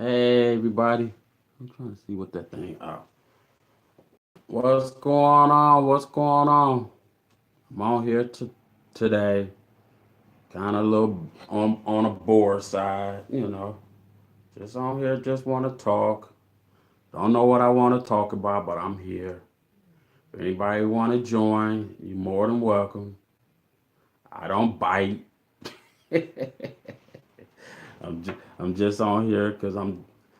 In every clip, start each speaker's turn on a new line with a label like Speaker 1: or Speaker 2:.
Speaker 1: Hey everybody. I'm trying to see what that thing. What's going on? What's going on? I'm on here today. Kind of a little on a bored side, Just on here, just want to talk. Don't know what I want to talk about, but I'm here. If anybody want to join, you're more than welcome. I don't bite. I'm just on here because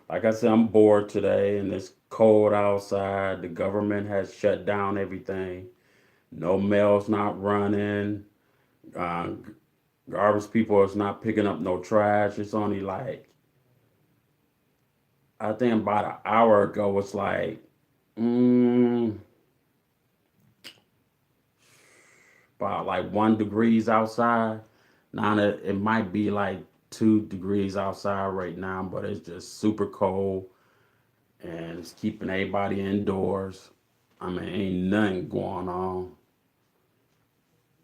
Speaker 1: like I said, I'm bored today and it's cold outside. The government has shut down everything. No mail's not running. Uh, Garbage people is not picking up no trash. It's only like, I think about an hour ago, it's like, mm, about like 1 degrees outside. Now it might be like 2 degrees outside right now, but it's just super cold and it's keeping everybody indoors. I mean, ain't nothing going on.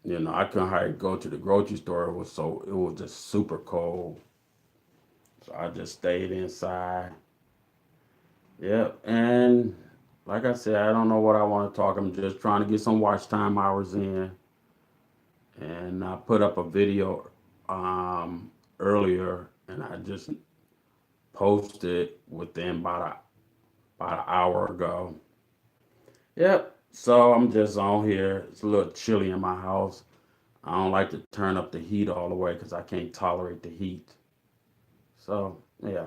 Speaker 1: I couldn't hardly go to the grocery store. It was just super cold. So I just stayed inside. Yep. And like I said, I don't know what I want to talk. I'm just trying to get some watch time hours in. And I put up a video earlier and I just posted within about an hour ago. Yep. So I'm just on here. It's a little chilly in my house. I don't like to turn up the heat all the way because I can't tolerate the heat. So yeah.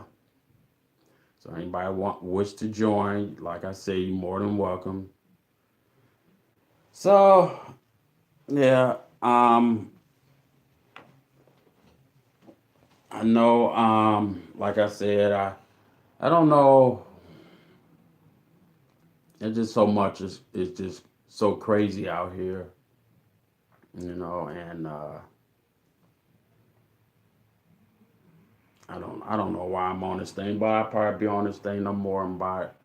Speaker 1: So anybody wish to join, like I say, you're more than welcome. So yeah, I know. Like I said, I don't know. It's just so much. It's just so crazy out here, and I don't know why I'm on this thing, but I'll probably be on this thing no more than about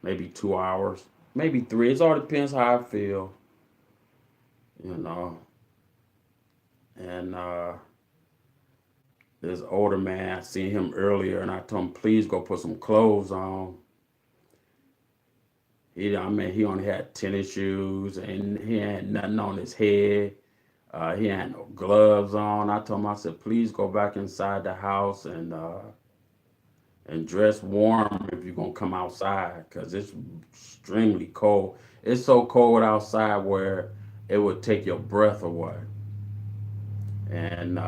Speaker 1: maybe 2 hours, maybe three. It all depends how I feel, you know. And this older man, I seen him earlier, and I told him please go put some clothes on. I mean, he only had tennis shoes, and he had nothing on his head. He had no gloves on. I told him, I said, please go back inside the house and dress warm if you're gonna come outside, cause it's extremely cold. It's so cold outside where it would take your breath away. And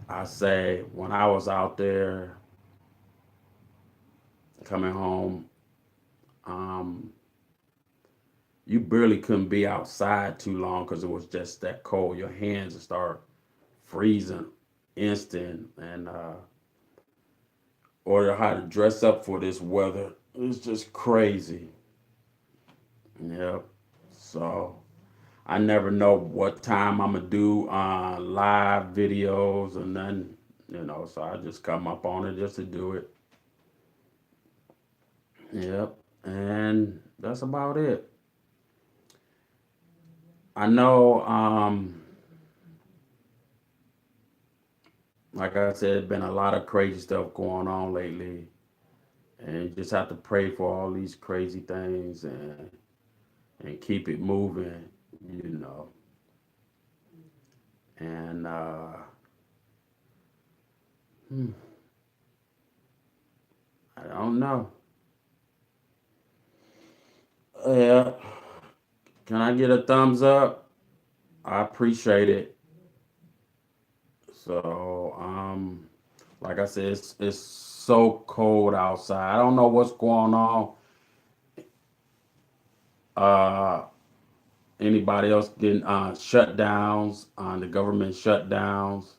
Speaker 1: I say when I was out there coming home, um, you barely couldn't be outside too long because it was just that cold. Your hands would start freezing instant, and or how to dress up for this weather. It's just crazy. Yep. So I never know what time I'm gonna do live videos and then so I just come up on it just to do it. Yep. And that's about it. I know like I said, been a lot of crazy stuff going on lately. And you just have to pray for all these crazy things and keep it moving, you know. And hmm, I don't know. Yeah, can I get a thumbs up? I appreciate it. So, like I said, it's so cold outside. I don't know what's going on. Uh, Anybody else getting shutdowns, the government shutdowns,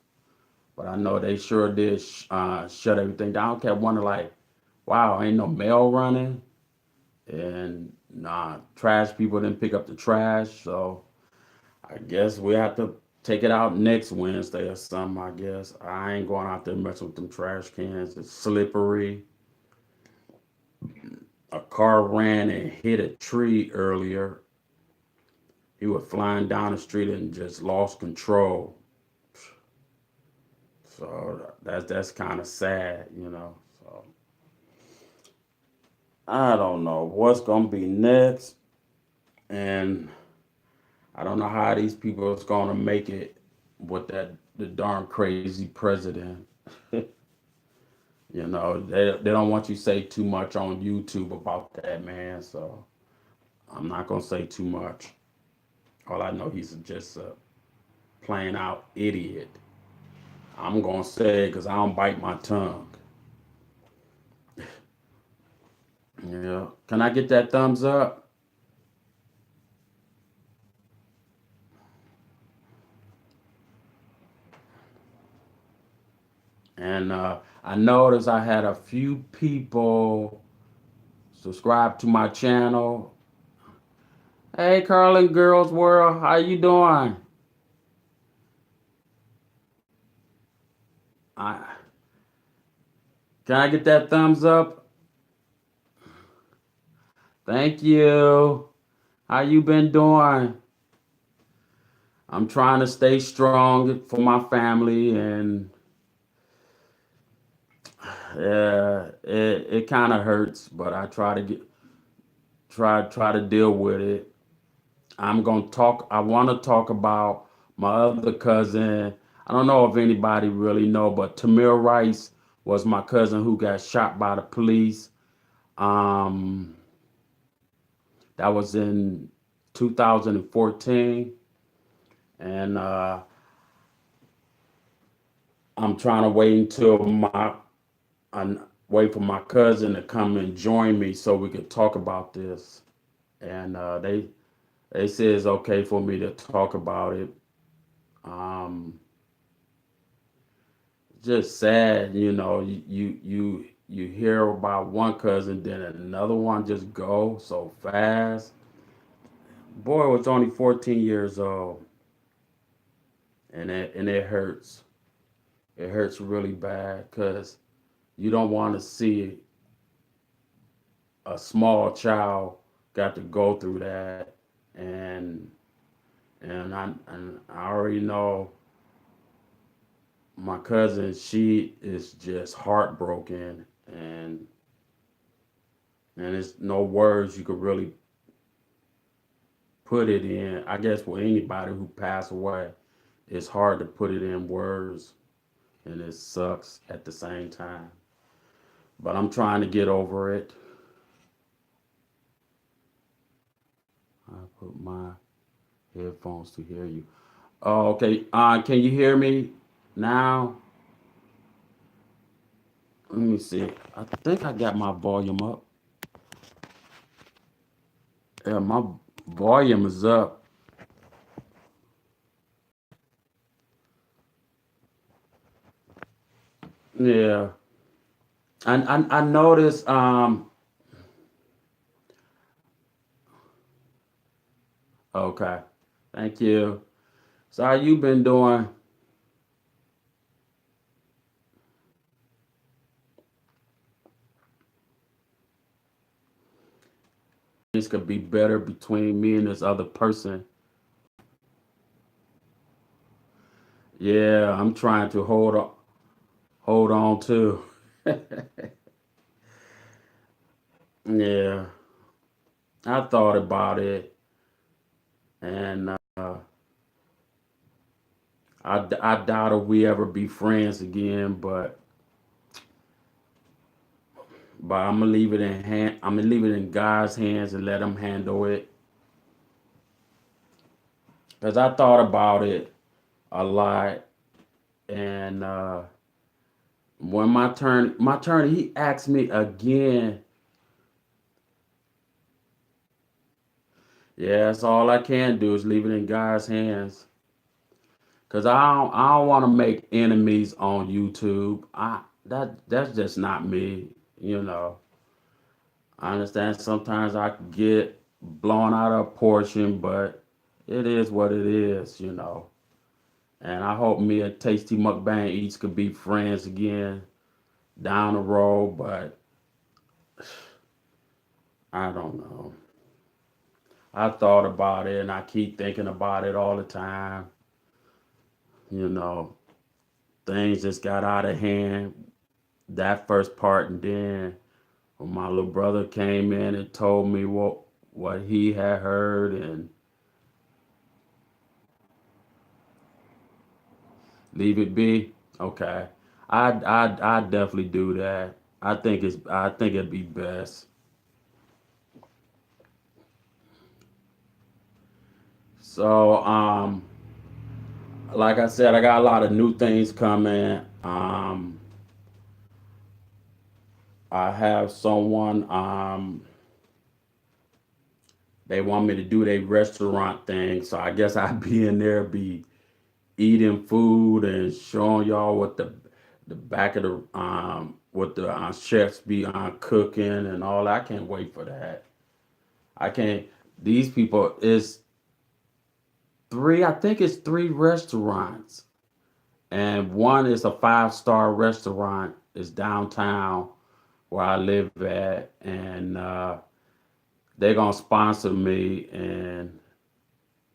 Speaker 1: but I know they sure did shut everything down. I kept wondering, like, wow, ain't no mail running, and trash people didn't pick up the trash, so I guess we have to take it out next Wednesday or something. I guess I ain't going out there messing with them trash cans. It's slippery. A car ran and hit a tree earlier. He was flying down the street and just lost control. So that's kind of sad, you know. So I don't know what's gonna be next, and I don't know how these people is gonna make it with that the darn crazy president. You know, they don't want you to say too much on YouTube about that man, so I'm not gonna say too much. All I know, he's just a plain out idiot. I'm gonna say it because I don't bite my tongue. Yeah. Can I get that thumbs up? And I noticed I had a few people subscribe to my channel. Hey, Carlin Girls World, how you doing? I can I get that thumbs up? Thank you. How you been doing? I'm trying to stay strong for my family, and it kind of hurts, but I try to try to deal with it. I'm gonna talk. I want to talk about my other cousin. I don't know if anybody really know, but Tamir Rice was my cousin who got shot by the police. Um, that was in 2014, and I'm trying to wait until I wait for my cousin to come and join me so we could talk about this. And they said it's okay for me to talk about it. Um, just sad, you know. You hear about one cousin, then another one just go so fast. Boy was only 14 years old, and it hurts. It hurts really bad because you don't want to see a small child got to go through that, and and I already know my cousin. She is just heartbroken, and there's no words you could really put it in. I guess for anybody who passed away, it's hard to put it in words, and it sucks at the same time. But I'm trying to get over it. I put my headphones to hear you. Oh, okay. Can you hear me now? Let me see. I think I got my volume up. Yeah, my volume is up. Yeah. I noticed. Okay. Thank you. So how you been doing? Things could be better between me and this other person. Yeah, I'm trying to hold on to. Yeah, I thought about it, and I doubt if we ever be friends again. But I'm gonna leave it in hand. I'm gonna leave it in God's hands and let Him handle it. Cause I thought about it a lot, and when my turn, he asked me again. Yeah, that's all I can do is leave it in God's hands. Cause I don't want to make enemies on YouTube. That's just not me. You know, I understand sometimes I can get blown out of proportion, but it is what it is. You know, and I hope me and Tasty Mukbang Eats could be friends again down the road. But I don't know. I thought about it, and I keep thinking about it all the time. You know, things just got out of hand. That first part, and then when my little brother came in and told me what he had heard, and leave it be. Okay, I definitely do that. I think it'd be best. So like I said, I got a lot of new things coming. I have someone they want me to do their restaurant thing, so I guess I'll be in there, be eating food and showing y'all what the back of the what the chefs be cooking and all that. I can't wait for that. I can't. These people is three. I think it's three restaurants, and one is a five-star restaurant. It's downtown where I live at, and they're gonna sponsor me and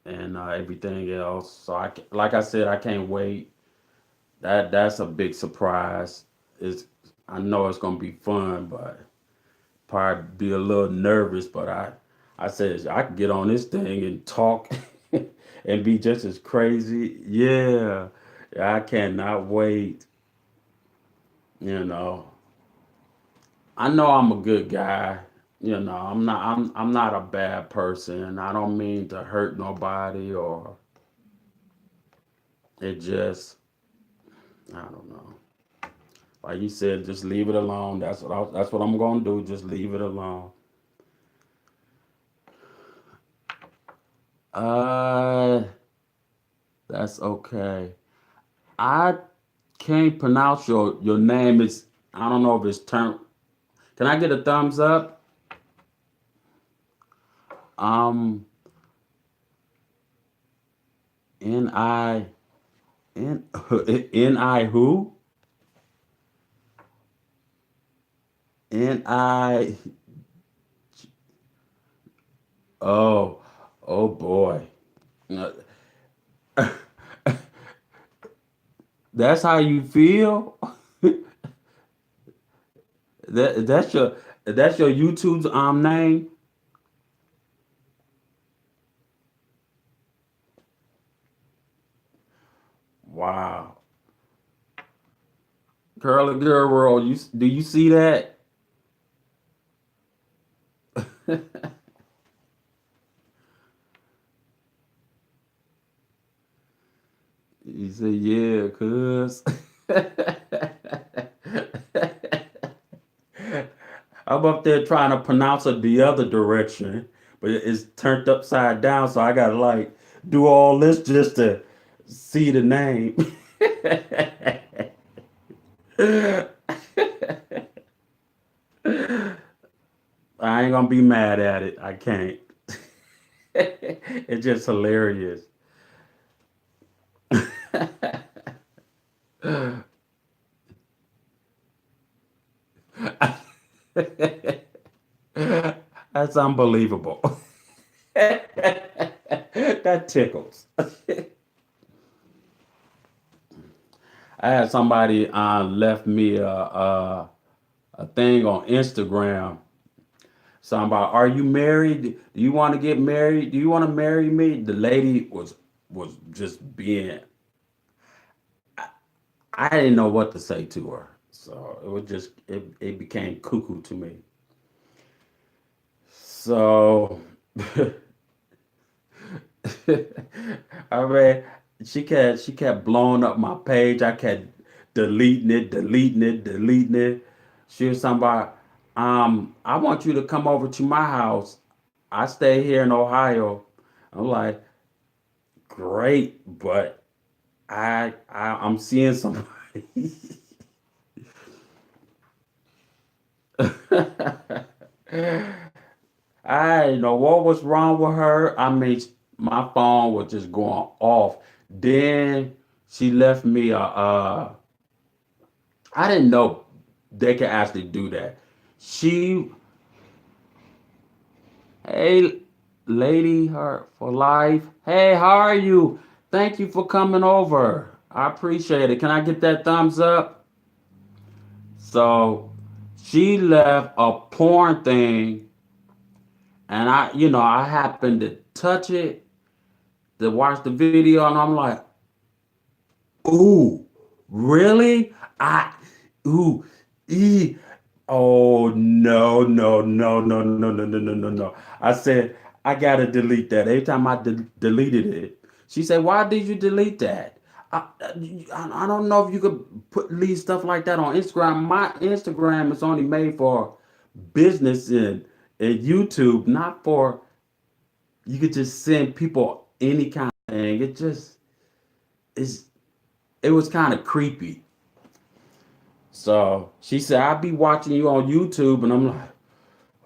Speaker 1: everything else. So like I said, I can't wait. That's a big surprise. It's I know it's gonna be fun, but probably be a little nervous. But I said I can get on this thing and talk and be just as crazy. Yeah, I cannot wait. You know, I know I'm a good guy. You know, I'm not a bad person. I don't mean to hurt nobody or it just I don't know. Like you said, just leave it alone. That's what I'm gonna do. Just leave it alone. Uh, that's okay. I can't pronounce your name. It's I don't know if it's turn. Can I get a thumbs up? Um, N I N N I who? N I oh oh boy. Uh, That's how you feel? That's your YouTube's name? Wow. Curly Girl World, do you see that? He said, yeah, cuz. I'm up there trying to pronounce it the other direction, but it's turned upside down, so I gotta like do all this just to see the name. I ain't gonna be mad at it. I can't. It's just hilarious. That's unbelievable. That tickles. I had somebody left me a thing on Instagram. Something about, are you married? Do you want to get married? Do you want to marry me? The lady was just being. I didn't know what to say to her, so it became cuckoo to me. So I mean, she kept blowing up my page. I kept deleting it. She was talking about, I want you to come over to my house. I stay here in Ohio. I'm like, great, but I'm seeing somebody. I didn't know what was wrong with her. I mean, my phone was just going off. Then she left me I didn't know they could actually do that. She, hey, lady, her for life. Hey, how are you? Thank you for coming over. I appreciate it. Can I get that thumbs up? So she left a porn thing, and I happened to touch it to watch the video, and I'm like, ooh, really? Ooh, e, oh no, no, no, no, no, no, no, no, no, no. I said, I gotta delete that. Every time I deleted it, she said, why did you delete that? I don't know if you could leave stuff like that on Instagram. My Instagram is only made for business and YouTube, not for you could just send people any kind of thing. It's it was kind of creepy. So she said, I'll be watching you on YouTube, and I'm like,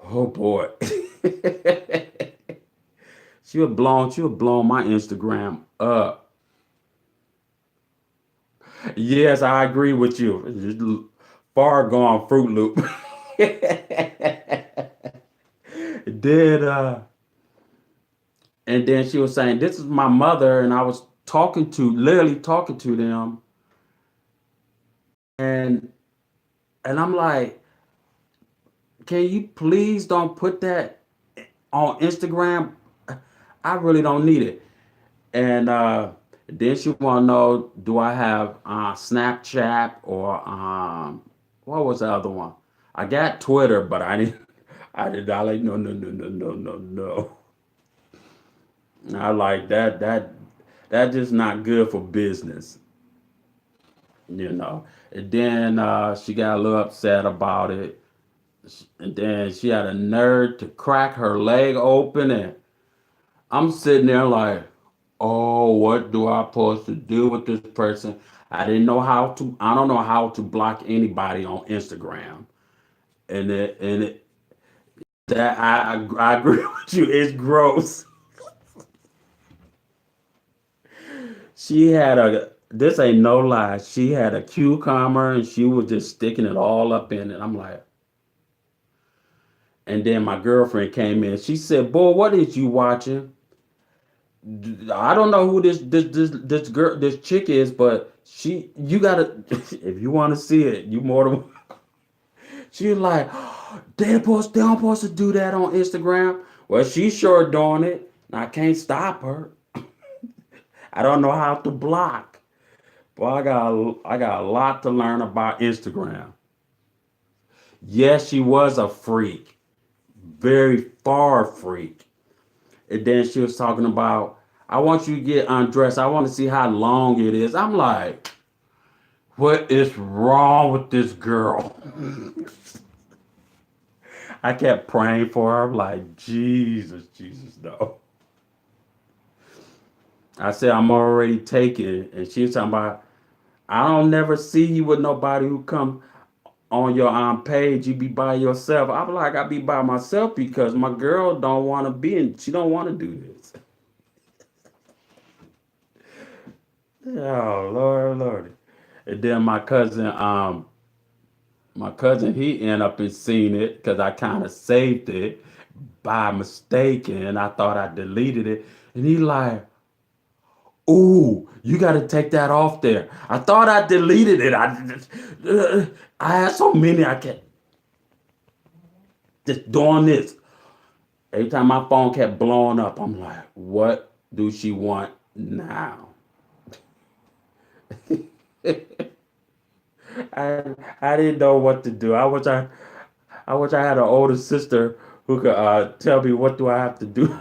Speaker 1: oh boy. She would blow my Instagram up. Yes, I agree with you. It's just far gone Fruit Loop. Did and then she was saying, this is my mother, and I was literally talking to them, and I'm like, can you please don't put that on Instagram? I really don't need it. And then she want to know, do I have Snapchat or what was the other one? I got Twitter, but I didn't. I did not like no, no, no, no, no, no, no. I like that just not good for business, you know. And then she got a little upset about it, and then she had a nerve to crack her leg open, and I'm sitting there like, oh, what do I supposed to do with this person? I didn't know how to. I don't know how to block anybody on Instagram, and that I agree with you. It's gross. She had a. This ain't no lie. She had a cucumber and she was just sticking it all up in it. I'm like, and then my girlfriend came in. She said, "Boy, what is you watching?" I don't know who this chick is, but you gotta if you want to see it, you more than she was like, they don't supposed to do that on Instagram. Well, she sure doing it. And I can't stop her. I don't know how to block. But I got a lot to learn about Instagram. Yes, she was a freak, very far freak. And then she was talking about, I want you to get undressed. I want to see how long it is. I'm like, what is wrong with this girl? I kept praying for her. I'm like, Jesus, Jesus, no. I said, I'm already taken. And she was talking about, I don't never see you with nobody who come on your page. You be by yourself. I'm like, I be by myself because my girl don't want to be in. She don't want to do this. Oh Lord, Lord. And then my cousin, he ended up and seen it because I kind of saved it by mistake, and I thought I deleted it. And he like, ooh, you got to take that off there. I thought I deleted it. I had so many. I kept just doing this. Every time my phone kept blowing up, I'm like, what do she want now? I I didn't know what to do. I wish I had an older sister who could tell me what do I have to do.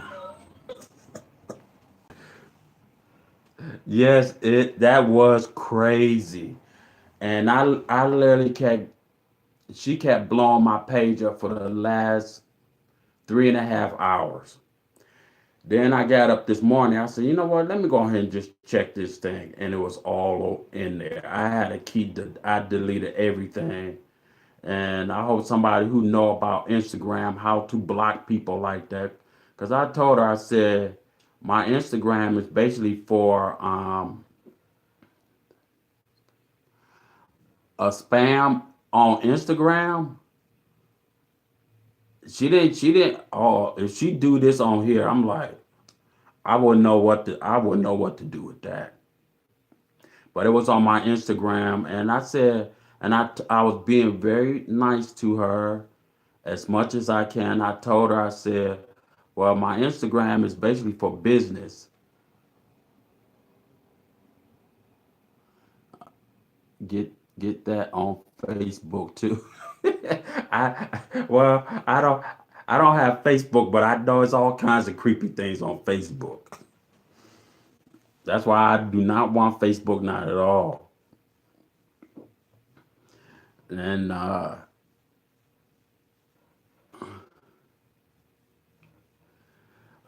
Speaker 1: Yes, it that was crazy. And I literally kept she kept blowing my page up for the last 3.5 hours. Then I got up this morning. I said, you know what? Let me go ahead and just check this thing. And it was all in there. I had a key. I deleted everything. And I hope somebody who know about Instagram how to block people like that. Because I told her, I said, my Instagram is basically for a spam on Instagram. She didn't. Oh, if she do this on here, I wouldn't know what to do with that. but it was on my Instagram, and I said, and I was being very nice to her as much as I can. I told her, I said, well, my Instagram is basically for business. Get get that on Facebook too. I don't have Facebook, but I know it's all kinds of creepy things on Facebook. That's why I do not want Facebook, not at all. And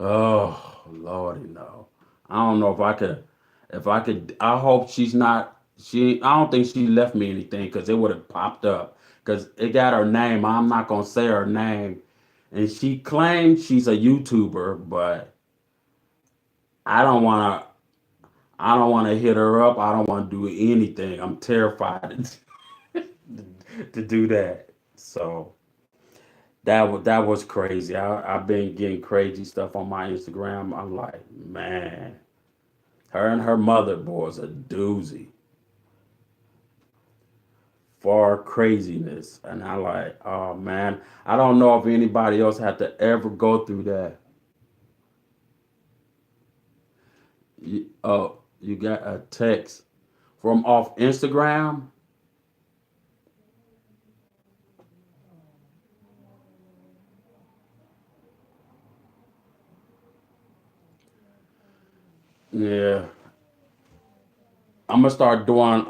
Speaker 1: oh Lordy, no. I don't know if I could. I hope she's not. I don't think she left me anything because it would have popped up because it got her name. I'm not gonna say her name, and she claims she's a YouTuber, but I don't wanna. I don't want to hit her up. I don't want to do anything. I'm terrified to do that. So that was crazy. I've been getting crazy stuff on my Instagram. I'm like, man, her and her mother boy's a doozy for craziness. And I like, oh man, I don't know if anybody else had to ever go through that. Oh, you got a text from off Instagram? Yeah, I'm gonna start doing.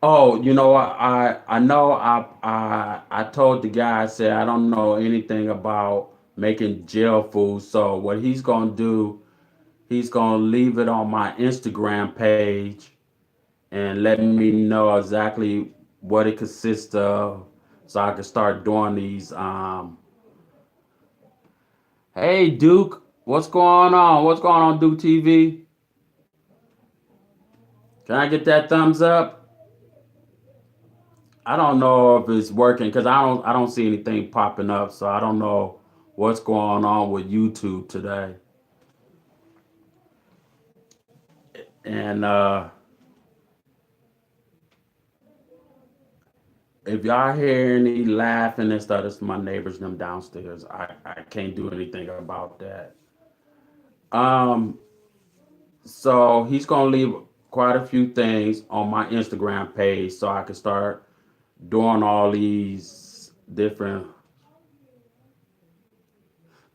Speaker 1: Oh, you know what? I know I told the guy, I said I don't know anything about making jail food. So what he's gonna do, he's gonna leave it on my Instagram page and let me know exactly what it consists of, so I can start doing these. Hey Duke, what's going on? What's going on, Duke TV? Can I get that thumbs up? I don't know if it's working because I don't see anything popping up, so I don't know what's going on with YouTube today. And if y'all hear any laughing and stuff, it's my neighbors them downstairs. I can't do anything about that. Um, so he's gonna leave quite a few things on my Instagram page so I can start doing all these different.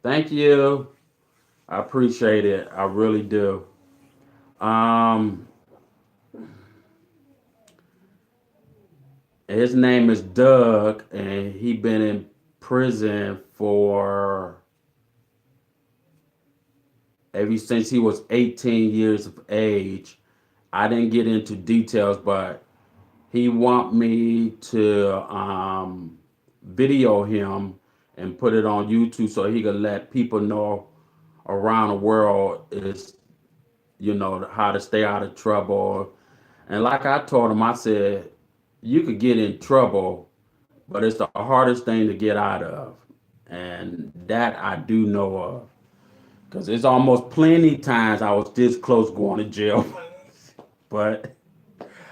Speaker 1: Thank you. I appreciate it. I really do. Um, His name is Doug, and he been in prison for ever since he was 18 years of age. I didn't get into details, but he want me to video him and put it on YouTube so he could let people know around the world is how to stay out of trouble. And like I told him, I said you could get in trouble, but it's the hardest thing to get out of. And that I do know of. Because it's almost plenty times I was this close going to jail. But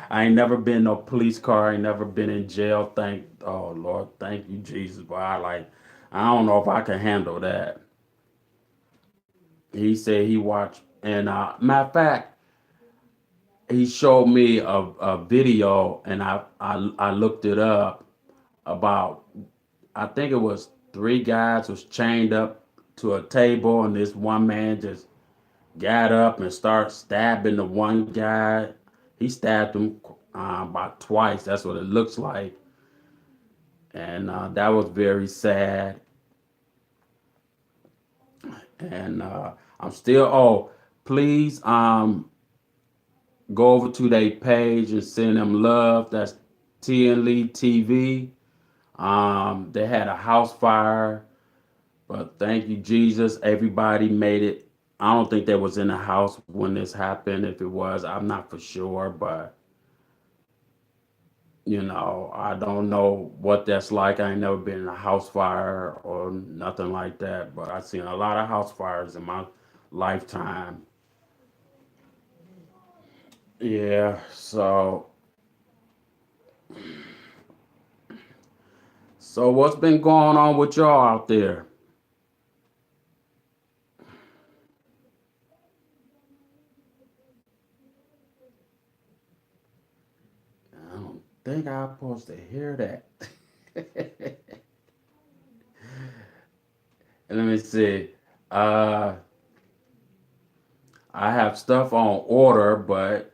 Speaker 1: I ain't never been no police car. I ain't never been in jail. Oh Lord, thank you, Jesus. But I don't know if I can handle that. He said he watched, and matter of fact, he showed me a video, and I looked it up about, I think it was three guys was chained up to a table, and this one man just got up and started stabbing the one guy. He stabbed him about twice. That's what it looks like, and that was very sad. And I'm still. Oh, please go over to their page and send them love. That's TN Lee TV. They had a house fire. But thank you, Jesus. Everybody made it. I don't think they was in the house when this happened. If it was, I'm not for sure. But I don't know what that's like. I ain't never been in a house fire or nothing like that. But I've seen a lot of house fires in my lifetime. Yeah. So what's been going on with y'all out there? I don't think I'm supposed to hear that. Let me see. Uh, I have stuff on order, but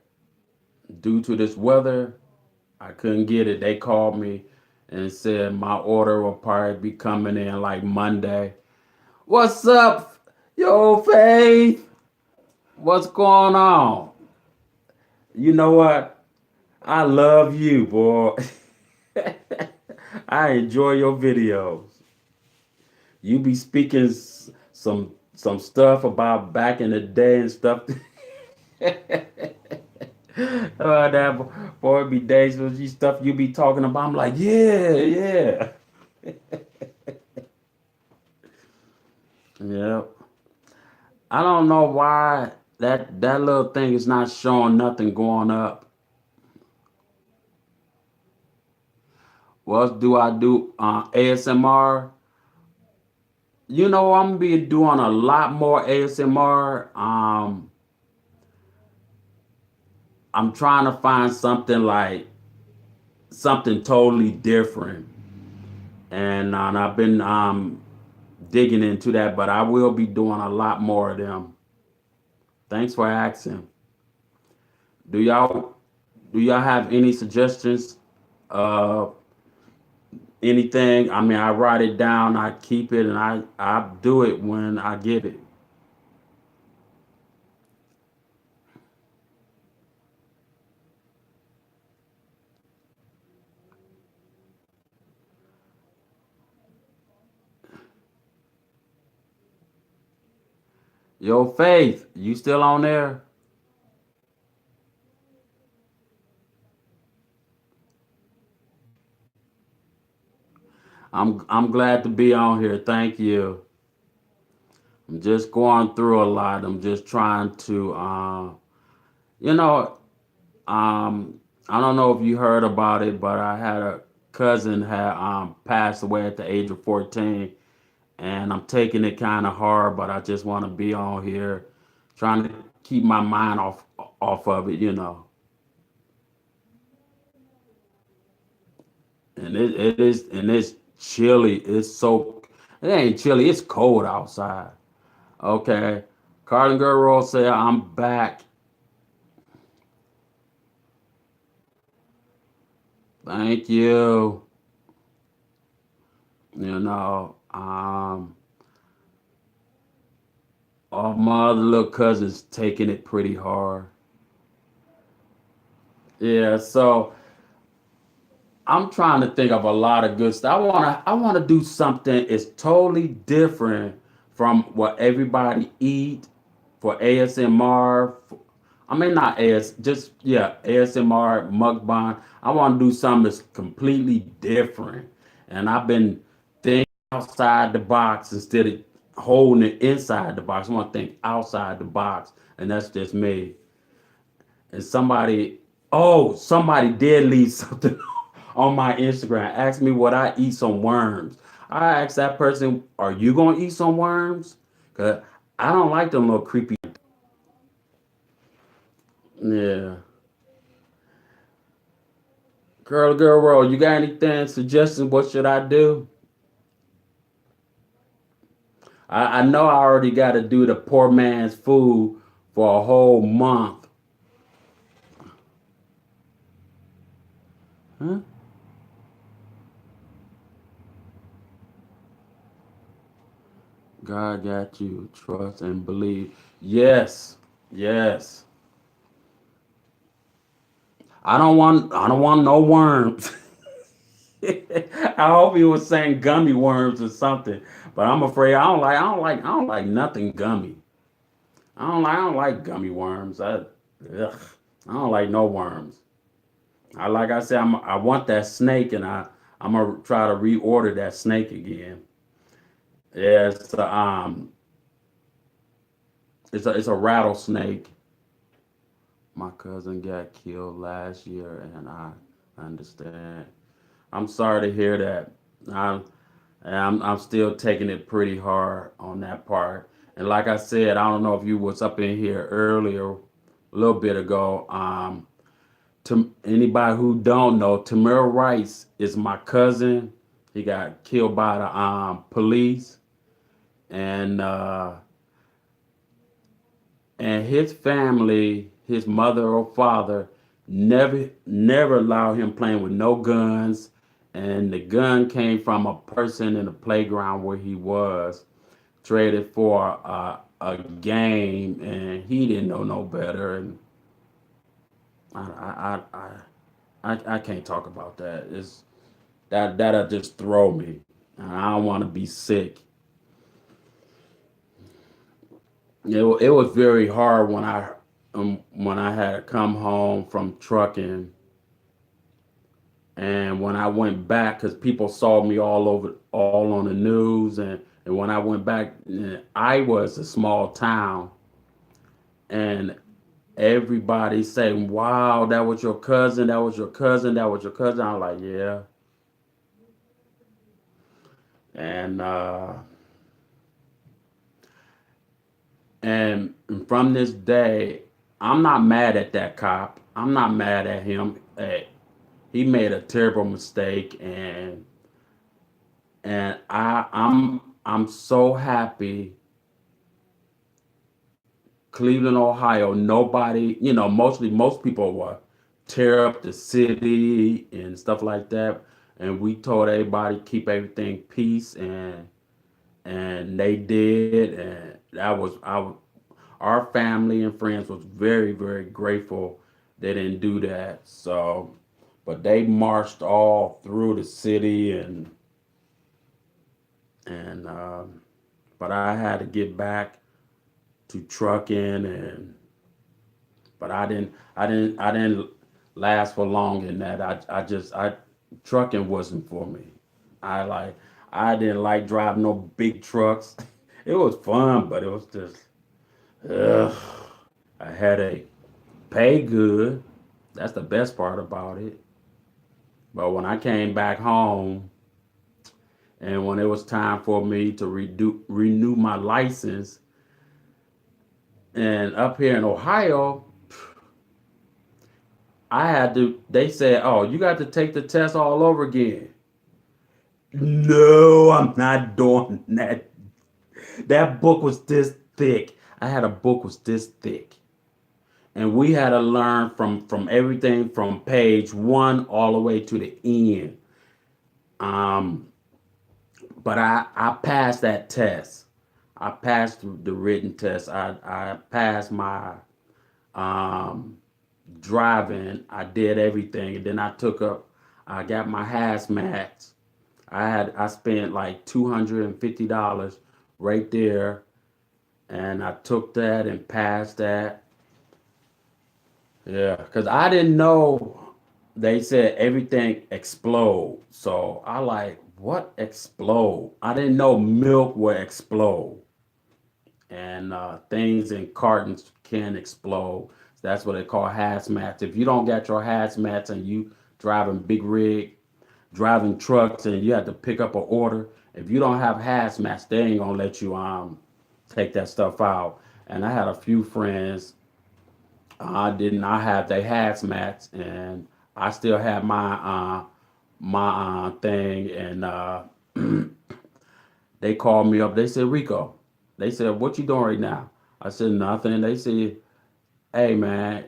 Speaker 1: due to this weather, I couldn't get it. They called me and said my order will probably be coming in like Monday. What's up, yo, Faith? What's going on? You know what? I love you, boy. I enjoy your videos. You be speaking some stuff about back in the day and stuff. That boy be days with you stuff you be talking about. I'm like, yeah, yeah, yeah. I don't know why that little thing is not showing nothing going up. What do I do? ASMR. You know, I'm gonna be doing a lot more ASMR. I'm trying to find something like something totally different, and I've been digging into that, but I will be doing a lot more of them. Thanks for asking. Do y'all do y'all have any suggestions? Uh, Anything? I mean, I write it down, I keep it, and I do it when I get it. Yo, Faith, you still on there? I'm glad to be on here. Thank you. I'm just going through a lot. I'm just trying to, you know, I don't know if you heard about it, but I had a cousin had passed away at the age of 14, and I'm taking it kind of hard, but I just want to be on here, trying to keep my mind off of it. And it is, and it's chilly. It ain't chilly. It's cold outside. Okay, Carlin Guerrero said I'm back. Thank you. All my other little cousins taking it pretty hard. Yeah, so I'm trying to think of a lot of good stuff. I wanna do something is totally different from what everybody eat for ASMR. I mean not just yeah, ASMR mukbang. I want to do something that's completely different. And I've been thinking outside the box instead of holding it inside the box. I want to think outside the box, and that's just me. And somebody did leave something on my Instagram. Asked me would I eat some worms. I asked that person, "Are you gonna eat some worms?" Cause I don't like them little creepy. Yeah, girl, world. You got anything suggestions? What should I do? I know I already got to do the poor man's food for a whole month. Huh? God got you. Trust and believe. Yes, yes. I don't want no worms. I hope he was saying gummy worms or something, but I'm afraid I don't like nothing gummy. I don't like gummy worms. Ugh, I don't like no worms. Like I said, I want that snake, and I'm gonna try to reorder that snake again. Yeah, it's a rattlesnake. my cousin got killed last year, and I understand. I'm sorry to hear that. I'm I'm still taking it pretty hard on that part. And like I said, I don't know if you was up in here earlier, a little bit ago. To anybody who don't know, Tamir Rice is my cousin. He got killed by the police, and his family, his mother or father, never allowed him playing with no guns. And the gun came from a person in the playground where he was, traded for a game, and he didn't know no better. And I I I can't talk about that. It's that'll just throw me. And I don't want to be sick. It was very hard when I had to come home from trucking, and when I went back, because people saw me all on the news, and when I went back, I was a small town, and everybody saying, "Wow, that was your cousin, that was your cousin, that was your cousin." I'm like, "Yeah," and and from this day, I'm not mad at that cop. I'm not mad at him. He made a terrible mistake, and I'm so happy. Cleveland, Ohio, nobody, mostly most people were tear up the city and stuff like that. And we told everybody keep everything peace, and they did, and that was our family and friends was very, very grateful they didn't do that. So, but they marched all through the city, and but I had to get back to trucking, and but I didn't last for long in that. I trucking wasn't for me. I like I didn't like driving no big trucks. It was fun, but it was just ugh, a headache. Pay good. That's the best part about it. But when I came back home, and when it was time for me to renew my license, and up here in Ohio, I had to. They said, "Oh, you got to take the test all over again." No, I'm not doing that. That book was this thick. I had a book was this thick, and we had to learn from everything from page one all the way to the end. Um, but I passed that test. I passed the written test. I passed my um driving. I did everything, and then I took up. I got my hazmat. I spent like $250 right there, and I took that and passed that. Yeah, because I didn't know they said everything explode. So I like, what explode? I didn't know milk would explode, and things in cartons can explode. That's what they call hazmats. If you don't get your hazmats and you driving big rig, driving trucks, and you have to pick up an order, if you don't have hazmats, they ain't gonna let you take that stuff out. And I had a few friends. I did not have their hazmats, and I still had my thing, and they called me up. They said, "Rico," they said, "What you doing right now?" I said, "Nothing." They said, "Hey man,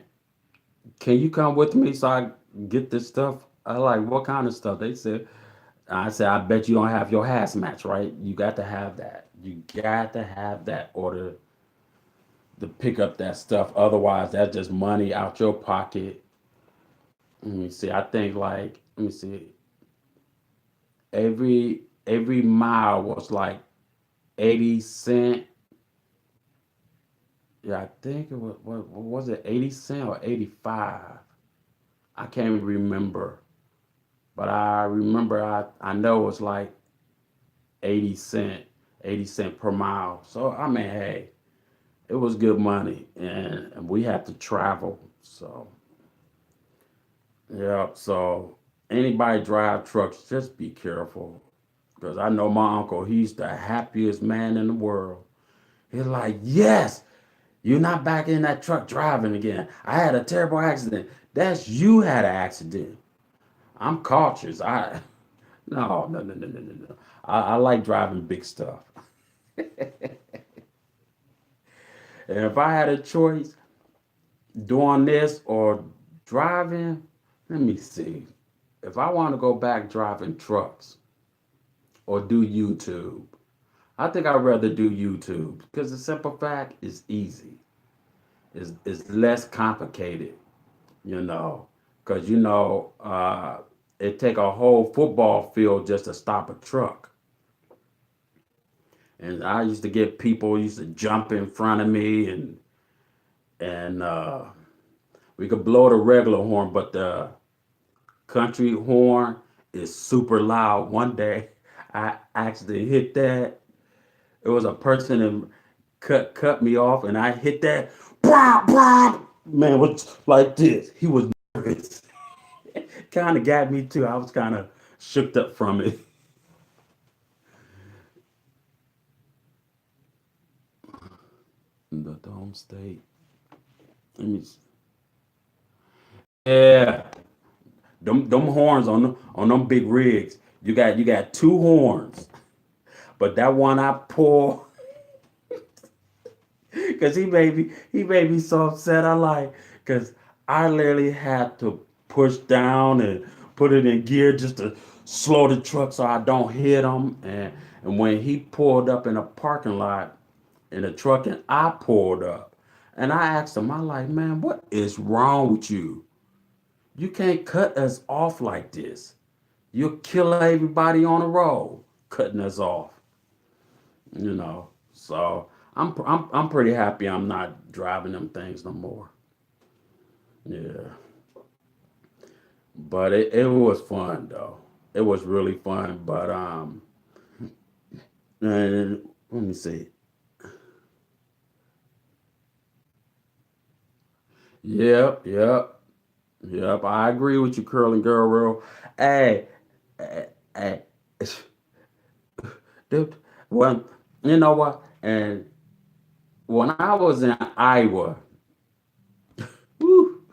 Speaker 1: can you come with me so I get this stuff?" I like, "What kind of stuff?" They said, I said, "I bet you don't have your hazmats, right? You got to have that. You got to have that order to pick up that stuff. Otherwise, that's just money out your pocket." Let me see. I think like, let me see. Every mile was like 80 cent. Yeah, I think it was, what was it, 80 cent or 85? I can't even remember. But I remember I know it was like 80 cent, 80 cent per mile. So I mean, hey, it was good money, and we had to travel. So yeah, so anybody drive trucks, just be careful. Because I know my uncle, he's the happiest man in the world. He's like, yes, you're not back in that truck driving again. I had a terrible accident. That's you had an accident. I'm cautious. No. I like driving big stuff. And if I had a choice doing this or driving, let me see. If I want to go back driving trucks or do YouTube, I think I'd rather do YouTube because the simple fact is easy. It's less complicated, you know, because it take a whole football field just to stop a truck. And I used to get people used to jump in front of me and we could blow the regular horn, but the country horn is super loud. One day I actually hit that. It was a person that cut me off and I hit that. Blah, blah. Man was like this. He was nervous. Kind of got me too. I was kind of shook up from it. The home state. Let me. Yeah, them horns on them big rigs. You got two horns, but that one I pull because he made me so upset. I like because I literally had to push down and put it in gear just to slow the truck so I don't hit him. And when he pulled up in a parking lot in a truck and I pulled up, and I asked him, I like, man, what is wrong with you? You can't cut us off like this. You'll kill everybody on the road cutting us off. So I'm pretty happy I'm not driving them things no more. Yeah, but it was fun though. It was really fun. But and let me see. Yep. I agree with you, curling girl. Real. Hey, hey, hey, dude. Well, you know what? And when I was in Iowa, whew,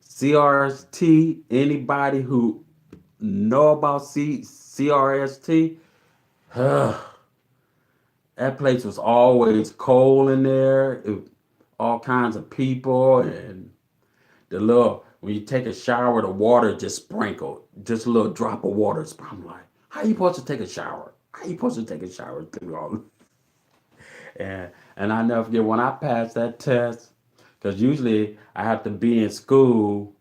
Speaker 1: CRST. Anybody who know about CRST? That place was always cold in there. All kinds of people and the little when you take a shower, the water just sprinkled, just a little drop of water. I'm like, how you supposed to take a shower? How you supposed to take a shower through all? And I never forget when I passed that test, because usually I have to be in school,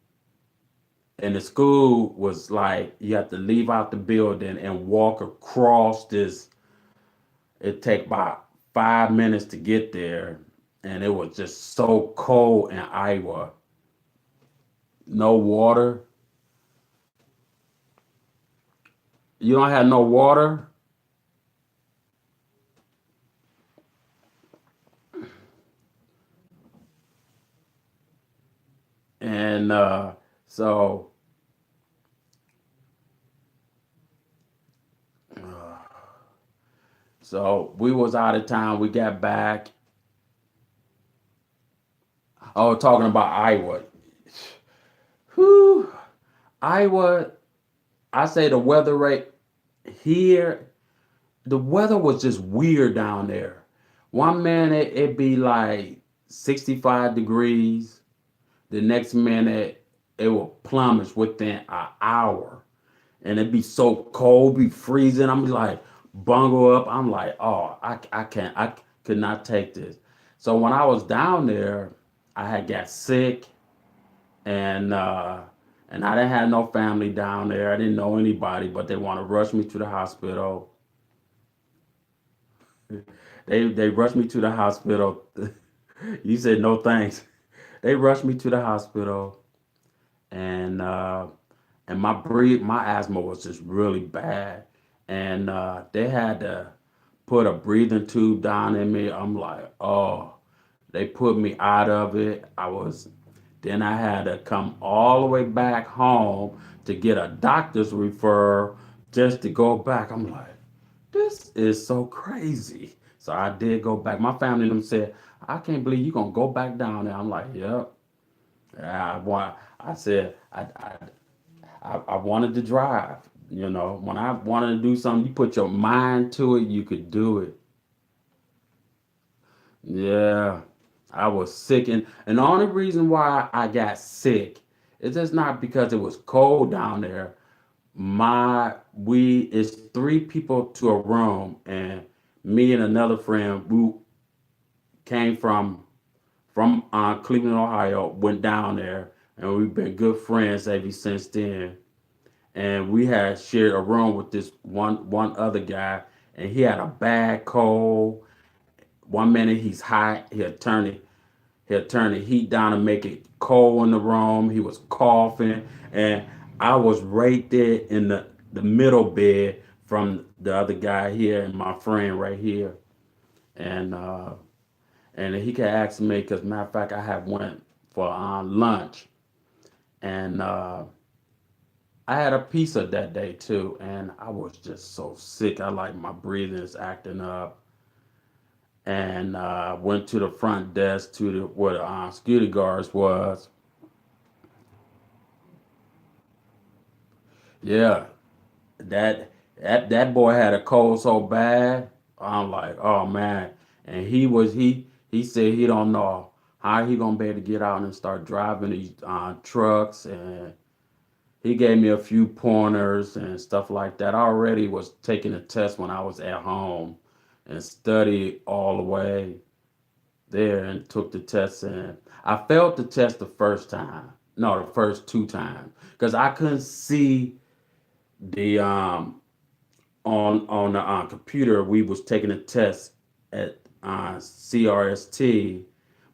Speaker 1: and the school was like you have to leave out the building and walk across this. It take about 5 minutes to get there, and it was just so cold in Iowa. No water. You don't have no water, and so so we was out of town. We got back. Oh, talking about Iowa. Whew. Iowa. I say the weather rate here. The weather was just weird down there. One minute it be like 65 degrees. The next minute it will plummet within an hour. And it be so cold, be freezing. I'm like, bungle up. I'm like, oh, I can't, I could not take this. So when I was down there, I had got sick and uh and I didn't have no family down there. I didn't know anybody, but they want to rush me to the hospital. They rushed me to the hospital. You said no thanks. They rushed me to the hospital and my asthma was just really bad. And they had to put a breathing tube down in me. I'm like, oh, They put me out of it. Then I had to come all the way back home to get a doctor's referral just to go back. I'm like, this is so crazy. So I did go back. My family them said, I can't believe you're gonna go back down there. I'm like, yep. I said I wanted to drive. When I wanted to do something, you put your mind to it, you could do it. Yeah, I was sick, and the only reason why I got sick is just not because it was cold down there. It's three people to a room, and me and another friend we came from Cleveland, Ohio, went down there, and we've been good friends ever since then. And we had shared a room with this one other guy, and he had a bad cold. One minute he's hot, he'll turn the heat down and make it cold in the room. He was coughing, and I was right there in the middle bed from the other guy here and my friend right here. And he could ask me because matter of fact, I had went for lunch, and I had a pizza that day too, and I was just so sick. I like my breathing is acting up, and went to the front desk to the where the security guards was. Yeah, that boy had a cold so bad. I'm like, oh man, and he said he don't know how he gonna be able to get out and start driving these trucks, and he gave me a few pointers and stuff like that. I already was taking a test when I was at home and studied all the way there and took the test, and I failed the test the first time. No, the first two times because I couldn't see the on the computer. We was taking a test at CRST,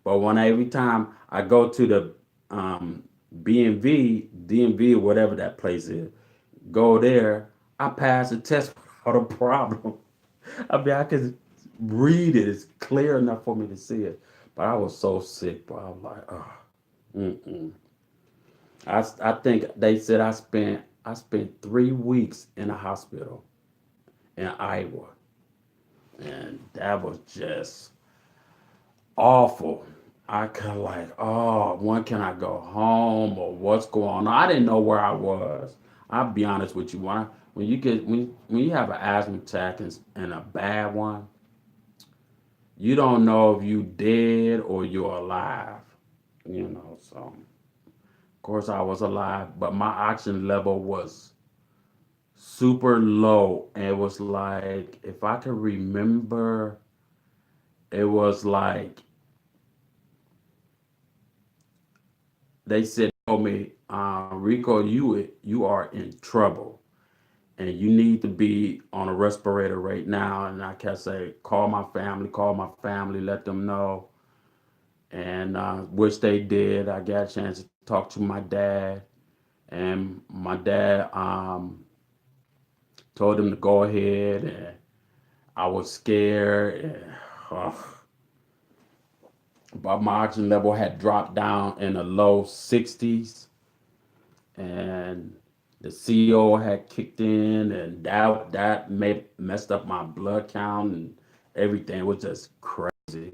Speaker 1: but when every time I go to the BMV, DMV, or whatever that place is, go there, I pass the test without a problem. I mean, I could read it; it's clear enough for me to see it. But I was so sick, but I was like, oh, mm-mm. I think they said I spent 3 weeks in a hospital in Iowa, and that was just awful. I could like, oh, when can I go home or what's going on? I didn't know where I was. I'll be honest with you. When you have an asthma attack and a bad one, you don't know if you dead or you're alive. So of course I was alive, but my oxygen level was super low. And it was like, if I can remember, it was like they said, told me, Rico, you are in trouble, and you need to be on a respirator right now. And I kept saying, call my family, let them know, and which they did. I got a chance to talk to my dad, and my dad told him to go ahead, and I was scared. Uh, but my oxygen level had dropped down in the low 60s, and the CO had kicked in, and that messed up my blood count, and everything. It was just crazy.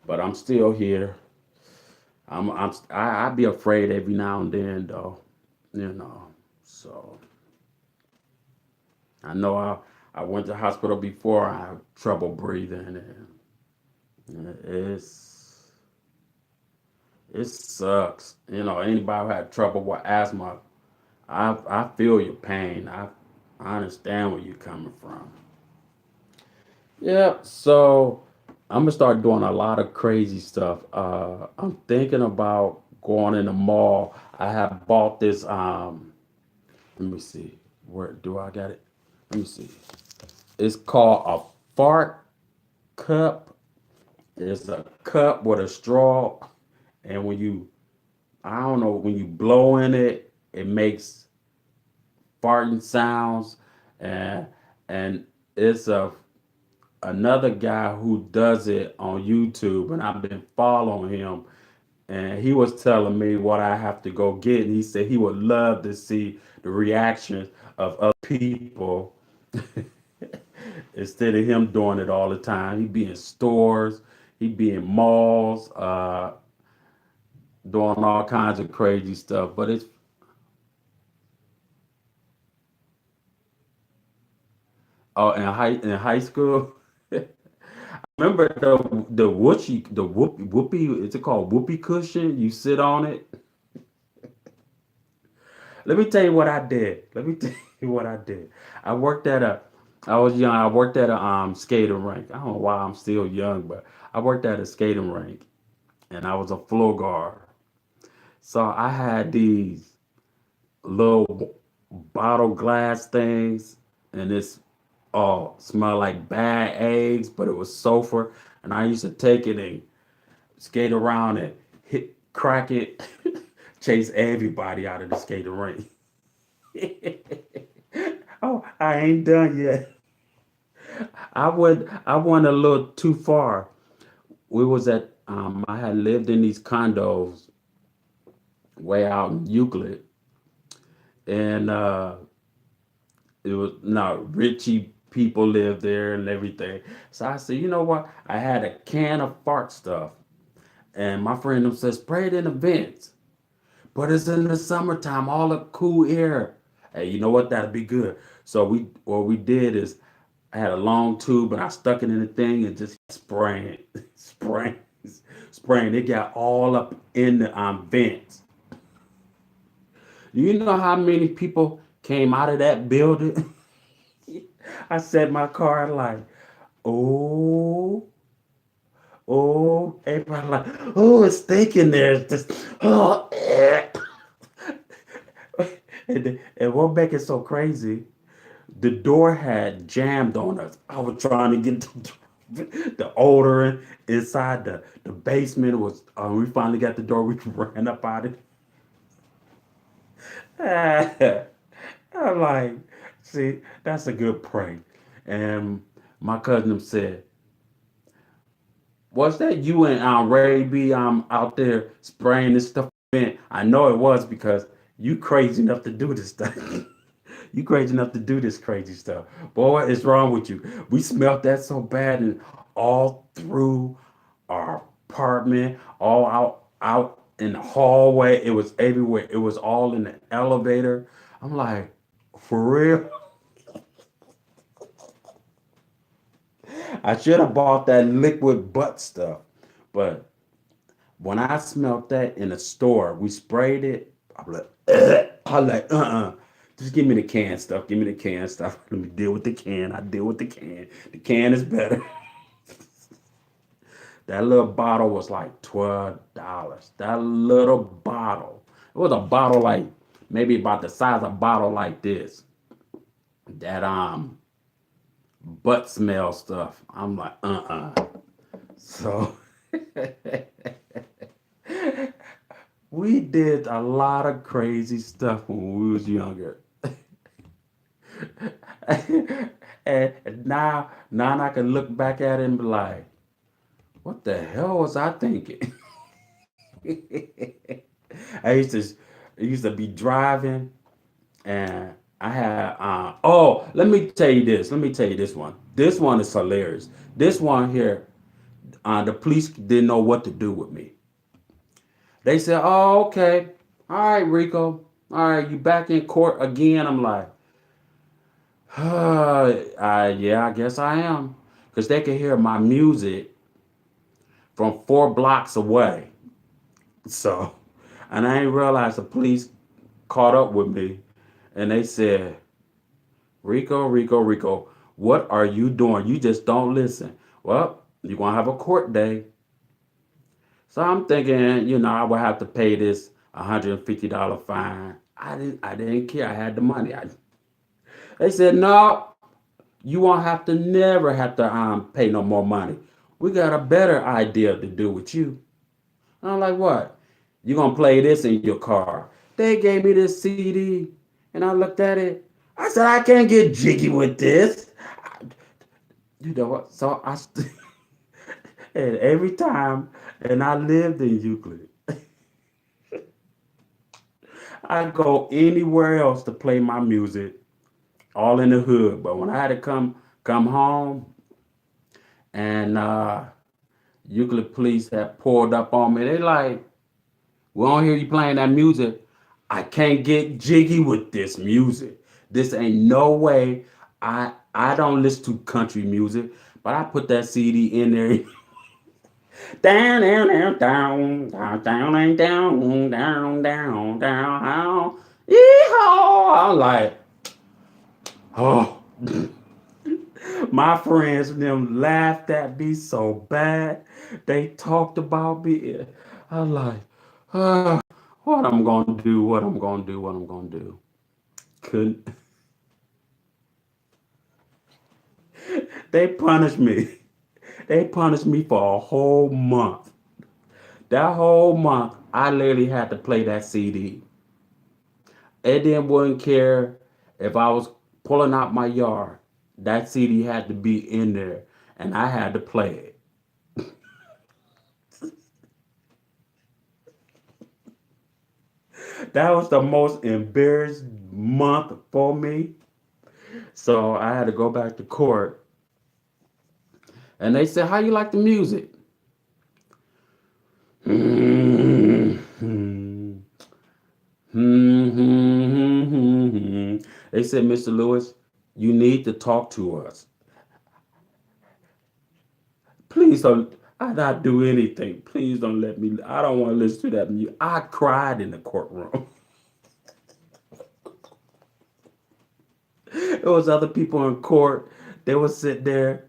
Speaker 1: But I'm still here. I be afraid every now and then though, you know. So I know I went to the hospital before. I have trouble breathing, and it sucks. Anybody who had trouble with asthma, I feel your pain. I understand where you're coming from. Yeah, so I'm gonna start doing a lot of crazy stuff. I'm thinking about going in the mall. I have bought this. Let me see. Where do I got it? Let me see. It's called a fart cup. It's a cup with a straw, and I don't know, when you blow in it, it makes farting sounds, and and it's another guy who does it on YouTube, and I've been following him. And he was telling me what I have to go get. And he said he would love to see the reactions of other people instead of him doing it all the time. He'd be in stores, he'd be in malls, doing all kinds of crazy stuff. But it's in high school. Remember the whoopee, is it called whoopee cushion? You sit on it. Let me tell you what I did. Let me tell you what I did. I worked at a I was young. I worked at a skating rink. I don't know why I'm still young, but I worked at a skating rink and I was a floor guard. So I had these little bottle glass things and it's smelled like bad eggs, but it was sulfur. And I used to take it and skate around and crack it, chase everybody out of the skating rink. Oh, I ain't done yet. I went a little too far. We was at I had lived in these condos way out in Euclid, and it was no richie people lived there and everything. So I said, you know what? I had a can of fart stuff, and my friend them said spray it in the vents. But it's in the summertime, all the cool air. Hey, you know what? That'd be good. So what we did is I had a long tube and I stuck it in the thing and just spraying, spraying, spraying. It got all up in the vents. Do you know how many people came out of that building? I set my car like, oh, oh, everybody like, oh, it's stinking there. It's just, oh, and what make it so crazy? The door had jammed on us. I was trying to get the odor inside the basement. Was we finally got the door. We ran up out of it. I'm like, see, that's a good prank. And my cousin said, "Was that you and Ray B out there spraying this stuff?" In?" I know it was because you crazy enough to do this stuff. You crazy enough to do this crazy stuff. Boy, what is wrong with you? We smelled that so bad and all through our apartment, all out in the hallway. It was everywhere. It was all in the elevator. I'm like, for real? I should have bought that liquid butt stuff. But when I smelled that in the store, we sprayed it. I'm like, I'm like, just give me the can stuff. Give me the can stuff. Let me deal with the can. I deal with the can. The can is better. That little bottle was like $12. That little bottle. It was a bottle like maybe about the size of a bottle like this. That butt smell stuff. I'm like, So we did a lot of crazy stuff when we was younger. And now I can look back at it and be like, what the hell was I thinking? I used to I used to be driving and I had let me tell you this. Let me tell you this one. This one is hilarious. This one here, the police didn't know what to do with me. They said, "Oh, okay. All right, Rico. All right, you back in court again." I'm like, yeah, I guess I am. Because they could hear my music from 4 blocks away. So, and I didn't realize the police caught up with me and they said, Rico, Rico, Rico, what are you doing? You just don't listen. Well, you're going to have a court day. So I'm thinking, I would have to pay this $150 fine. I didn't care. I had the money. They said, no, you won't have to never have to pay no more money. We got a better idea to do with you. And I'm like, what? You gonna play this in your car? They gave me this CD, and I looked at it. I said, I can't get jiggy with this. You know what? So and every time, and I lived in Euclid, I go anywhere else to play my music, all in the hood. But when I had to come home, and Euclid police had pulled up on me, they like, we don't hear you playing that music. I can't get jiggy with this music. This ain't no way. I don't listen to country music, but I put that CD in there. Down, down, down, down, down, down, down, down, down, down. Yeehaw! I'm like, oh, my friends and them laughed at me so bad. They talked about me. I'm like, what I'm gonna do, what I'm gonna do, what I'm gonna do. Couldn't. They punished me. They punished me for a whole month. That whole month, I literally had to play that CD. It didn't wouldn't care if I was pulling out my yard. That CD had to be in there, and I had to play it. That was the most embarrassed month for me. So I had to go back to court, and they said, "How you like the music?" They said, "Mr. Lewis, you need to talk to us. Please don't. I not do anything. Please don't let me. I don't want to listen to that music." I cried in the courtroom. There was other people in court. They would sit there.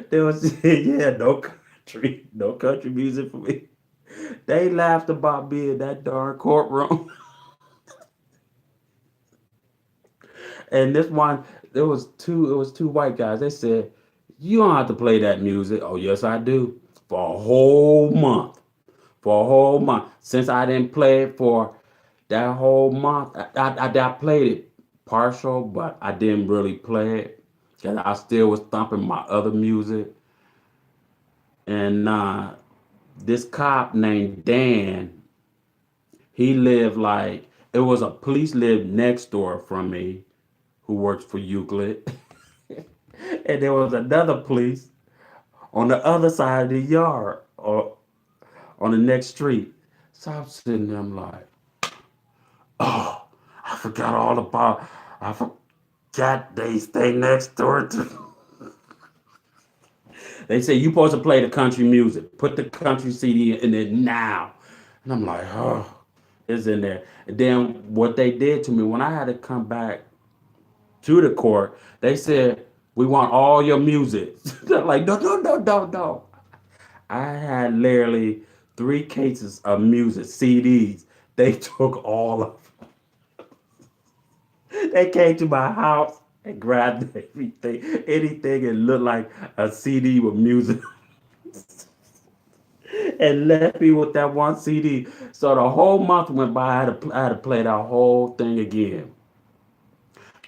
Speaker 1: They would say, "Yeah, no country music for me." They laughed about me in that darn courtroom. And this one, there was two. It was two white guys. They said, "You don't have to play that music." Oh, yes, I do. For a whole month. For a whole month. Since I didn't play it for that whole month, I played it partial, but I didn't really play it because I still was thumping my other music. And this cop named Dan, he lived like it was a police lived next door from me who works for Euclid. And there was another police on the other side of the yard or on the next street. So I'm sitting there, I'm like, oh, I forgot all about, I forgot they stay next door to. They say you supposed to play the country music. Put the country CD in it now. And I'm like, oh, it's in there. And then what they did to me when I had to come back to the court, they said, we want all your music. They're like, no, no, no, no, no. I had literally 3 cases of music, CDs. They took all of it. They came to my house and grabbed everything, anything it looked like a CD with music, and left me with that one CD. So the whole month went by. I had to play that whole thing again.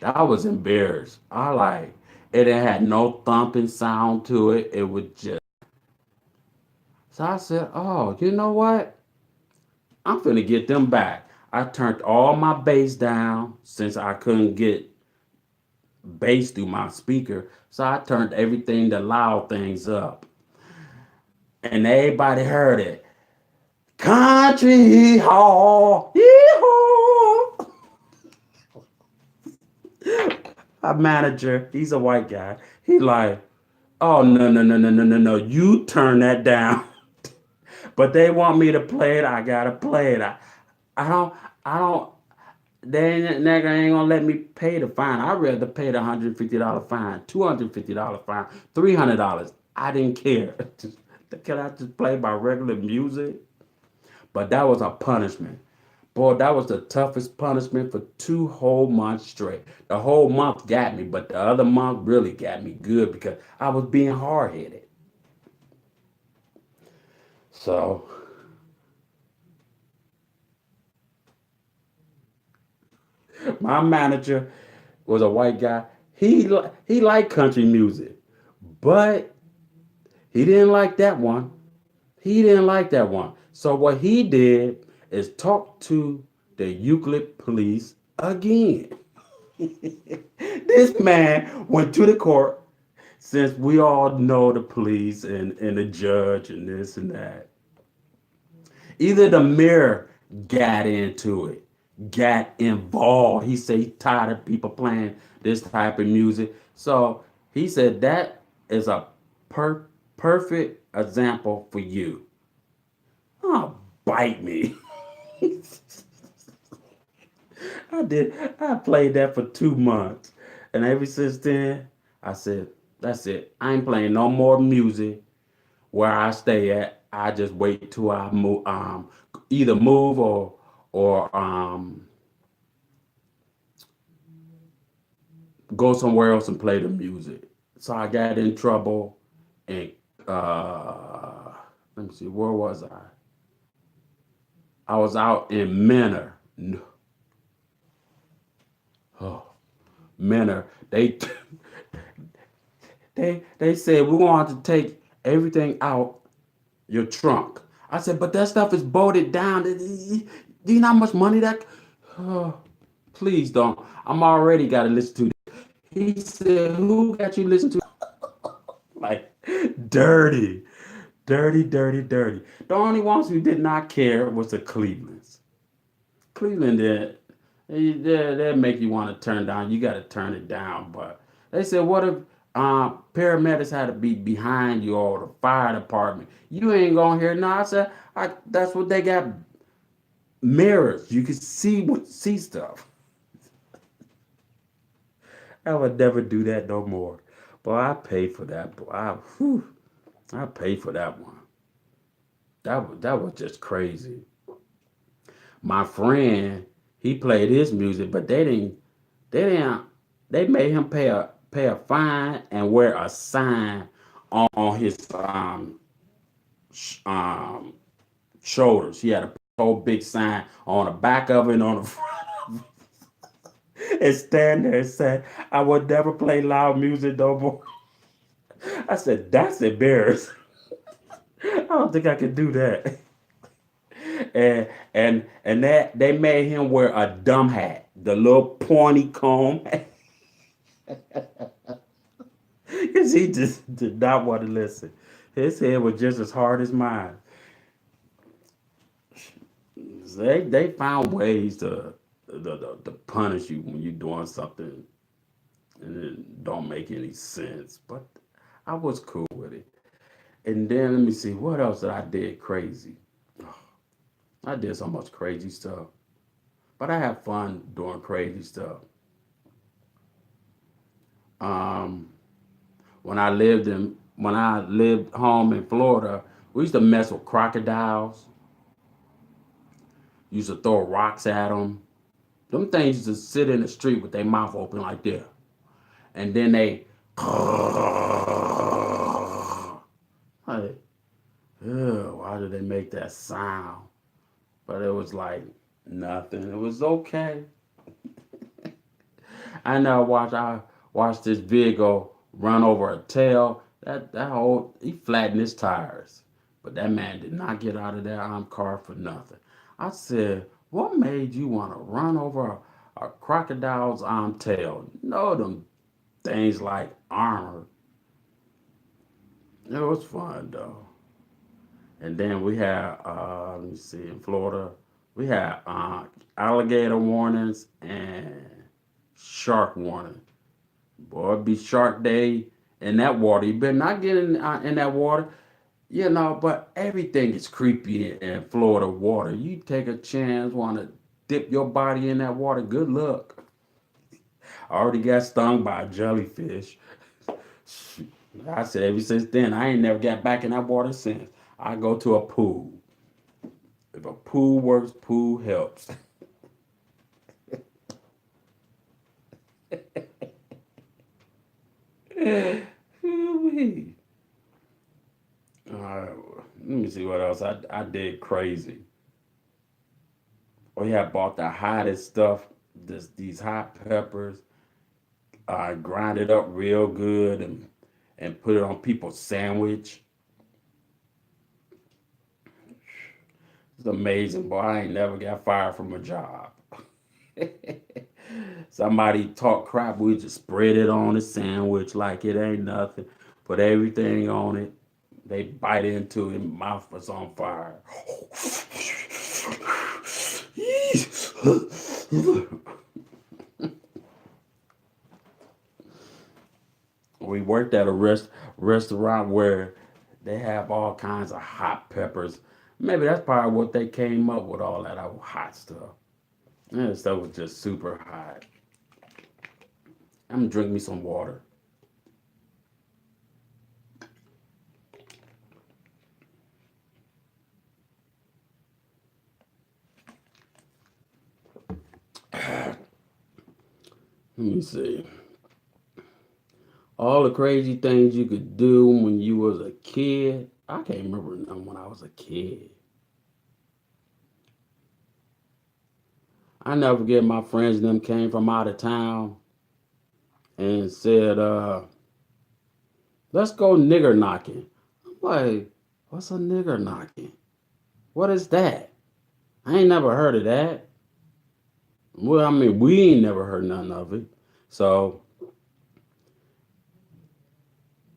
Speaker 1: I was embarrassed. I like it. It had no thumping sound to it. It was just. So I said, "Oh, you know what? I'm finna get them back." I turned all my bass down since I couldn't get bass through my speaker. So I turned everything the loud things up. And everybody heard it. Country hall. Yee-haw. A manager, he's a white guy. He like, oh no, no, no, no, no, no, no. You turn that down. But they want me to play it. I gotta play it. I don't I don't they ain't gonna let me pay the fine. I'd rather pay the $150 fine, $250 fine, $300. I didn't care. Can I just play my regular music? But that was a punishment. Boy, that was the toughest punishment for 2 whole months straight. The whole month got me, but the other month really got me good because I was being hard headed. So my manager was a white guy. He liked country music, But he didn't like that one. He didn't like that one. So what he did is talk to the Euclid police again. This man went to the court, since we all know the police and the judge and this and that. Either the mayor got into it, got involved. He said he tired of people playing this type of music. So he said that is a perfect example for you. Oh, bite me. I did. I played that for 2 months, and ever since then, I said, "That's it. I ain't playing no more music where I stay at. I just wait till I move, either move or go somewhere else and play the music." So I got in trouble, and uh, let me see, where was I? I was out in Menor. Oh, Menor. They said we're going to have to take everything out your trunk. I said, but that stuff is bolted down. Do you know how much money that? Oh, please don't. I'm already got to listen to. He said, who got you listen to? Like, dirty, dirty, dirty, dirty. The only ones who did not care was the Clevelands. Cleveland did. They make you want to turn down. You got to turn it down. But they said, what if paramedics had to be behind you or the fire department? You ain't gonna hear. No, I said, that's what they got. Mirrors. You can see stuff. I would never do that no more. But I paid for that. Boy, I paid for that one. That was just crazy. My friend, he played his music, but they didn't they made him pay a fine and wear a sign on his sh- um shoulders. He had a whole big sign on the back of it and on the front and stand there and say, I would never play loud music no more. I said, that's embarrassing. I don't think I could do that. And that they made him wear a dumb hat, the little pointy comb, because he just did not want to listen. His head was just as hard as mine. They found ways to punish you when you're doing something and it don't make any sense. But I was cool with it. And then let me see what else that I did crazy. I did so much crazy stuff, but I have fun doing crazy stuff. Um, when I lived home in Florida, we used to mess with crocodiles. Used to throw rocks at them. Them things used to sit in the street with their mouth open like this, and then they like, ew, why did they make that sound? But it was like nothing. It was okay. I watched this Vigo run over a tail. That whole he flattened his tires. But that man did not get out of that armed car for nothing. I said, what made you want to run over a crocodile's tail? No, them things like armor. It was fun though. And then we had let me see, in Florida, we had alligator warnings and shark warning. Boy, it be shark day in that water. You better not get in that water, but everything is creepy in Florida water. You take a chance, want to dip your body in that water, good luck. I already got stung by a jellyfish. I said ever since then, I ain't never got back in that water since. I go to a pool. If a pool works, pool helps. All right, let me see what else I did crazy. Oh yeah, I bought the hottest stuff. These hot peppers. I grind it up real good, and and put it on people's sandwich. It's amazing, boy. I ain't never got fired from a job. Somebody talk crap, we just spread it on the sandwich like it ain't nothing. Put everything on it. They bite into it, mouth was on fire. We worked at a restaurant where they have all kinds of hot peppers. Maybe that's probably what they came up with all that hot stuff. And that stuff was just super hot. I'm gonna drink me some water. Let me see. All the crazy things you could do when you was a kid. I can't remember none when I was a kid. I never forget my friends and them came from out of town and said, let's go nigger knocking. I'm like, what's a nigger knocking? What is that? I ain't never heard of that. Well, I mean, we ain't never heard none of it. So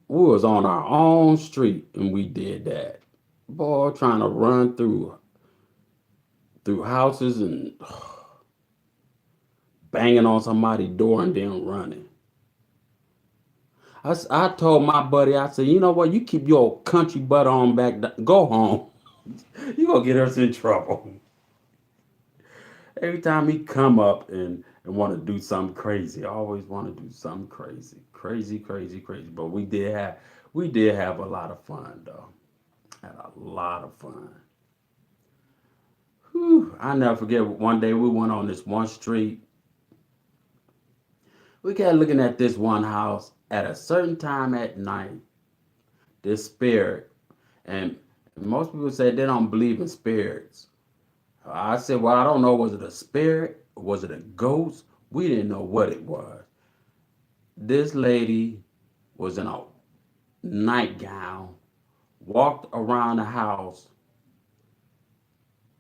Speaker 1: we was on our own street and we did that. Boy, trying to run through houses and banging on somebody's door and then running. I told my buddy, I said, you know what? You keep your country butt on back. Go home. You gonna get us in trouble. Every time he come up and want to do something crazy, I always want to do something crazy, crazy, crazy, crazy. But we did have a lot of fun though. Had a lot of fun. Whew. I never forget. One day we went on this one street. We kept looking at this one house at a certain time at night. This spirit, and most people say they don't believe in spirits. I said, well, I don't know. Was it a spirit? Was it a ghost? We didn't know what it was. This lady was in a nightgown, walked around the house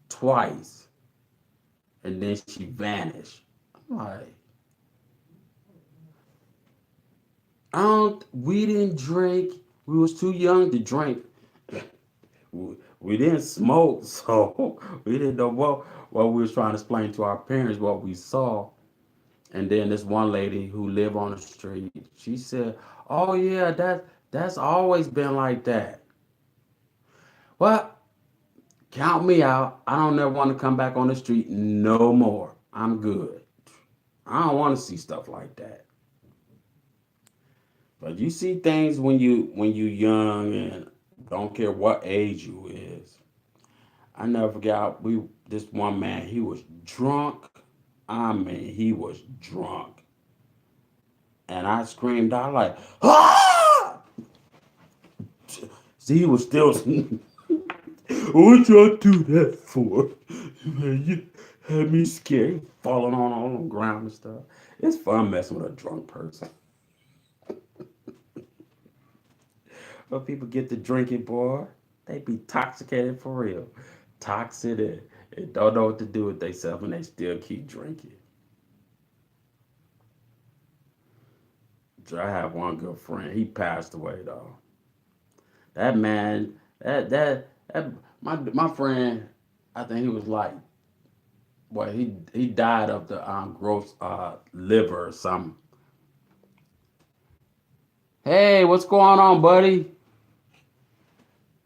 Speaker 1: twice, and then she vanished. I'm like, we didn't drink. We was too young to drink. We didn't smoke, so we didn't know what we was trying to explain to our parents what we saw. And then this one lady who lived on the street, she said, "Oh yeah, that's always been like that." Well, count me out. I don't ever want to come back on the street no more. I'm good. I don't want to see stuff like that. But you see things when you young and don't care what age you is. I never forgot we this one man, he was drunk. I mean, he was drunk. And I screamed out like, ah! See, he was still what y'all do that for? Man, you had me scared, falling on the ground and stuff. It's fun messing with a drunk person. But people get to drinking, boy, they be intoxicated for real. Toxic and don't know what to do with themselves and they still keep drinking. I have one good friend. He passed away though. That man, that my friend, I think he was like, well, he died of the gross liver or something. Hey, what's going on, buddy?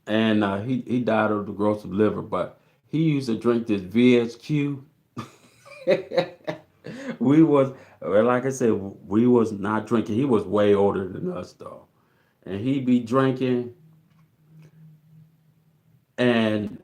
Speaker 1: And he died of the gross liver, but he used to drink this VSQ. We was well, like I said, we was not drinking. He was way older than us though, and he be drinking. And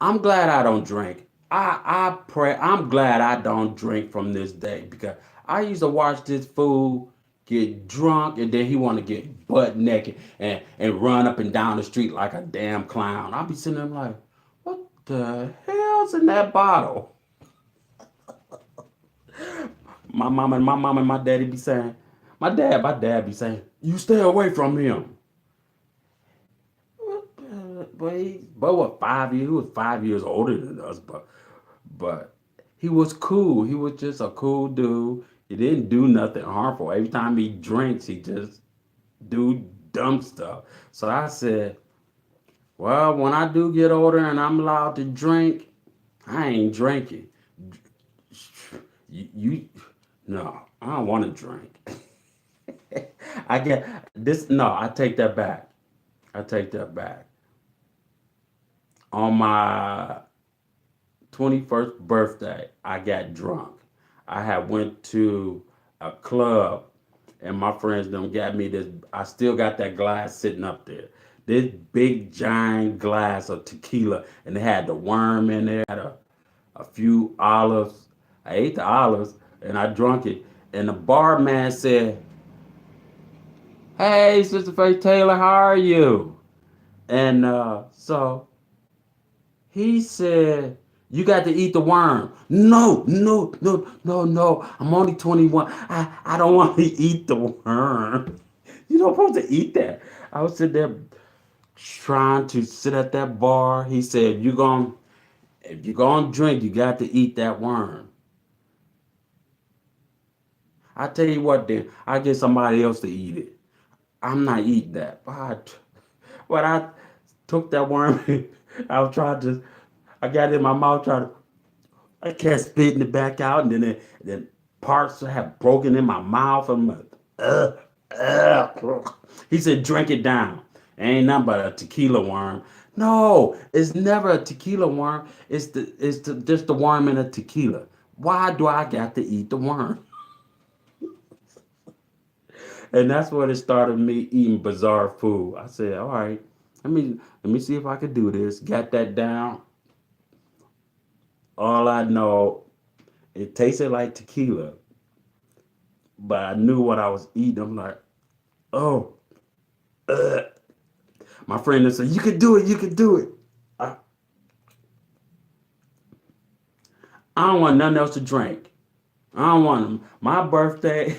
Speaker 1: I'm glad I don't drink. I pray. I'm glad I don't drink from this day because I used to watch this fool get drunk and then he want to get butt naked and run up and down the street like a damn clown. I'll be sitting there like, what the hell's in that bottle? My mom and my daddy be saying, my dad be saying, You stay away from him. But what 5 years? He was 5 years older than us, but he was cool. He was just a cool dude. He didn't do nothing harmful. Every time he drinks, he just do dumb stuff. So I said, well, when I do get older and I'm allowed to drink, I ain't drinking. You no, I don't want to drink. I get this. No, I take that back. I take that back. On my 21st birthday, I got drunk. I had went to a club and my friends them got me this. I still got that glass sitting up there. This big giant glass of tequila and it had the worm in there, had a few olives. I ate the olives and I drunk it. And the barman said, "Hey, Sister Faith Taylor, how are you?" And so he said, "You got to eat the worm." No, no, no, no, no. I'm only 21. I don't want to eat the worm. You don't supposed to eat that. I was sitting there trying to sit at that bar. He said, if you're gonna drink, you got to eat that worm. I tell you what, then I get somebody else to eat it. I'm not eating that. But I took that worm. I was trying to. I got it in my mouth, trying to. I kept spitting it back out, and then parts have broken in my mouth. I'm like, ugh, ugh. He said, drink it down. Ain't nothing but a tequila worm. No, it's never a tequila worm. Just the worm in a tequila. Why do I got to eat the worm? And that's when it started me eating bizarre food. I said, all right, let me see if I could do this. Got that down. All I know, it tasted like tequila, but I knew what I was eating. I'm like, oh, ugh. My friend that said, you could do it, you could do it. I, I don't want nothing else to drink. I don't want them. My birthday,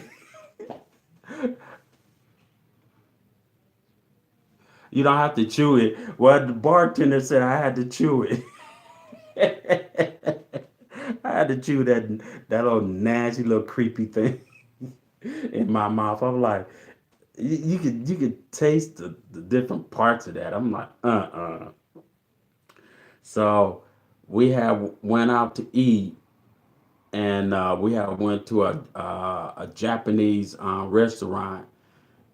Speaker 1: you don't have to chew it. Well, the bartender said I had to chew it. I had to chew that little nasty little creepy thing in my mouth. I'm like, you could taste the different parts of that. I'm like, uh. So we have went out to eat, and we have went to a Japanese restaurant,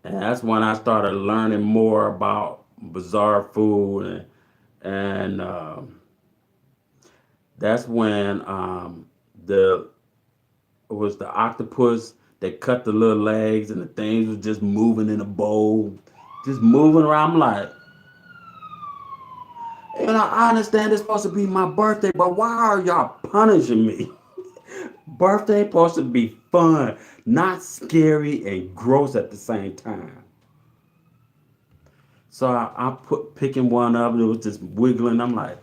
Speaker 1: and that's when I started learning more about bizarre food, and that's when the it was the octopus that cut the little legs, and the things was just moving in a bowl, just moving around. I'm like, I understand it's supposed to be my birthday, but why are y'all punishing me? Birthday supposed to be fun, not scary and gross at the same time. So I put picking one up and it was just wiggling. I'm like,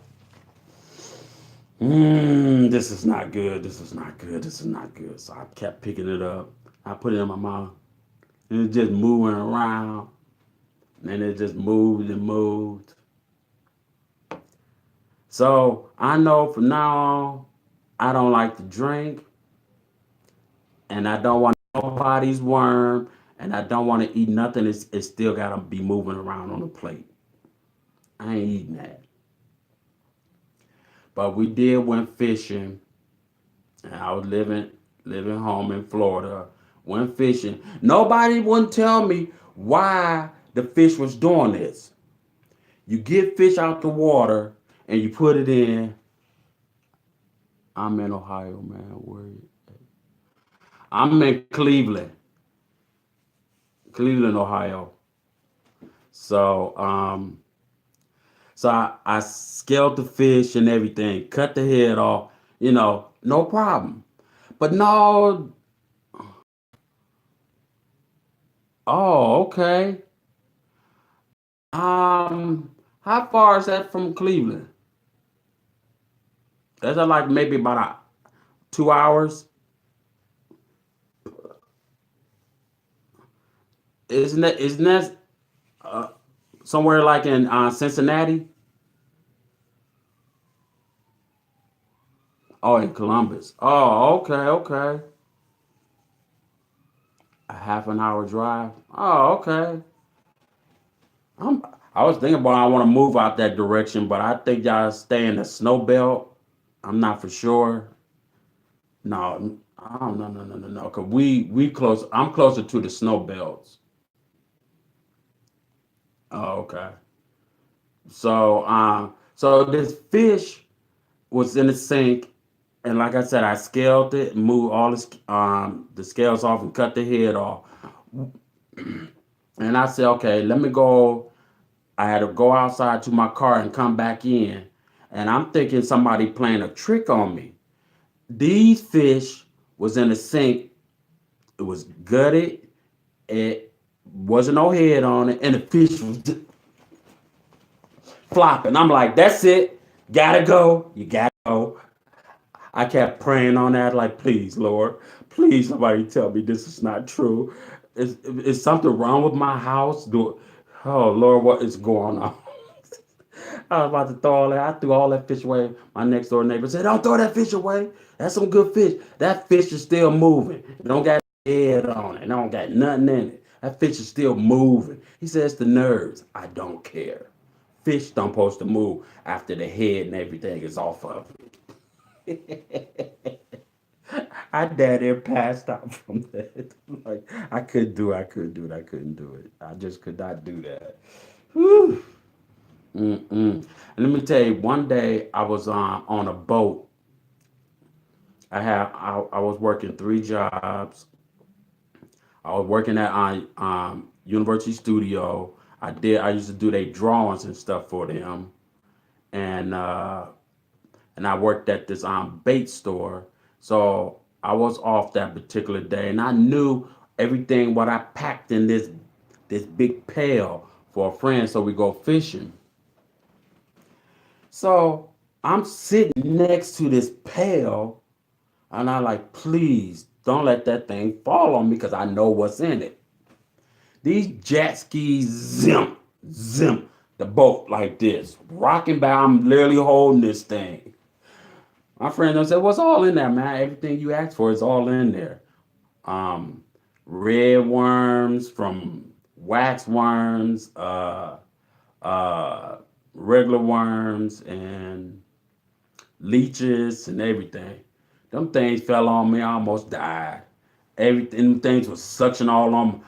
Speaker 1: this is not good. This is not good. This is not good. So I kept picking it up. I put it in my mouth and it's just moving around. And it just moved and moved. So I know from now on, I don't like to drink and I don't want nobody's worm and I don't want to eat nothing. It's still got to be moving around on the plate. I ain't eating that. But we did went fishing. And I was living home in Florida. Went fishing. Nobody wouldn't tell me why the fish was doing this. You get fish out the water and you put it in. I'm in Ohio, man. I'm in Cleveland, Ohio. So I scaled the fish and everything, cut the head off, no problem. But no, oh, okay. How far is that from Cleveland? That's like maybe about 2 hours. isn't that uh, somewhere like in Cincinnati? Oh, in Columbus. Oh, okay, okay. A half an hour drive. Oh, okay. I'm, I was thinking about I want to move out that direction, but I think y'all stay in the snow belt. I'm not for sure. No, oh, no. Cause we close. I'm closer to the snow belts. Oh, okay. So this fish was in the sink, and like I said, I scaled it, moved all the scales off, and cut the head off. And I said, okay, let me go. I had to go outside to my car and come back in, and I'm thinking somebody playing a trick on me. These fish was in the sink. It was gutted. It wasn't no head on it, and the fish was flopping. I'm like, that's it. Gotta go. You gotta go. I kept praying on that, like, please, Lord, please, somebody tell me this is not true. Is something wrong with my house? Oh, Lord, what is going on? I was about to throw all that. I threw all that fish away. My next door neighbor said, don't throw that fish away. That's some good fish. That fish is still moving. It don't got head on it. It don't got nothing in it. That fish is still moving. He says the nerves. I don't care. Fish don't supposed to move after the head and everything is off of it. I damn near passed out from that. Like I couldn't do it. I couldn't do it. I just could not do that. Whew. Mm-mm. And let me tell you, one day I was on a boat. I was working three jobs. I was working at University Studio. I used to do their drawings and stuff for them, and I worked at this bait store. So I was off that particular day, and I knew everything what I packed in this big pail for a friend, so we go fishing. So I'm sitting next to this pail, and I like, please don't let that thing fall on me because I know what's in it. These jet skis zim the boat like this, rocking back. I'm literally holding this thing. My friend said, "What's all in there, man? Everything you asked for is all in there. Um, red worms from wax worms, uh, regular worms, and leeches and everything. Them things fell on me. I almost died. Everything, them things was suction all on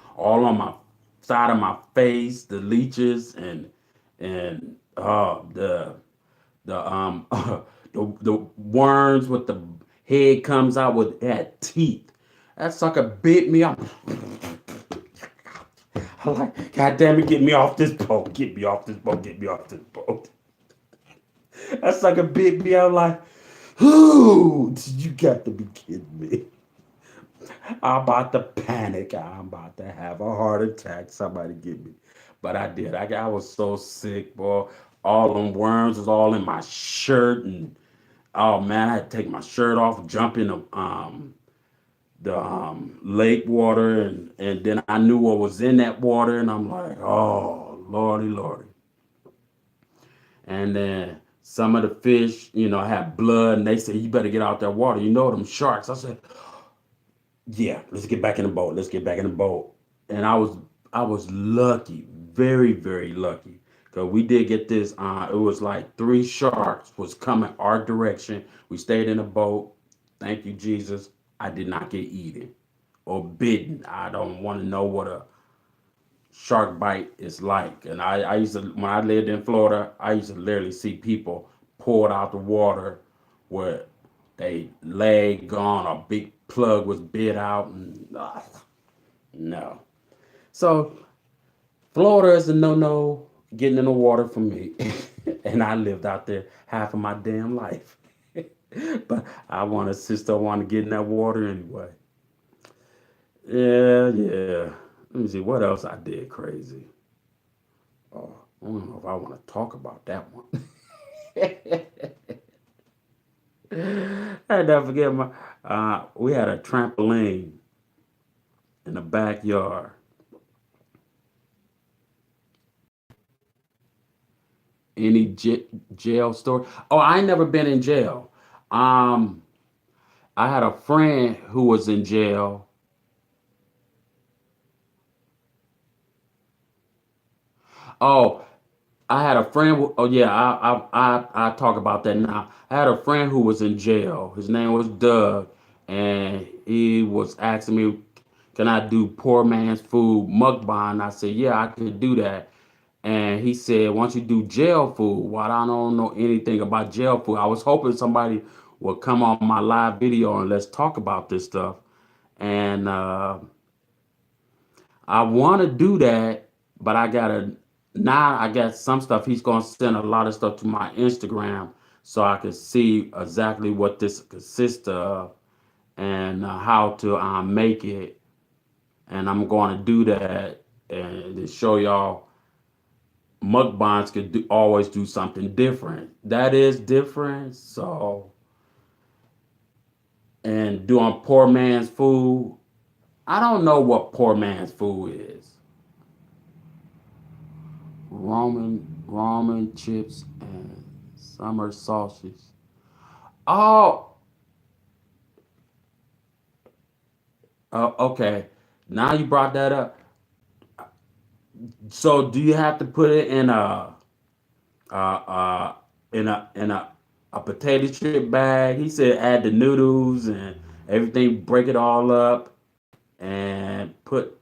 Speaker 1: my side of my face. The leeches and the the worms with the head comes out with had teeth. That sucker bit me up. I'm like, God damn it, get me off this boat. Get me off this boat. Get me off this boat. That sucker bit me. I'm like, ooh, you got to be kidding me. I'm about to panic. I'm about to have a heart attack. Somebody get me. But I did. I was so sick, boy. All them worms was all in my shirt, and oh man, I had to take my shirt off, jump in the lake water, and then I knew what was in that water, and I'm like, oh lordy, lordy. And then some of the fish, had blood, and they said you better get out that water. You know them sharks. I said, yeah, let's get back in the boat. Let's get back in the boat. And I was lucky, very very lucky, because we did get this. It was like three sharks was coming our direction. We stayed in the boat. Thank you, Jesus. I did not get eaten or bitten. I don't want to know what a shark bite is like. And I used to, when I lived in Florida, I used to literally see people poured out the water where they leg gone, a big plug was bit out, and no. So Florida is a no getting in the water for me. And I lived out there half of my damn life. But I want to sister, I want to get in that water anyway. Yeah, yeah. Let me see what else I did crazy. Oh, I don't know if I want to talk about that one. I never forget we had a trampoline in the backyard, Any jail story? Oh, I ain't never been in jail. Um, I had a friend who was in jail. Oh, I had a friend. Oh yeah, I talk about that now. I had a friend who was in jail. His name was Doug, and he was asking me, "Can I do poor man's food mukbang?" I said, "Yeah, I could do that." And he said, "Once you do jail food, well, I don't know anything about jail food." I was hoping somebody would come on my live video and let's talk about this stuff. And I want to do that, but I gotta now. I got some stuff. He's gonna send a lot of stuff to my Instagram so I can see exactly what this consists of and how to make it. And I'm going to do that and to show y'all mukbangs could always do something different. That is different. So, and doing poor man's food. I don't know what poor man's food is. Ramen chips and summer sausage. Oh, okay. Now you brought that up. So do you have to put it uh, uh, in a potato chip bag? He said add the noodles and everything, break it all up and put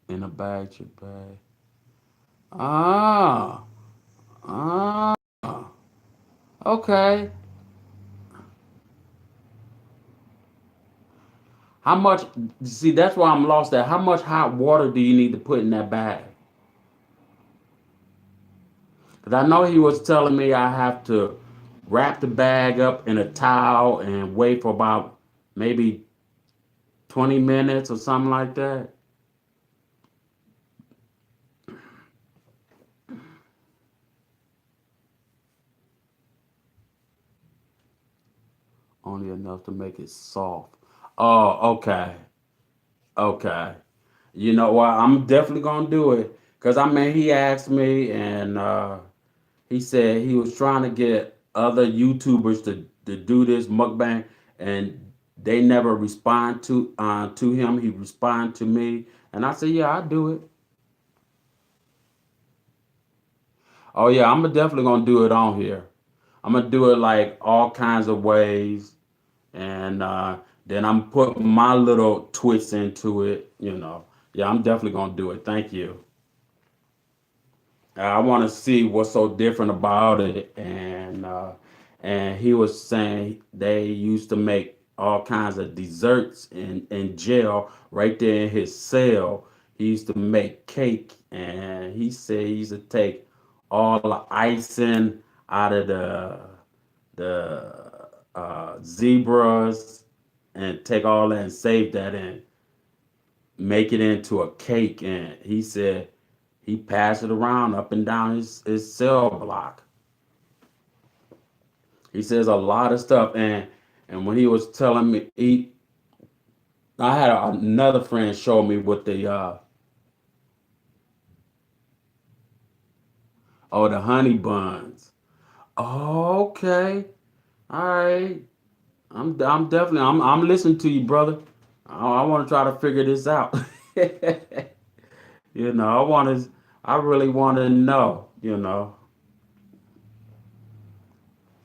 Speaker 1: in a bag, chip bag. Ah, ah, okay. How much? See, that's why I'm lost at. How much hot water do you need to put in that bag? Because I know he was telling me I have to wrap the bag up in a towel and wait for about maybe 20 minutes or something like that. Only enough to make it soft. Oh, okay. Okay. You know what? I'm definitely going to do it. Because, I mean, he asked me and he said he was trying to get other YouTubers to do this mukbang and they never respond to him. He responded to me. And I said, yeah, I'll do it. Oh yeah, definitely gonna do it on here. I'm gonna do it like all kinds of ways, and then I'm putting my little twist into it. Yeah, I'm definitely gonna do it. Thank you. I want to see what's so different about it, and he was saying they used to make all kinds of desserts in jail right there in his cell. He used to make cake, and he said he used to take all the icing out of the zebras and take all that and save that and make it into a cake. And he said he passed it around up and down his cell block. He says a lot of stuff. And when he was telling me, I had another friend show me what the honey buns. Oh, okay. All right. I'm definitely I'm listening to you, brother. I want to try to figure this out. I want to. I really want to know.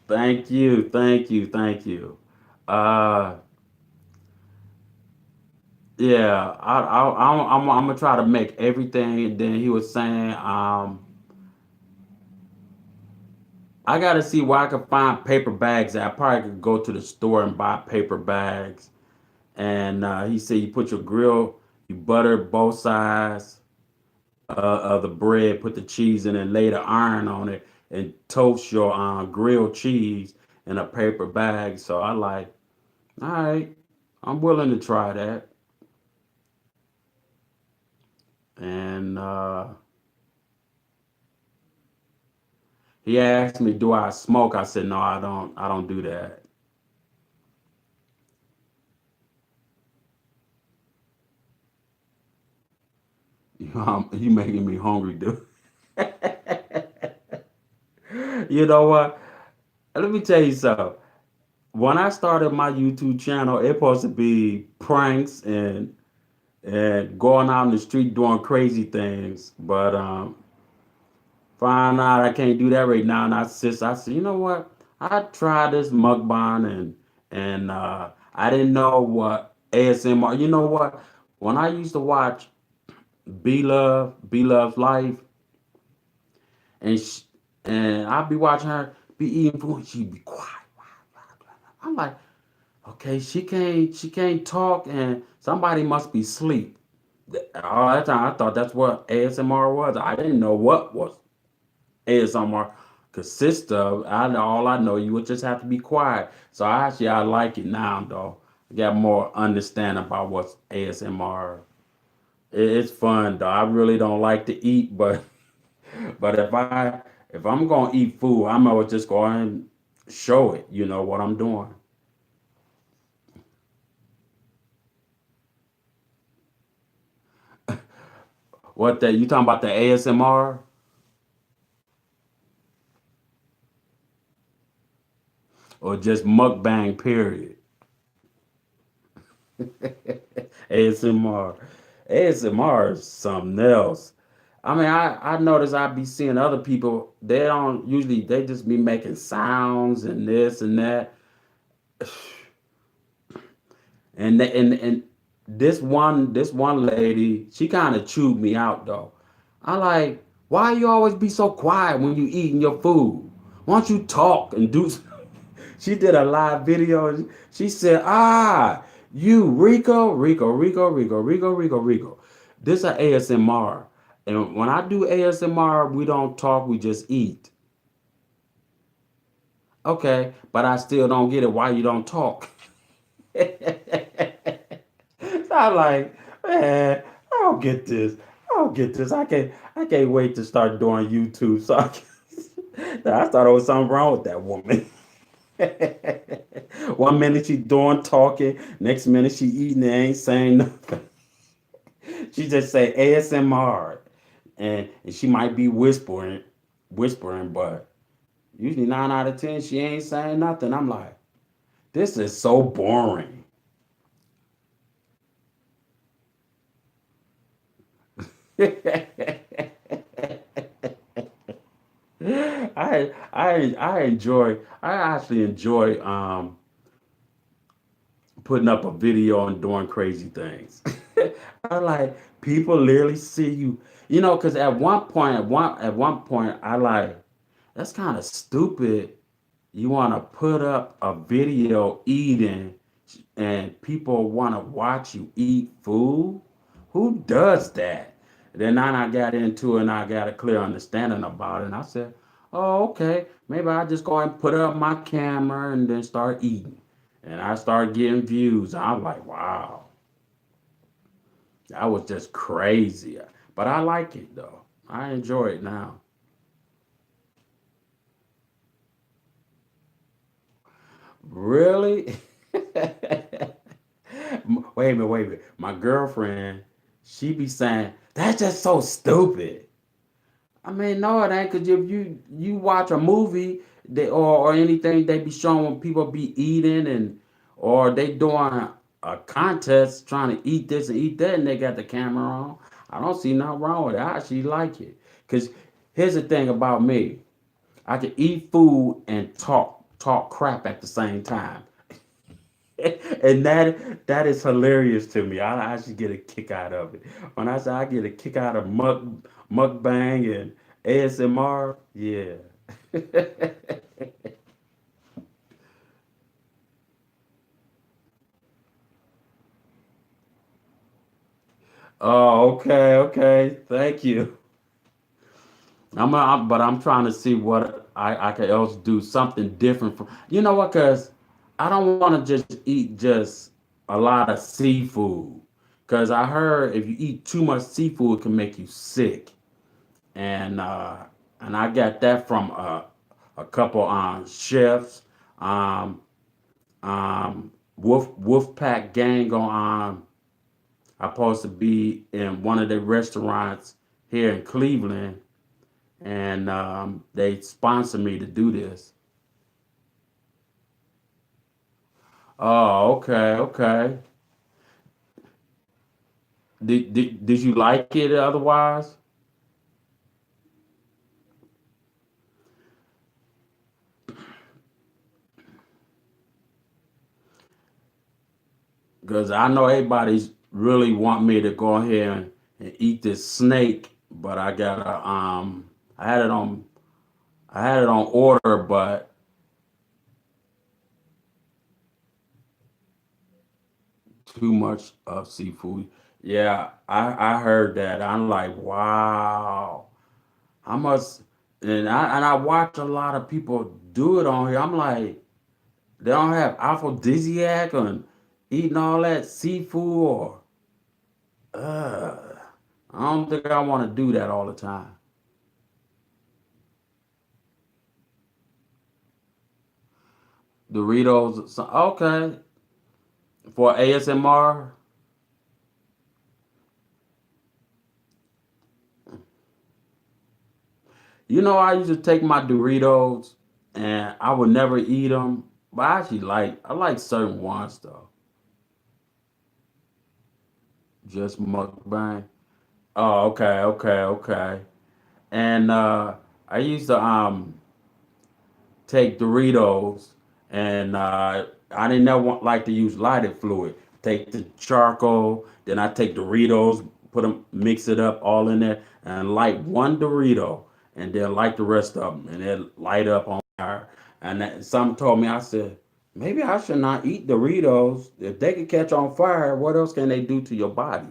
Speaker 1: Thank you, thank you, thank you. Uh, yeah, I'm gonna try to make everything. And then he was saying, I gotta see where I can find paper bags. I probably could go to the store and buy paper bags. And he said you put your grill, you butter both sides of the bread, put the cheese in, and lay the iron on it, and toast your grilled cheese in a paper bag. So I like, all right, I'm willing to try that. And he asked me, "Do I smoke?" I said, "No, I don't. I don't do that." You making me hungry, dude. You know what? Let me tell you something. When I started my YouTube channel, it supposed to be pranks and going out in the street doing crazy things. But find out I can't do that right now. And I said, you know what? I tried this mukbang and I didn't know what ASMR. You know what? When I used to watch B Love's Life, and sh and I'd be watching her be eating food, and she'd be quiet. I'm like, okay, she can't talk, and somebody must be asleep. All that time, I thought that's what ASMR was. I didn't know what was ASMR consists of. All I know, you would just have to be quiet. So I like it now, though. I got more understanding about what's ASMR. It's fun, though. I really don't like to eat, but if I'm gonna eat food, I'm gonna just go and show it. You know what I'm doing. What that you talking about, the ASMR, or just mukbang? Period. ASMR. ASMR is something else. I mean, I notice I be seeing other people. They don't usually. They just be making sounds and this and that. And this one lady, she kind of chewed me out though. I like, why you always be so quiet when you eating your food? Why don't you talk and do? She did a live video. And she said, you Rico. This is ASMR, and when I do ASMR, we don't talk. We just eat. Okay, but I still don't get it. Why you don't talk? So I'm like, man, I don't get this. I don't get this. I can't wait to start doing YouTube. So I thought there was something wrong with that woman. One minute she doing talking, next minute she eating and ain't saying nothing. She just say ASMR, and she might be whispering, but usually 9 out of 10 she ain't saying nothing. I'm like, this is so boring. I actually enjoy putting up a video and doing crazy things. I like people literally see you, because at one point I like, that's kind of stupid. You want to put up a video eating and people want to watch you eat food? Who does that? Then I got into it and I got a clear understanding about it. And I said, oh, okay, maybe I just go and put up my camera and then start eating. And I started getting views. I'm like, wow, that was just crazy. But I like it though. I enjoy it now. Really? Wait a minute. My girlfriend, she be saying, that's just so stupid. I mean, no, it ain't. Cause if you watch a movie, or anything, they be showing people be eating, or they doing a contest trying to eat this and eat that, and they got the camera on. I don't see nothing wrong with it. I actually like it. Cause here's the thing about me, I can eat food and talk crap at the same time. And that is hilarious to me. I actually get a kick out of it. When I say I get a kick out of mukbang and ASMR, yeah. Oh, okay. Thank you. But I'm trying to see what I can else do something different from. You know what? Cause I don't want to just eat just a lot of seafood. Cause I heard if you eat too much seafood, it can make you sick. And I got that from a couple chefs. Um, Wolfpack gang on. I supposed to be in one of the restaurants here in Cleveland, and they sponsored me to do this. Oh, okay, okay. Did you like it otherwise? Because I know everybody's really want me to go ahead and eat this snake, but I gotta I had it on I had it on order, but too much of seafood. Yeah, I heard that. I'm like, wow. I must and I watch a lot of people do it on here. I'm like, they don't have aphrodisiac and eating all that seafood or uh I don't think I want to do that all the time. Doritos, okay, for ASMR. You know, I used to take my Doritos and I would never eat them, but I like certain ones though. Just mukbang. Oh, okay, okay, okay. And I used to take Doritos, and I didn't never like to use lighted fluid. Take the charcoal, then I take Doritos, put them, mix it up all in there, and light one Dorito, and then light the rest of them, and then light up on fire. And that, some told me, I said, maybe I should not eat Doritos. If they can catch on fire, what else can they do to your body?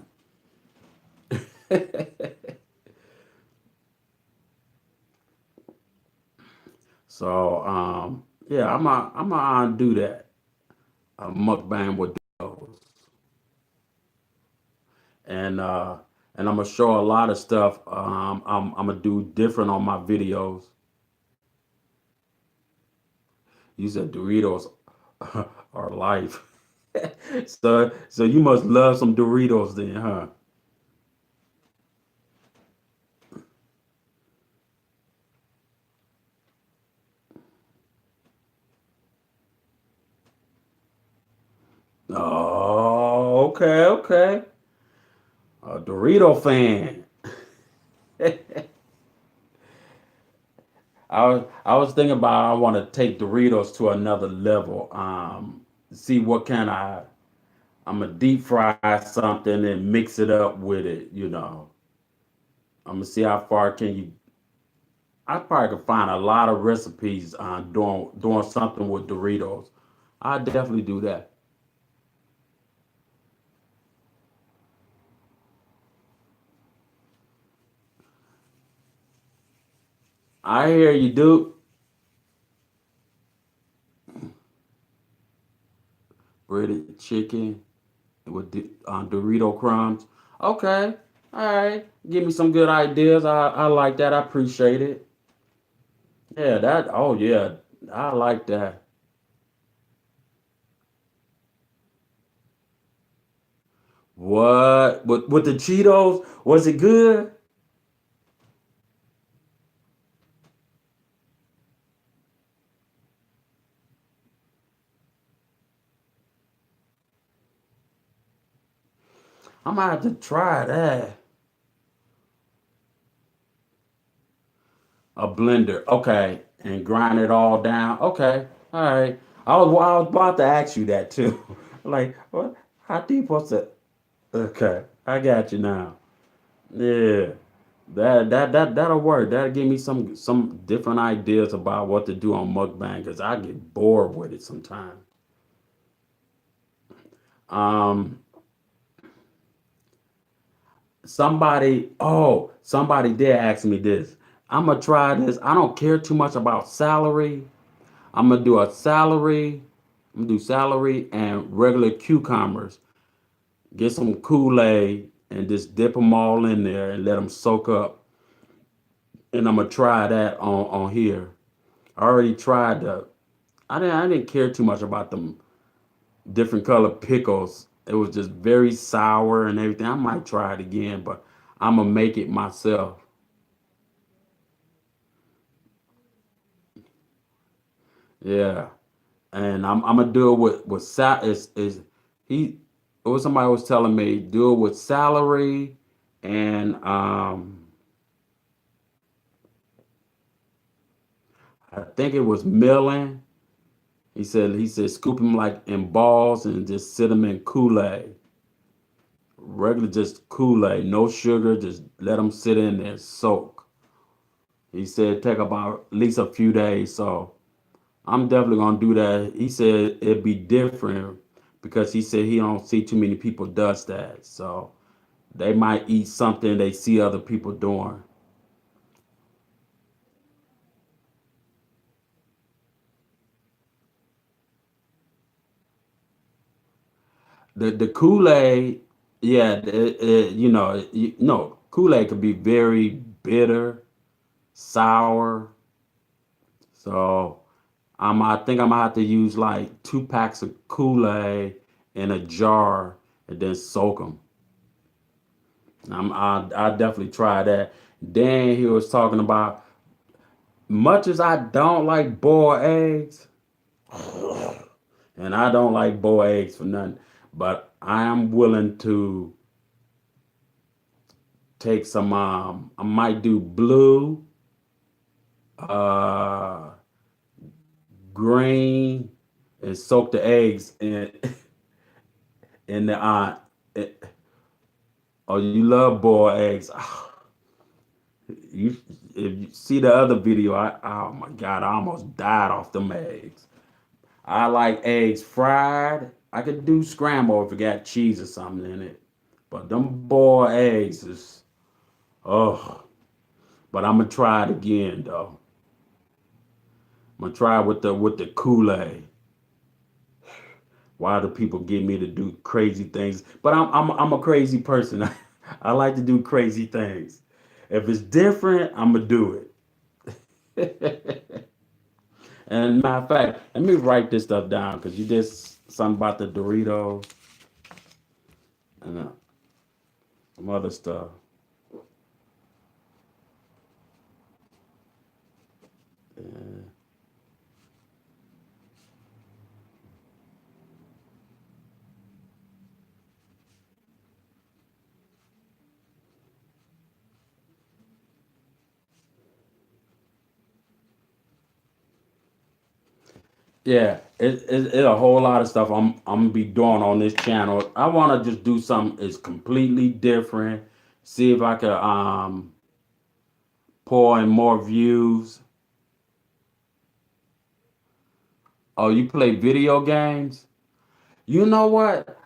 Speaker 1: So yeah, I'm gonna do that. A mukbang with those, and uh, and I'm gonna show a lot of stuff. I'm gonna do different on my videos. You said Doritos are life, so you must love some Doritos then, huh? Oh, okay, okay. A Dorito fan. I was thinking about I want to take Doritos to another level. See what kind of I'm gonna deep fry something and mix it up with it. I'm gonna see how far can you. I probably could find a lot of recipes on doing something with Doritos. I definitely do that. I hear you do. Breaded chicken with Dorito crumbs. Okay, all right. Give me some good ideas. I like that. I appreciate it. Yeah, that. Oh yeah, I like that. What with the Cheetos? Was it good? I might have to try that. A blender. Okay, and grind it all down. Okay, all right. I was about to ask you that too. Like, what? How deep was it? Okay, I got you now. Yeah, that'll work. That'll give me some different ideas about what to do on mukbang because I get bored with it sometimes. Um, somebody did ask me this. I'm gonna try this. I don't care too much about celery. I'm gonna do a celery. I'm gonna do celery and regular cucumbers. Get some Kool-Aid and just dip them all in there and let them soak up. And I'm gonna try that on here. I already tried the. I didn't care too much about them different color pickles. It was just very sour and everything. I might try it again, but I'm gonna make it myself. Yeah, and I'm gonna do it with sal is he it was somebody was telling me do it with celery and I think it was milling. He said scoop them like in balls and just sit them in Kool-Aid, regular just Kool-Aid, no sugar, just let them sit in there soak. He said take about at least a few days, so I'm definitely gonna do that. He said it'd be different because he said he don't see too many people does that. So they might eat something they see other people doing. The Kool-Aid, yeah, no, Kool-Aid could be very bitter, sour. So I think I'm gonna have to use like 2 packs of Kool-Aid in a jar and then soak them. I definitely try that. Then he was talking about much as I don't like boiled eggs, and I don't like boiled eggs for nothing, but I am willing to take some. I might do blue, uh, green, and soak the eggs in the it- oh, you love boiled eggs. You if you see the other video, oh my god, I almost died off them eggs. I like eggs fried. I could do scramble if it got cheese or something in it. But them boiled eggs is oh. But I'm gonna try it again though. I'm gonna try it with the Kool-Aid. Why do people get me to do crazy things? But I'm a crazy person. I like to do crazy things. If it's different, I'm gonna do it. And matter of fact, let me write this stuff down because you just something about the Doritos and some other stuff. Uh, yeah, it a whole lot of stuff I'm gonna be doing on this channel. I want to just do something that's completely different. See if I could pour in more views. Oh, you play video games? You know what?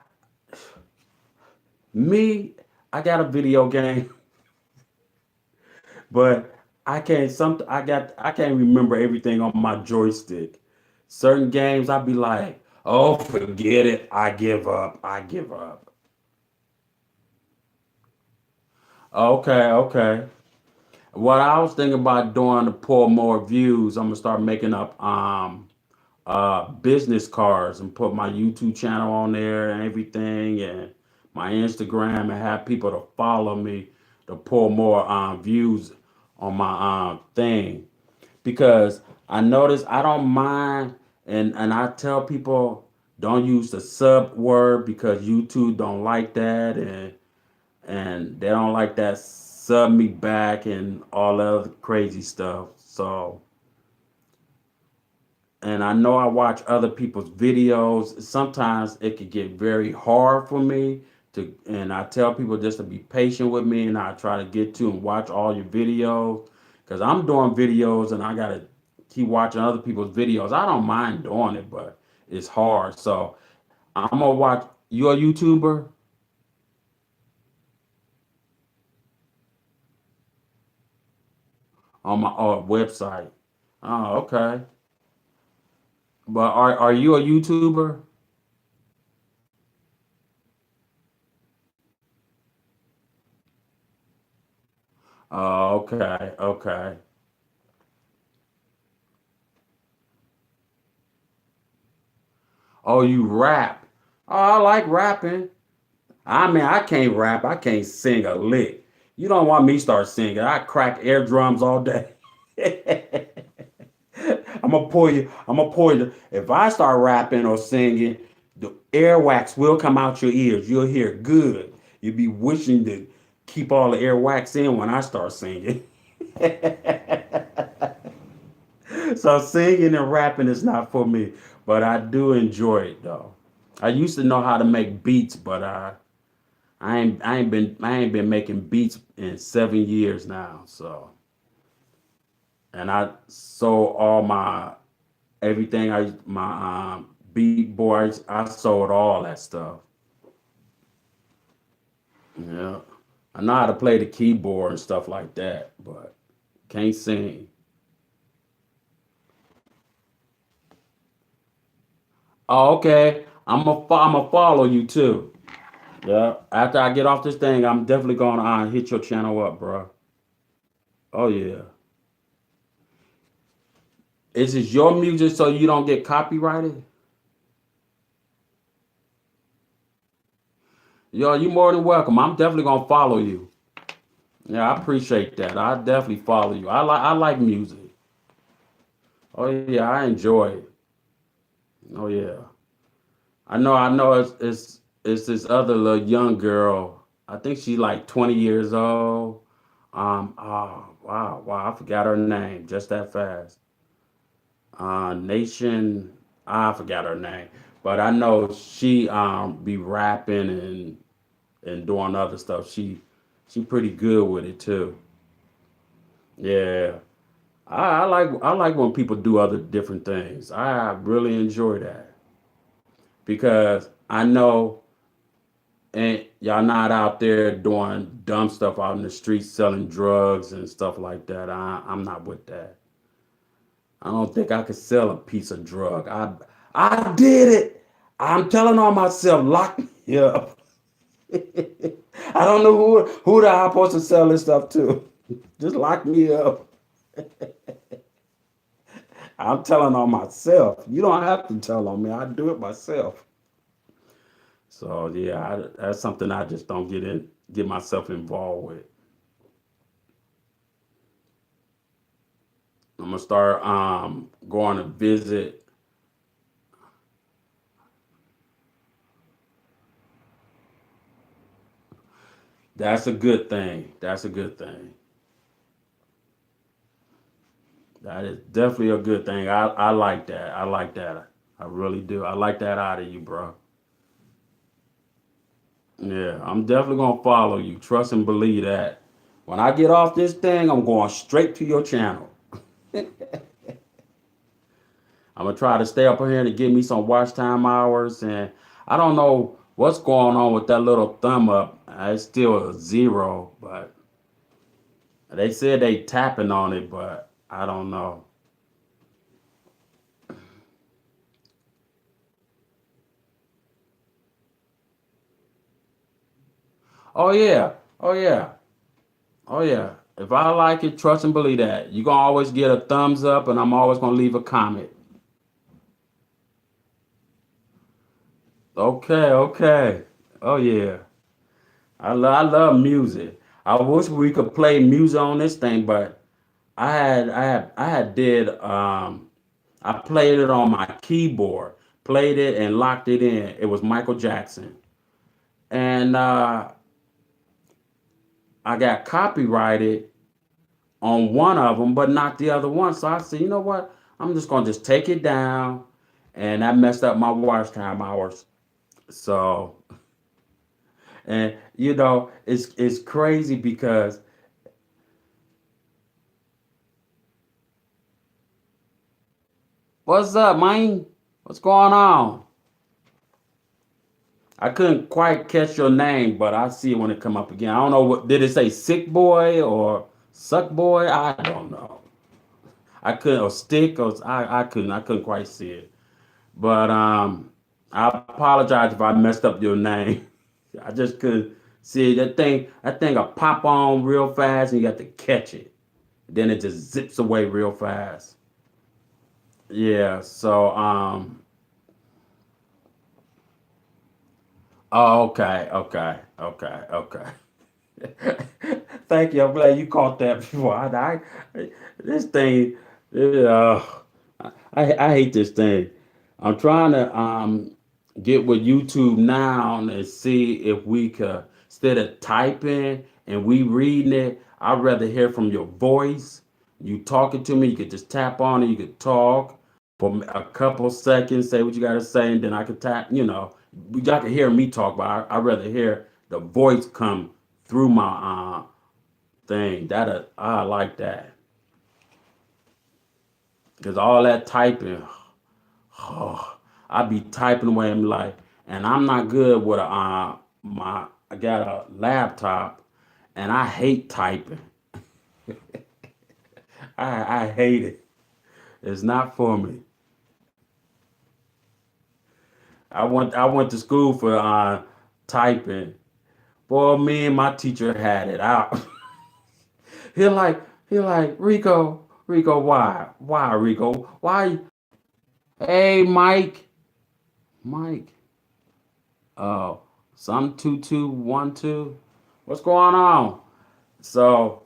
Speaker 1: Me, I got a video game, but I can't remember everything on my joystick. Certain games I'd be like, oh, forget it. I give up. I give up. Okay, okay. What I was thinking about doing to pull more views, I'm gonna start making up business cards and put my YouTube channel on there and everything and my Instagram and have people to follow me to pull more views on my thing. Because I notice I don't mind and I tell people don't use the sub word because YouTube don't like that and they don't like that sub me back and all that other crazy stuff. So and I know I watch other people's videos. Sometimes it could get very hard for me to, and I tell people just to be patient with me, and I try to get to and watch all your videos because I'm doing videos and I gotta keep watching other people's videos. I don't mind doing it, but it's hard. So I'm gonna watch. You a YouTuber on my website? Oh, okay. But are you a YouTuber? Oh, okay, okay. Oh, you rap. Oh, I like rapping. I mean, I can't rap. I can't sing a lick. You don't want me to start singing. I crack eardrums all day. I'm I'm gonna pour you. If I start rapping or singing, the airwax will come out your ears. You'll hear good. You'll be wishing to keep all the airwax in when I start singing. So singing and rapping is not for me, but I do enjoy it though. I used to know how to make beats, but I ain't been making beats in 7 years now. So and I sold all my everything my beat boards. I sold all that stuff. Yeah, I know how to play the keyboard and stuff like that, but can't sing. Oh, okay. I'm gonna follow you too. Yeah. After I get off this thing, I'm definitely gonna hit your channel up, bro. Oh yeah. Is this your music so you don't get copyrighted? Yo, you more than welcome. I'm definitely gonna follow you. Yeah, I appreciate that. I definitely follow you. I like music. Oh yeah, I enjoy it. Oh yeah. I know it's this other little young girl. I think she's like 20 years old. Oh wow, I forgot her name just that fast. Nation, I forgot her name. But I know she be rapping and doing other stuff. She pretty good with it too. Yeah. I like when people do other different things. I really enjoy that because I know and y'all not out there doing dumb stuff out in the streets selling drugs and stuff like that. I'm not with that. I don't think I could sell a piece of drug. I did it. I'm telling on myself, lock me up. I don't know who the I'm supposed to sell this stuff to. Just lock me up. I'm telling on myself. You don't have to tell on me. I do it myself. So yeah, that's something I just don't get myself involved with. I'm gonna start going to visit. That's a good thing. That's a good thing. That is definitely a good thing. I like that. I like that. I really do. I like that out of you, bro. Yeah, I'm definitely gonna follow you. Trust and believe that. When I get off this thing, I'm going straight to your channel. I'm gonna try to stay up here to give me some watch time hours, and I don't know what's going on with that little thumb up. It's still a zero, but they said they tapping on it, but I don't know. Oh yeah, oh yeah, oh yeah. If I like it, trust and believe that. You're gonna always get a thumbs up, and I'm always gonna leave a comment. Okay, okay. Oh yeah. I love music. I wish we could play music on this thing, but I had did I played it on my keyboard, played it and locked it in. It was Michael Jackson. And I got copyrighted on one of them, but not the other one. So I said, you know what? I'm just gonna just take it down, and that messed up my watch time hours. So, and it's crazy because what's up, man? What's going on? I couldn't quite catch your name, but I see it when it come up again. I don't know what did it say, sick boy or suck boy? I don't know. I couldn't or stick or I couldn't quite see it. But I apologize if I messed up your name. I just couldn't see that thing will pop on real fast and you got to catch it. Then it just zips away real fast. Yeah, so oh, okay, okay, okay, okay. Thank you. I'm glad you caught that before. This thing, yeah. I hate this thing. I'm trying to get with YouTube now and see if we could, instead of typing and we reading it, I'd rather hear from your voice. You talking to me, you could just tap on it, you could talk for a couple seconds, say what you got to say, and then I could tap, you got to hear me talk, but I'd rather hear the voice come through my thing. I like that. Because all that typing, oh, I be typing away. I'm like, and I'm not good with I got a laptop, and I hate typing. I hate it. It's not for me. I went to school for typing. Boy, me and my teacher had it out. he like he like Rico, why Rico, why? Hey, Mike. Oh, some 2212. What's going on? So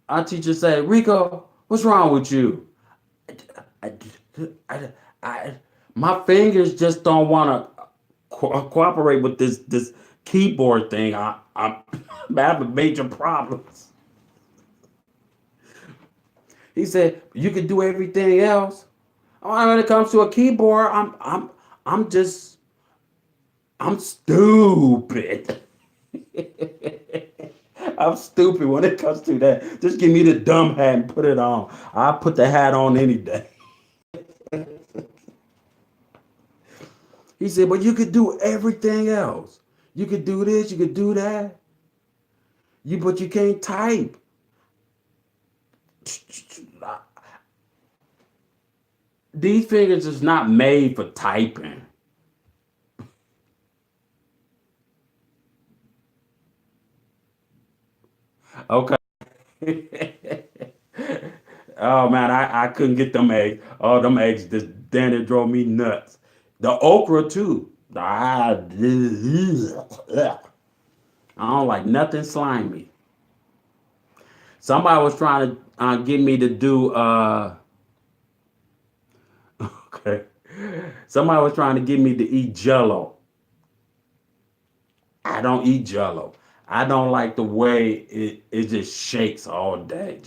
Speaker 1: our teacher said, Rico, what's wrong with you? I, I, I, my fingers just don't want to cooperate with this keyboard thing. I'm having major problems. He said, you can do everything else. When it comes to a keyboard, I'm just I'm stupid. I'm stupid when it comes to that. Just give me the dumb hat and put it on. I'll put the hat on any day. He said, but you could do everything else. You could do this, you could do that. But you can't type. These fingers is not made for typing. Okay. Oh man, I couldn't get them eggs. Oh, them eggs just then it drove me nuts. The okra too. I don't like nothing slimy. Somebody was trying to get me to do okay. Somebody was trying to get me to eat jello. I don't eat jello. I don't like the way it just shakes all day.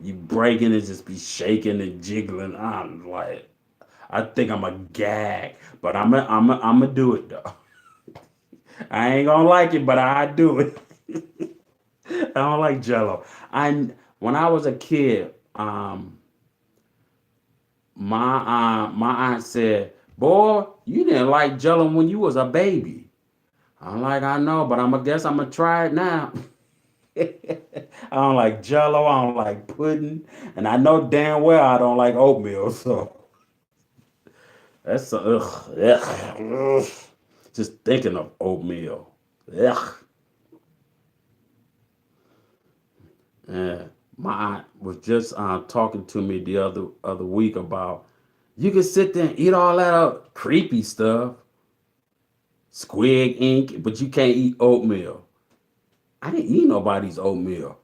Speaker 1: You breaking it, just be shaking and jiggling. I'm like, I think I'm a gag, but I'm a do it though. I ain't gonna like it, but I do it. I don't like Jello. I When I was a kid, my aunt said, "Boy, you didn't like Jello when you was a baby." I'm like, I know, but guess I'm gonna try it now. I don't like Jello. I don't like pudding, and I know damn well I don't like oatmeal. So that's ugh. Just thinking of oatmeal. Ugh. Yeah. My aunt was just talking to me the other week about you can sit there and eat all that creepy stuff, squid ink, but you can't eat oatmeal. I didn't eat nobody's oatmeal.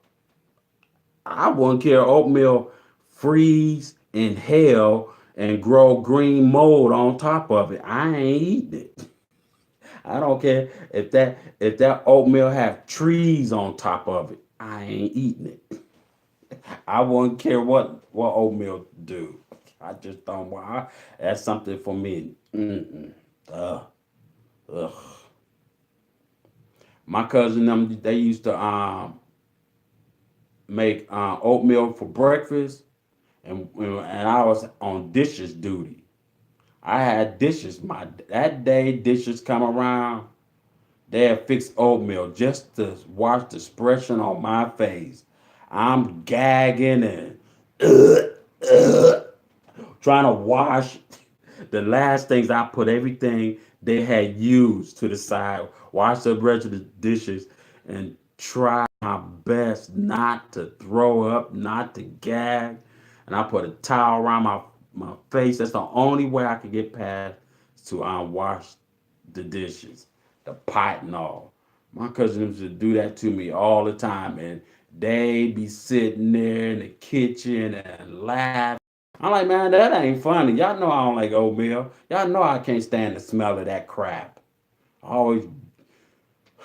Speaker 1: I wouldn't care oatmeal freeze in hell and grow green mold on top of it. I ain't eating it. I don't care if that oatmeal have trees on top of it. I ain't eating it. I wouldn't care what oatmeal do. I just don't want. That's something for me. Mm-mm. Ugh, ugh. My cousin them they used to make oatmeal for breakfast, and I was on dishes duty. I had dishes. That day dishes come around. They had fixed oatmeal just to watch the expression on my face. I'm gagging and trying to wash. The last things I put everything they had used to the side, wash the rest of the dishes, and try my best not to throw up, not to gag. And I put a towel around my face. That's the only way I could get past to wash the dishes, the pot and all. My cousin used to do that to me all the time, and they be sitting there in the kitchen and laughing. I'm like, man, that ain't funny. Y'all know I don't like oatmeal. Y'all know I can't stand the smell of that crap. I always,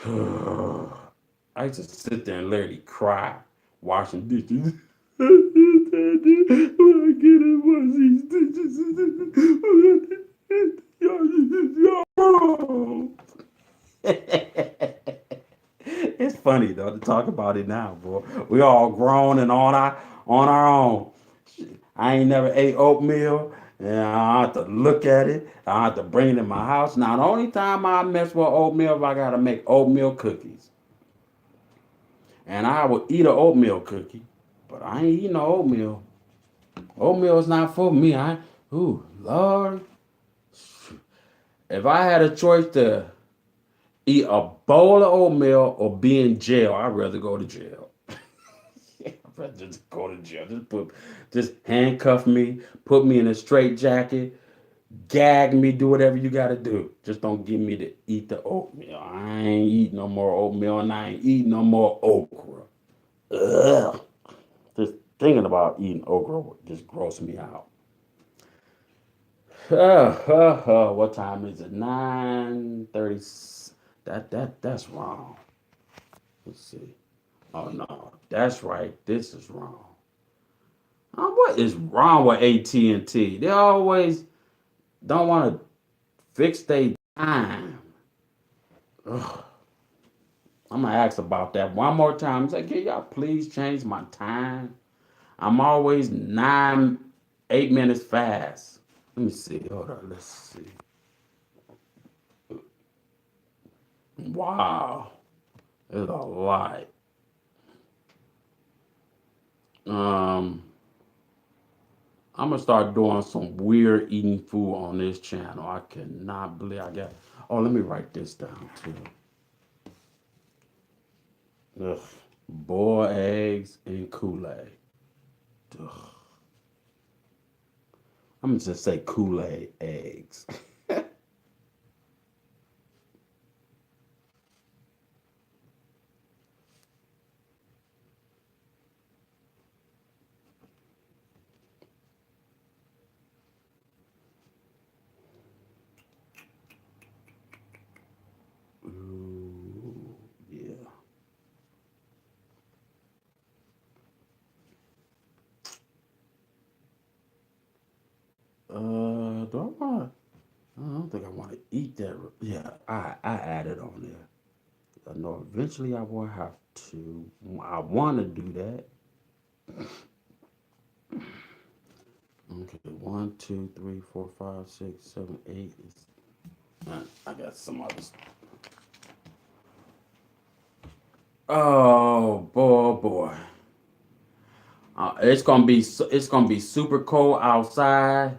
Speaker 1: I used to sit there and literally cry, washing dishes. It's funny though to talk about it now, boy. We all grown and on our own. I ain't never ate oatmeal, and I have to look at it. I have to bring it in my house. Now the only time I mess with oatmeal if I gotta make oatmeal cookies, and I will eat an oatmeal cookie, but I ain't eating no oatmeal. Oatmeal is not for me. Ooh, Lord, if I had a choice to eat a bowl of oatmeal or be in jail, I'd rather go to jail. I'd rather just go to jail. Just handcuff me, put me in a straight jacket, gag me, do whatever you got to do. Just don't get me to eat the oatmeal. I ain't eat no more oatmeal, and I ain't eat no more okra. Ugh. Just thinking about eating okra just gross me out. What time is it? 9:30. That's wrong. Let's see. Oh no, that's right. This is wrong. What is wrong with AT&T? They always don't want to fix their time. Ugh. I'm gonna ask about that one more time. Say, can y'all please change my time? I'm always 8 minutes fast. Let me see. Hold on. Let's see. Wow, it's a lot. Um, I'm gonna start doing some weird eating food on this channel. I cannot believe I got. Oh, let me write this down too. Ugh. Boiled eggs and Kool-Aid. Ugh. I'm gonna just say Kool-Aid eggs. Ooh, yeah. Do I want? I don't think I want to eat that. Yeah, I added on there. I know eventually I will have to. I want to do that. Okay, one, two, three, four, five, six, seven, eight. I got some others. Oh boy, boy. It's gonna be super cold outside.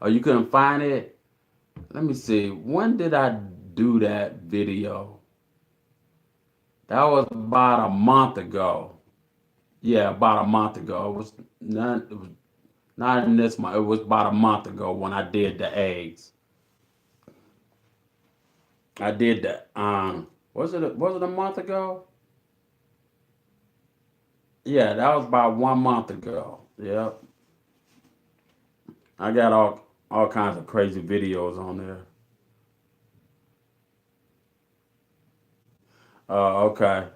Speaker 1: Oh, you couldn't find it? Let me see. When did I do that video? That was about a month ago. Yeah, about a month ago. It was not in this month. It was about a month ago when I did the eggs. I did the was it a month ago? Yeah, that was about 1 month ago. Yep. I got all kinds of crazy videos on there. Okay.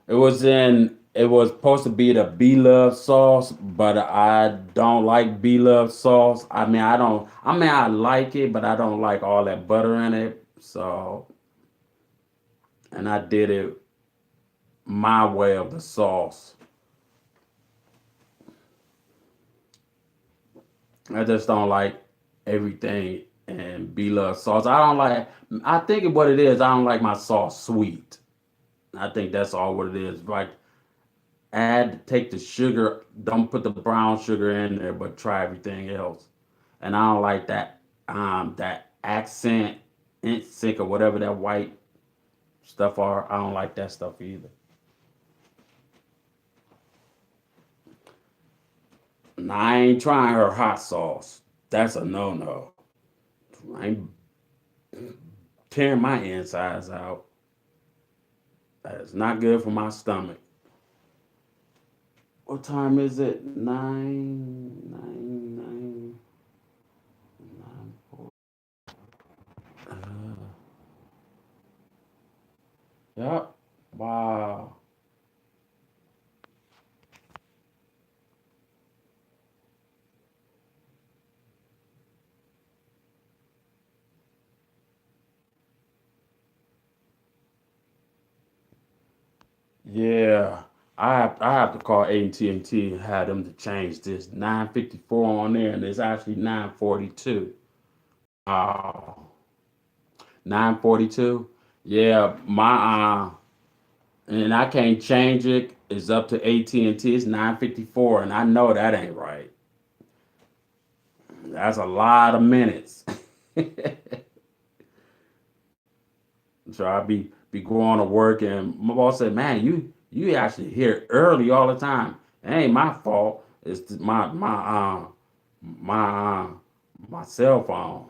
Speaker 1: It was supposed to be the Be Love sauce, but I don't like Be Love sauce. I like it, but I don't like all that butter in it. So, and I did it my way of the sauce. I just don't like everything and Be Love sauce. I think what it is, I don't like my sauce sweet. I think that's all what it is. Like take the sugar, don't put the brown sugar in there, but try everything else. And I don't like that accent, insect or whatever that white stuff are. I don't like that stuff either. Now, I ain't trying her hot sauce. That's a no no. I ain't tearing my insides out. That is not good for my stomach. What time is it? Nine, 4. Yep. Wow. Yeah. I have to call AT&T and have them to change this 954 on there, and it's actually 942. Oh, 942. Yeah, and I can't change it. It's up to AT&T. It's 954, and I know that ain't right. That's a lot of minutes. So I be going to work, and my boss said, "Man, you actually here early all the time. It ain't my fault. It's my my cell phone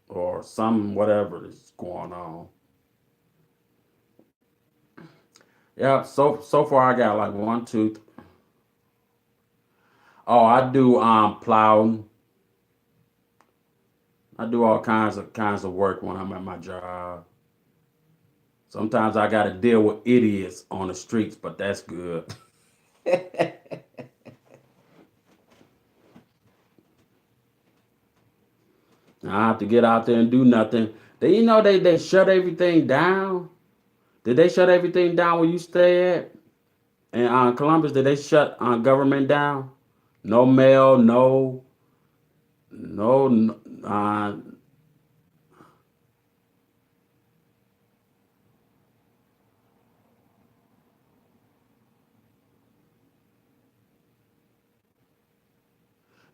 Speaker 1: or some whatever is going on." Yeah. So far I got like one, two. Oh, I do plowing. I do all kinds of work when I'm at my job. Sometimes I got to deal with idiots on the streets, but that's good. I have to get out there and do nothing. They shut everything down. Did they shut everything down where you stay at? In Columbus, did they shut government down? No mail, no.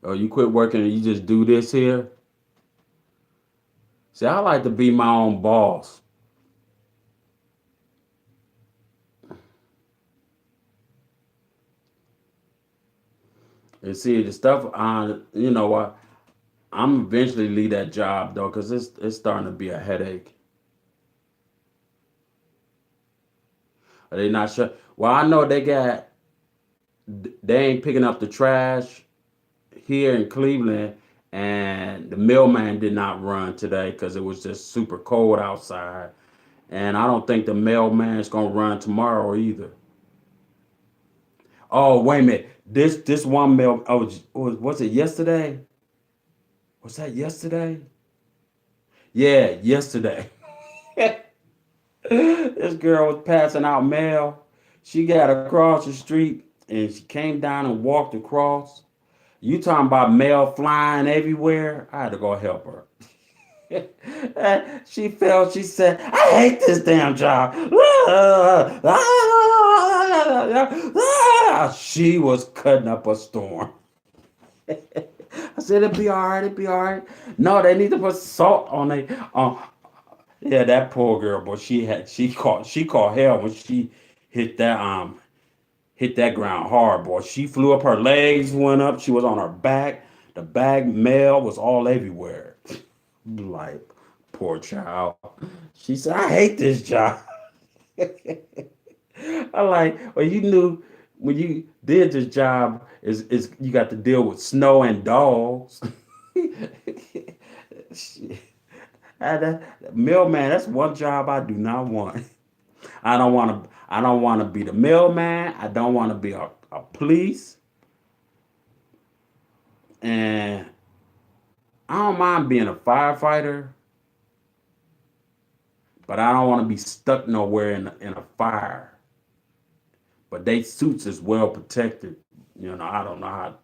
Speaker 1: Oh, you quit working and you just do this here. See, I like to be my own boss. And see the stuff on, what? I'm eventually leave that job though, cause it's starting to be a headache. Are they not sure? Well, I know they ain't picking up the trash here in Cleveland, and the mailman did not run today because it was just super cold outside. And I don't think the mailman is gonna run tomorrow either. Oh, wait a minute. This one mail. Oh, was it yesterday? Was that yesterday? Yeah, yesterday. This girl was passing out mail. She got across the street and she came down and walked across. You talking about mail flying everywhere? I had to go help her. She fell. She said, "I hate this damn job." She was cutting up a storm. I said, "It'll be all right. It'll be all right." No, they need to put salt on it. Yeah, that poor girl, but she caught hell when she hit that hit that ground hard, boy. She flew up, her legs went up, she was on her back. The bag mail was all everywhere. Like, poor child. She said, "I hate this job." I like, well, you knew when you did this job is you got to deal with snow and dogs. Shit. Mailman, that's one job I do not want. I don't want to be the mailman. I don't want to be a police. And I don't mind being a firefighter, but I don't want to be stuck nowhere in a fire. But they suits is well protected. I don't know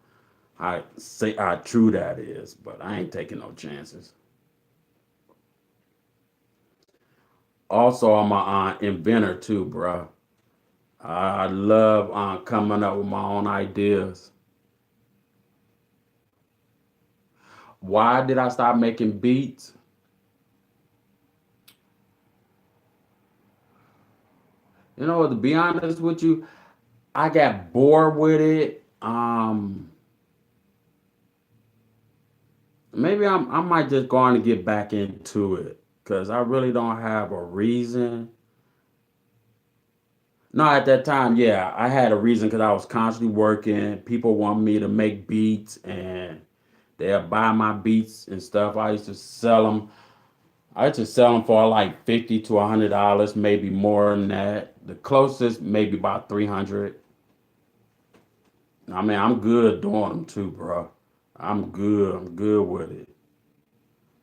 Speaker 1: how true that is, but I ain't taking no chances. Also, I'm a inventor too, bro. I love coming up with my own ideas. Why did I stop making beats? To be honest with you, I got bored with it. Maybe I might just go on and get back into it because I really don't have a reason. No, at that time, yeah, I had a reason because I was constantly working. People want me to make beats, and they'll buy my beats and stuff. I used to sell them. I used to sell them for like $50 to $100, maybe more than that. The closest, maybe about 300. I mean, I'm good doing them too, bro. I'm good. I'm good with it.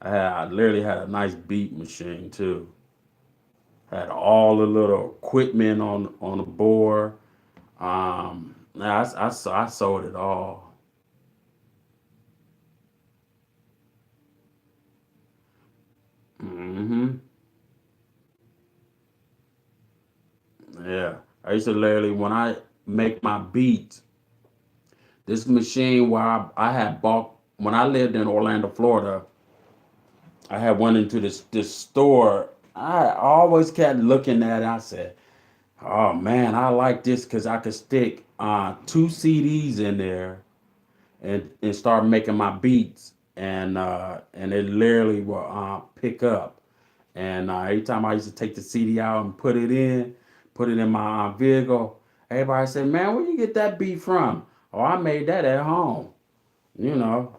Speaker 1: I literally had a nice beat machine too. Had all the little equipment on the board. I sold it all. Hmm. Yeah, I used to literally when I make my beats, this machine where I had bought when I lived in Orlando, Florida. I had went into this store. I always kept looking at it. I said, "Oh man, I like this because I could stick two CDs in there and start making my beats, and it literally will pick up. And every time I used to take the CD out and put it in my vehicle, everybody said, "Man, where you get that beat from?" Oh, I made that at home, you know.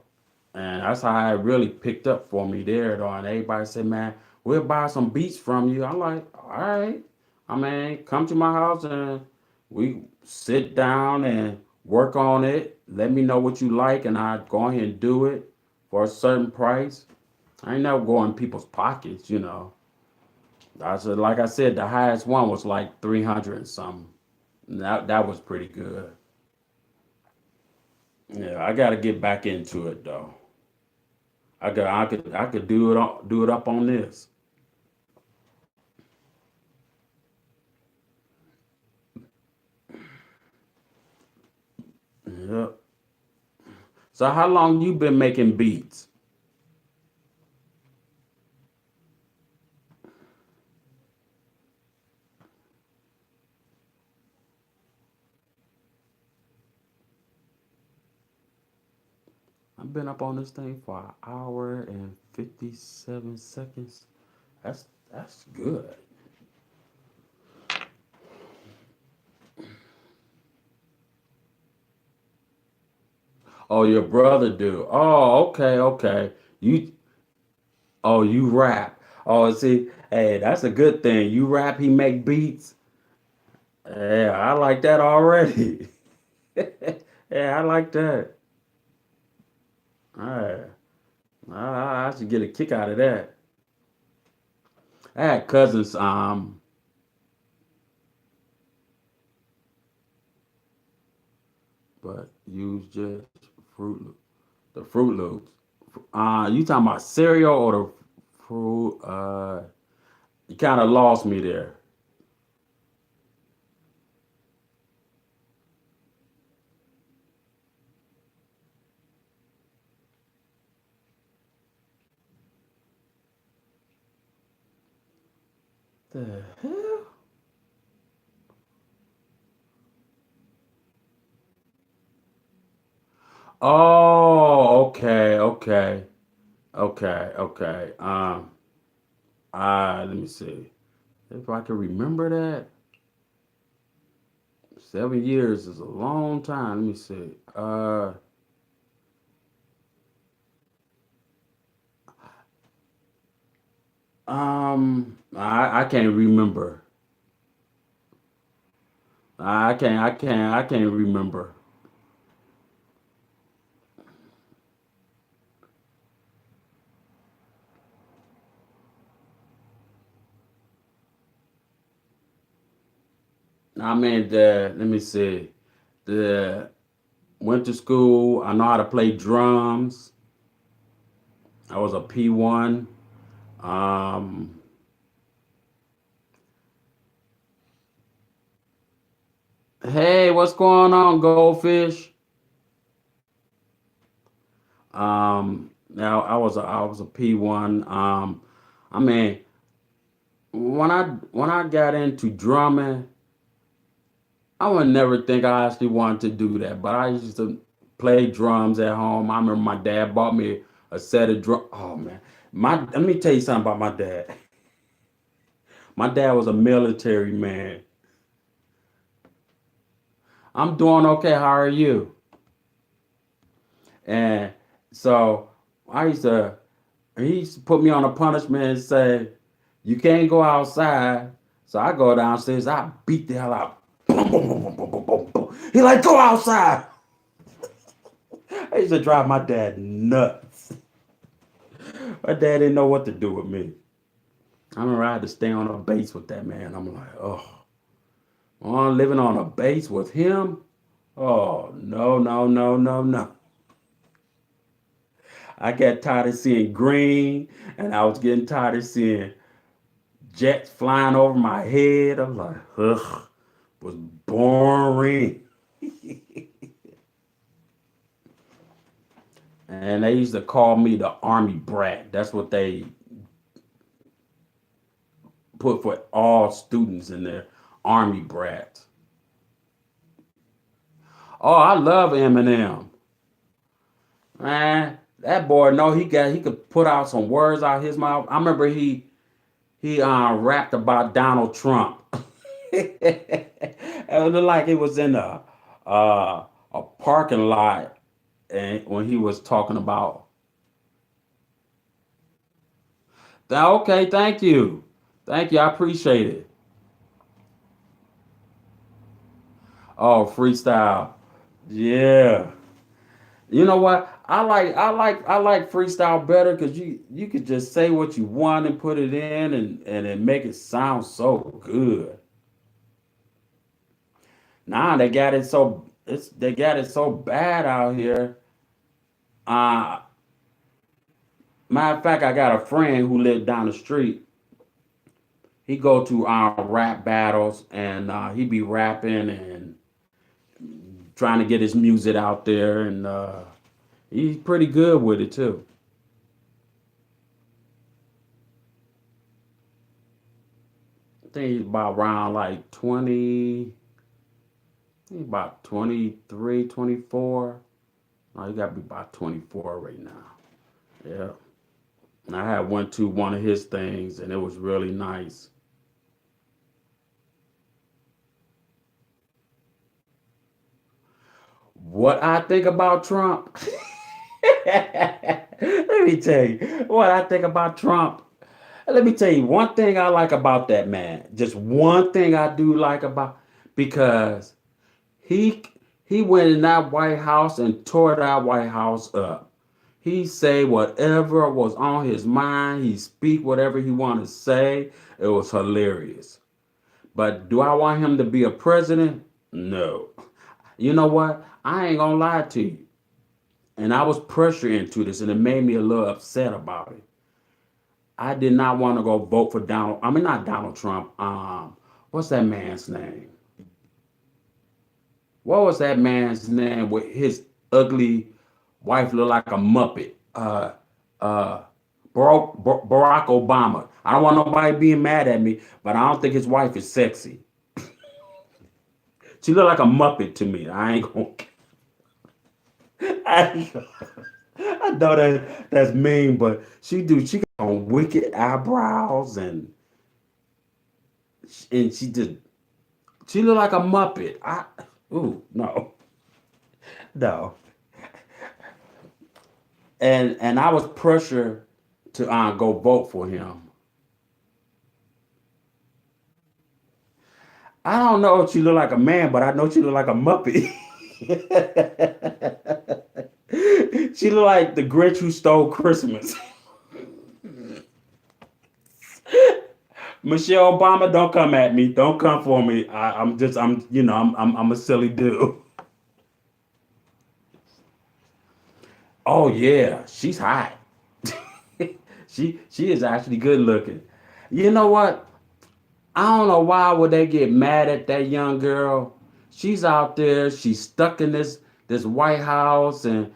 Speaker 1: And that's how it really picked up for me there, though. And everybody said, "Man, we'll buy some beats from you." I'm like, "All right. I mean, come to my house and we sit down and work on it. Let me know what you like, and I go ahead and do it for a certain price." I ain't never go in people's pockets, you know. I said, like I said, the highest one was like 300 and something. That was pretty good. Yeah, I got to get back into it though. I could do it up on this. Yep. So how long you been making beats? I've been up on this thing for an hour and 57 seconds. That's good. Oh, your brother do. Oh, okay, okay. You you rap. Oh, see, hey, that's a good thing. You rap, he make beats. Yeah, I like that already. Yeah, I like that. All right. I should get a kick out of that. I had cousins, but use just Fruit the Fruit Loops. You talking about cereal or the fruit? You kind of lost me there. The hell? Oh, okay, okay, okay, okay. Let me see if I can remember that. 7 years is a long time. Let me see. I can't remember. I can't remember. I mean, let me see. The Went to school. I know how to play drums. I was a P1. Um, hey, what's going on, Goldfish? Now I was a P1. I mean, when I got into drumming, I would never think I actually wanted to do that, but I used to play drums at home. I remember my dad bought me a set of drum. Oh man, let me tell you something about my dad. My dad was a military man. I'm doing okay. How are you? And so I used to, he used to put me on a punishment and say, you can't go outside. So I go downstairs, I beat the hell out. Boom, boom, boom, boom, boom, boom, boom, boom. He like, go outside. I used to drive my dad nuts. My dad didn't know what to do with me. I remember I had to stay on a base with that man. I'm like, oh, living on a base with him? Oh, no, no, no, no, no. I got tired of seeing green, and I was getting tired of seeing jets flying over my head. I'm like, ugh, was boring. And they used to call me the army brat. That's what they put for all students in there, army brats. Oh, I love Eminem. Man, that boy know he could put out some words out his mouth. I remember he rapped about Donald Trump. It looked like it was in a parking lot, and when he was talking about, okay, thank you, I appreciate it. Oh, freestyle, yeah. You know what? I like freestyle better because you could just say what you want and put it in and it make it sound so good. Now they got it so bad out here. Uh Matter of fact, I got a friend who lived down the street. He go to rap battles and he be rapping and trying to get his music out there and he's pretty good with it too. I think he's about around like 20, he's about 23, 24. No, you gotta be about 24 right now. Yeah. And I had went to one of his things and it was really nice. What I think about Trump? Let me tell you what I think about Trump. Let me tell you one thing I like about that man. Just one thing I do like about because he he went in that White House and tore that White House up. He say whatever was on his mind. He speak whatever he want to say. It was hilarious. But do I want him to be a president? No. You know what? I ain't gonna lie to you. And I was pressured into this, and it made me a little upset about it. I did not want to go vote for Donald. I mean, not Donald Trump. What's that man's name? What was that man's name with his ugly wife look like a muppet? Uh, Barack Obama. I don't want nobody being mad at me, but I don't think his wife is sexy. She look like a muppet to me. I ain't gonna. I, I know that's mean, but she got on wicked eyebrows and she look like a muppet. Ooh no no, and I was pressured to go vote for him. I don't know if she look like a man, but I know she look like a muppet. She look like the Grinch who stole Christmas. Michelle Obama, don't come at me. Don't come for me. I'm a silly dude. Oh yeah, she's hot. She is actually good looking. You know what? I don't know why would they get mad at that young girl. She's out there. She's stuck in this White House and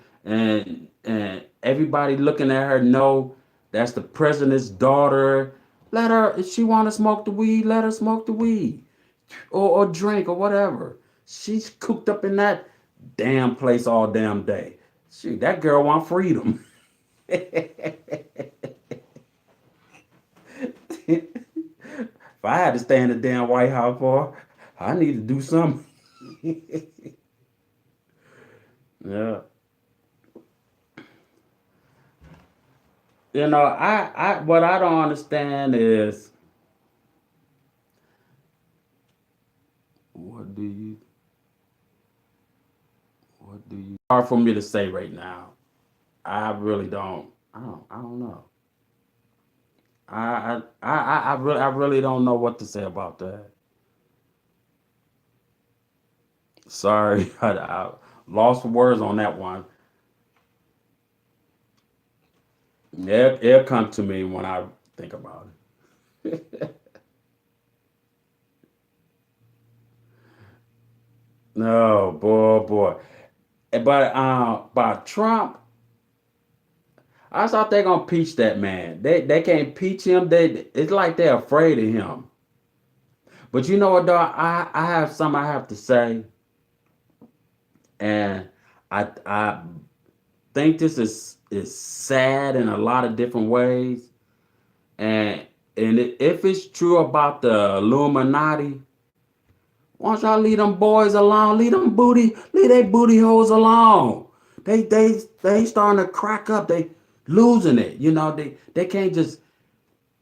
Speaker 1: everybody looking at her. No, that's the president's daughter. Let her. If she want to smoke the weed, let her smoke the weed or drink or whatever. She's cooped up in that damn place all damn day. Shoot, that girl want freedom. If I had to stay in the damn White House for, I need to do something. Yeah. What I don't understand is what do you what do you hard for me to say right now. I really don't. I don't know. I really don't know what to say about that. Sorry, I lost for words on that one. It'll come to me when I think about it. No, boy. But Trump, I thought they gonna peach that man. They can't peach him. It's like they're afraid of him. But you know what, dog? I have something I have to say, and I think this is sad in a lot of different ways. And if it's true about the Illuminati, why don't y'all leave them boys alone? Leave they booty holes alone. They starting to crack up. They losing it. They can't just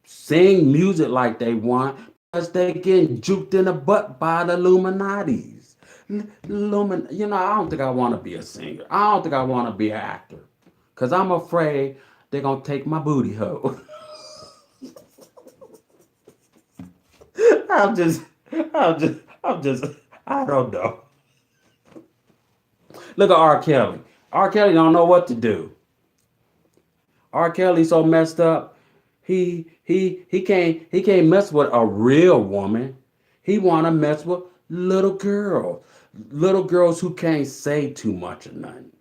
Speaker 1: sing music like they want because they getting juked in the butt by the Illuminatis. I don't think I want to be a singer. I don't think I want to be an actor because I'm afraid they're gonna take my booty hole. I'm just, I'm just, I don't know. Look at R. Kelly. R. Kelly don't know what to do. R. Kelly so messed up. He can't mess with a real woman. He wanna mess with little girls who can't say too much or nothing.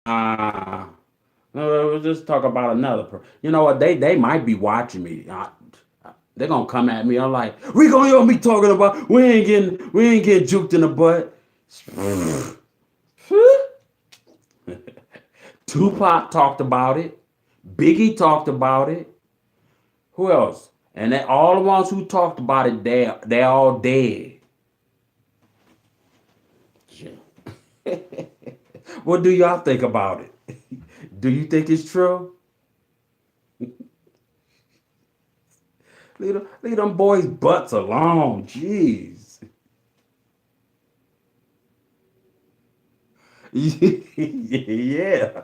Speaker 1: Uh no, we'll just talk about another. You know what? They might be watching me. They're gonna come at me. I'm like, we gonna hear me talking about we ain't getting juked in the butt. Tupac talked about it. Biggie talked about it. Who else? And all the ones who talked about it, they all dead. Shit. What do y'all think about it? Do you think it's true? Leave them boys' butts alone. Jeez. Yeah.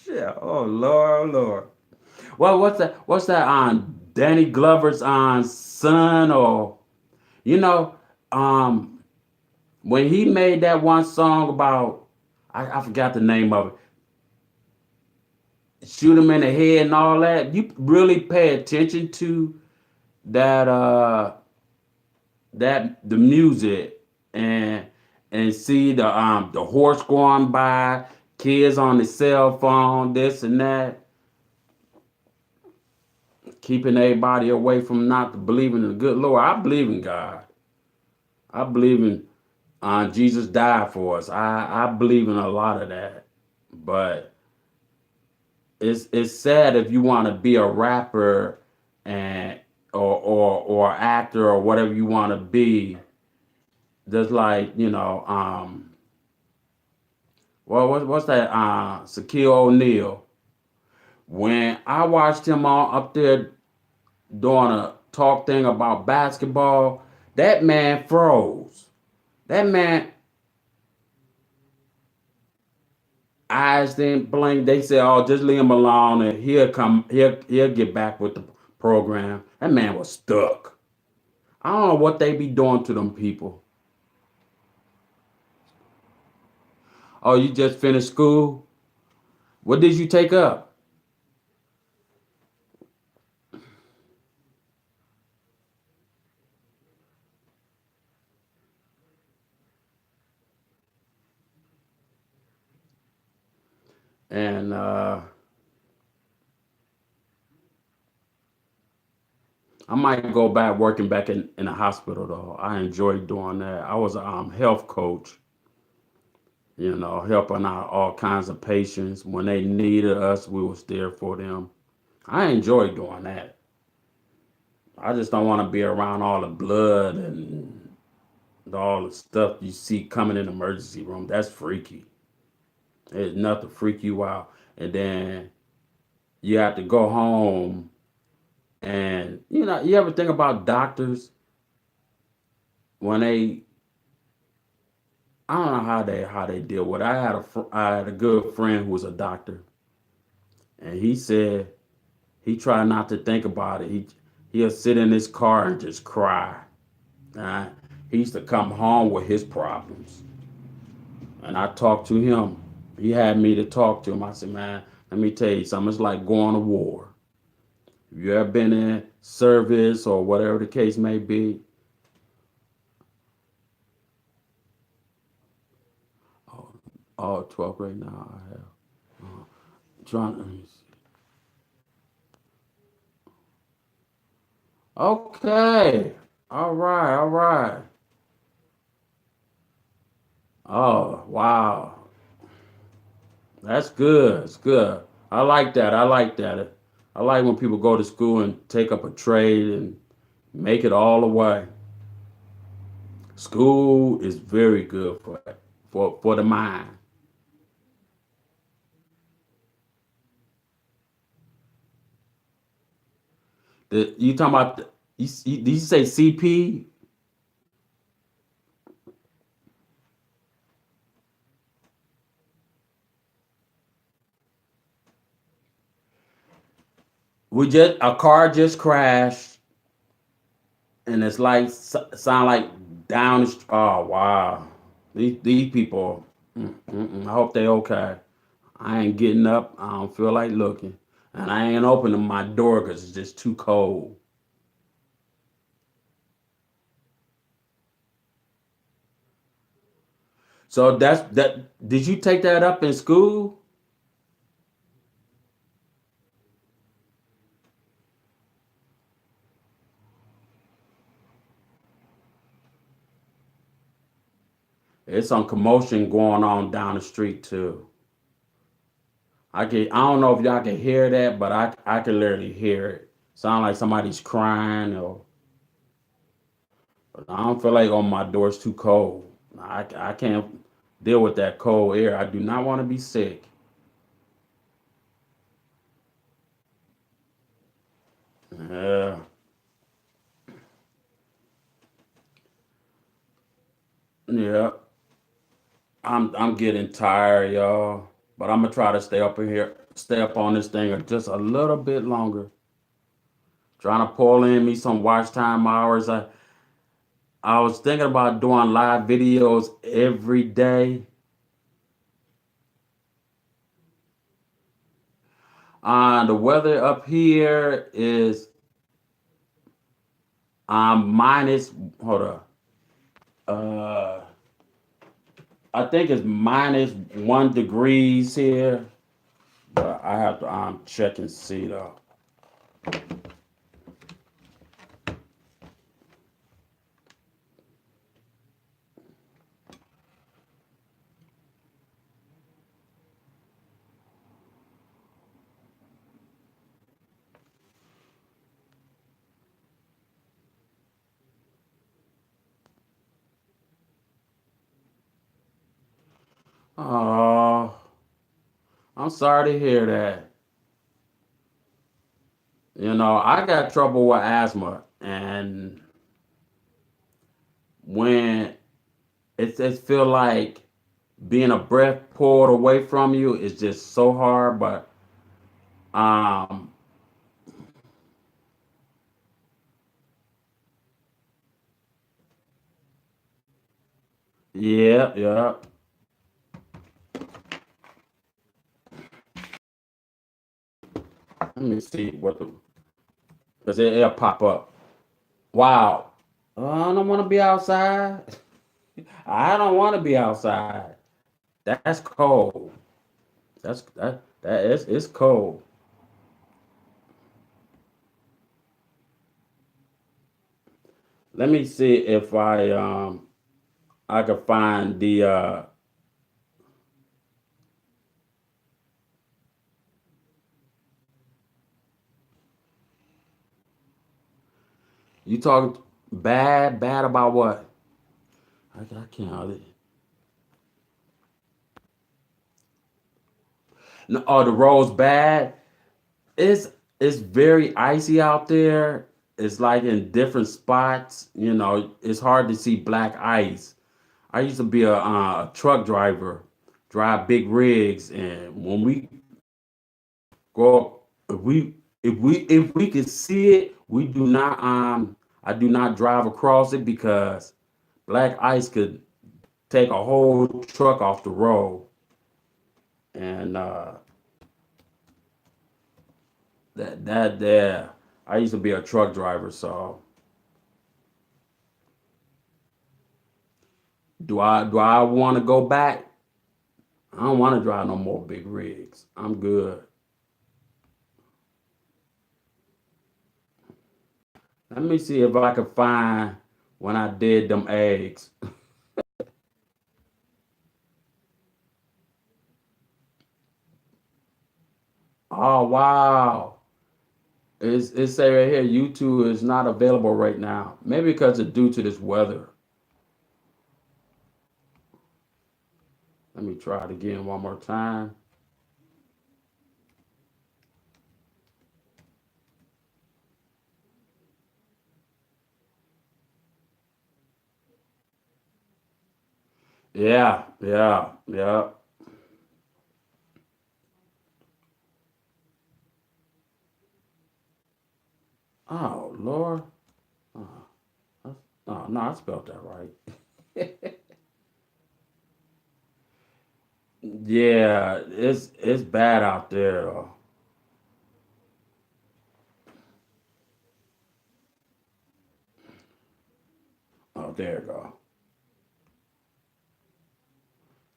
Speaker 1: Yeah. Oh Lord, oh Lord. Well, what's that? What's that on Danny Glover's on son or you know, um, when he made that one song about I forgot the name of it, shoot him in the head and all that. You really pay attention to that the music and see the horse going by, kids on the cell phone, this and that, keeping everybody away from not believing in the good Lord. I believe in God. I believe in Jesus died for us. I believe in a lot of that, but it's sad if you want to be a rapper and or actor or whatever you want to be. Just like well, what's that? Shaquille O'Neal. When I watched him all up there doing a talk thing about basketball, that man froze. That man eyes didn't blink. They said, "Oh, just leave him alone, and he'll come. He'll get back with the program." That man was stuck. I don't know what they be doing to them people. Oh, you just finished school? What did you take up? And I might go back working back in the hospital though. I enjoyed doing that. I was a health coach, helping out all kinds of patients. When they needed us, we was there for them. I enjoyed doing that. I just don't want to be around all the blood and all the stuff you see coming in the emergency room. That's freaky. There's nothing freak you out. And then you have to go home and you ever think about doctors when they I don't know how they deal with it. I had a good friend who was a doctor, and he said he tried not to think about it. He'll sit in his car and just cry. Uh, he used to come home with his problems, and I talked to him. He had me to talk to him. I said, "Man, let me tell you something. It's like going to war. If you ever been in service or whatever the case may be, oh, oh 12 right now I have. Trying to, okay. All right, all right. Oh, wow. That's good. It's good. I like that. I like that. I like when people go to school and take up a trade and make it all the way. School is very good for the mind. You talking about did you say CP? We just a car just crashed and it's like sound like down oh wow. These people I hope they okay. I ain't getting up. I don't feel like looking. And I ain't opening my door because it's just too cold. So that's that. Did you take that up in school? It's some commotion going on down the street too. I don't know if y'all can hear that, but I can literally hear it. Sound like somebody's crying or but I don't feel like on my door's too cold. I can't deal with that cold air. I do not want to be sick. Yeah, yeah. I'm getting tired, y'all. But I'm gonna try to stay up in here, stay up on this thing just a little bit longer. Trying to pull in me some watch time hours. I was thinking about doing live videos every day. The weather up here is minus. Hold up. Uh, I think it's -1 degrees here, but I have to check and see though. Oh, I'm sorry to hear that. I got trouble with asthma, and when it feel like being a breath pulled away from you is just so hard. But um, yeah, yeah. Let me see what the because it'll pop up. Wow. I don't want to be outside. I don't want to be outside. That's cold. That is it's cold. Let me see if I can find the You talking bad about what? I can't. No, oh, the road's bad. It's it's very icy out there. It's like in different spots. You know, it's hard to see black ice. I used to be a truck driver, drive big rigs, and when we go, if we can see it, we do not. I do not drive across it because black ice could take a whole truck off the road, and that there. I used to be a truck driver, so do I want to go back? I don't want to drive no more big rigs. I'm good. Let me see if I can find when I did them eggs. Oh wow. It say right here YouTube is not available right now. Maybe because it's due to this weather. Let me try it again one more time. Yeah, yeah, yeah. Oh Lord. Oh, oh no, I spelled that right. Yeah, it's bad out there. Oh, there you go.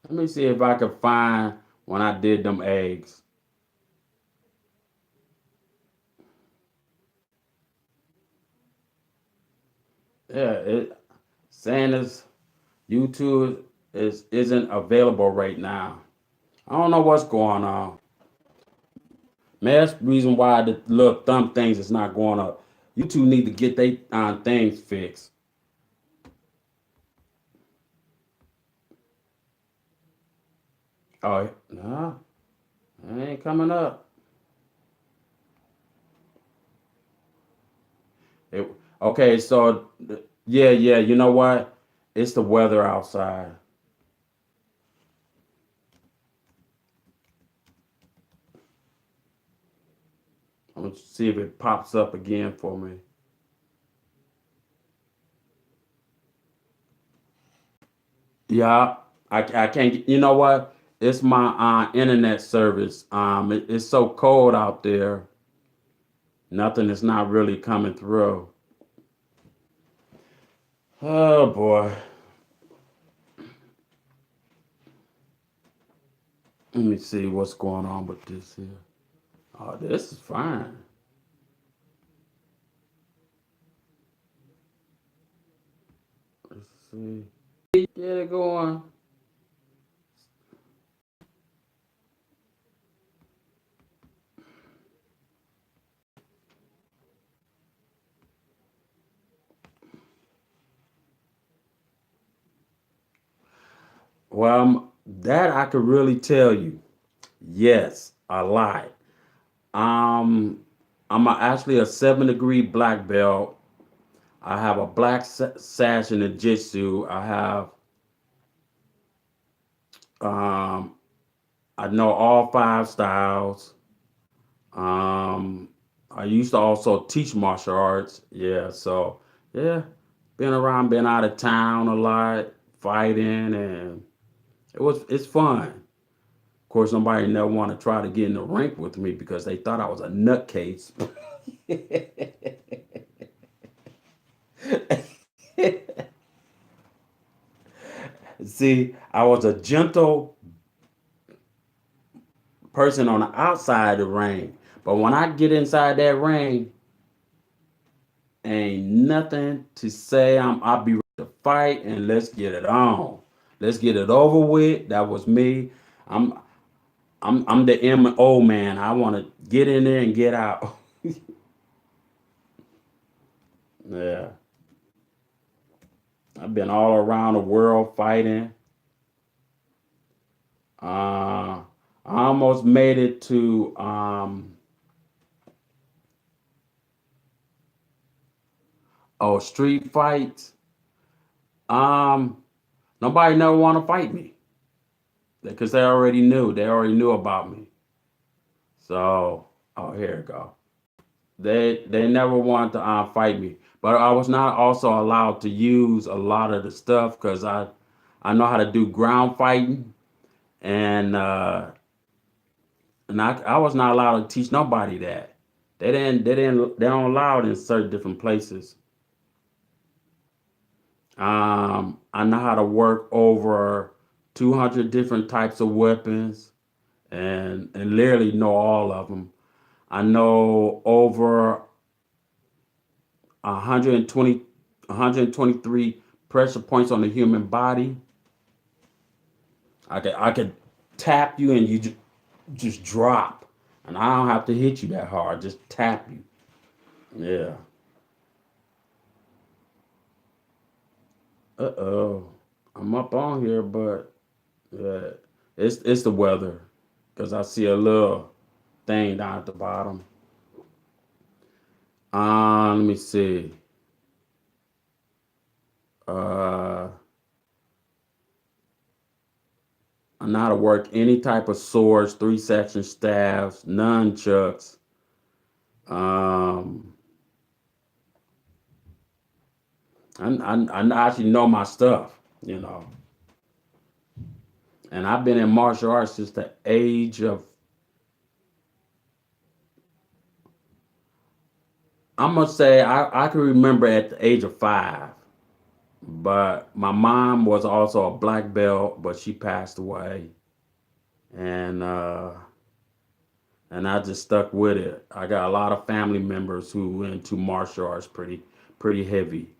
Speaker 1: Let me see if I can find when I did them eggs. Yeah, saying this YouTube isn't available right now. I don't know what's going on. Man, that's the reason why the little thumb things is not going up. YouTube need to get they things fixed. Oh no, it ain't coming up. It, okay, so yeah, yeah. You know what? It's the weather outside. I'm gonna see if it pops up again for me. Yeah, I can't. You know what? It's my internet service. It's so cold out there. Nothing is not really coming through. Oh boy. Let me see what's going on with this here. Oh, this is fine. Let's see. Get it going. Well, that I could really tell you. Yes, a lot. Um, actually a 7 degree black belt. I have a black sash in the jitsu. Um, I know all five styles. Um, I used to also teach martial arts. Yeah, so yeah, been around, been out of town a lot, fighting, and it's fun. Of course, nobody never want to try to get in the rink with me because they thought I was a nutcase. See, I was a gentle person on the outside of the ring, but when I get inside that ring, ain't nothing to say. I'll be ready to fight and let's get it on. Let's get it over with. That was me. I'm I'm the MO man. I want to get in there and get out. Yeah, I've been all around the world fighting. I almost made it to street fights. Um, Nobody never want to fight me because they already knew. They already knew about me. So, oh, here we go. They never wanted to fight me, but I was not also allowed to use a lot of the stuff because I know how to do ground fighting, and I was not allowed to teach nobody that. They don't allow it in certain different places. I know how to work over 200 different types of weapons, and literally know all of them. I know over 120, 123 pressure points on the human body. I could tap you and you just drop, and I don't have to hit you that hard. Just tap you. Yeah. Uh-oh. I'm up on here, but yeah, it's the weather because I see a little thing down at the bottom. Let me see. Uh, I know how to work any type of swords, three-section staffs, nunchucks. Um, I actually know my stuff, you know. And I've been in martial arts since the age of, I'm gonna say I can remember at the age of 5. But my mom was also a black belt, but she passed away, and and I just stuck with it. I got a lot of family members who went into martial arts pretty heavy.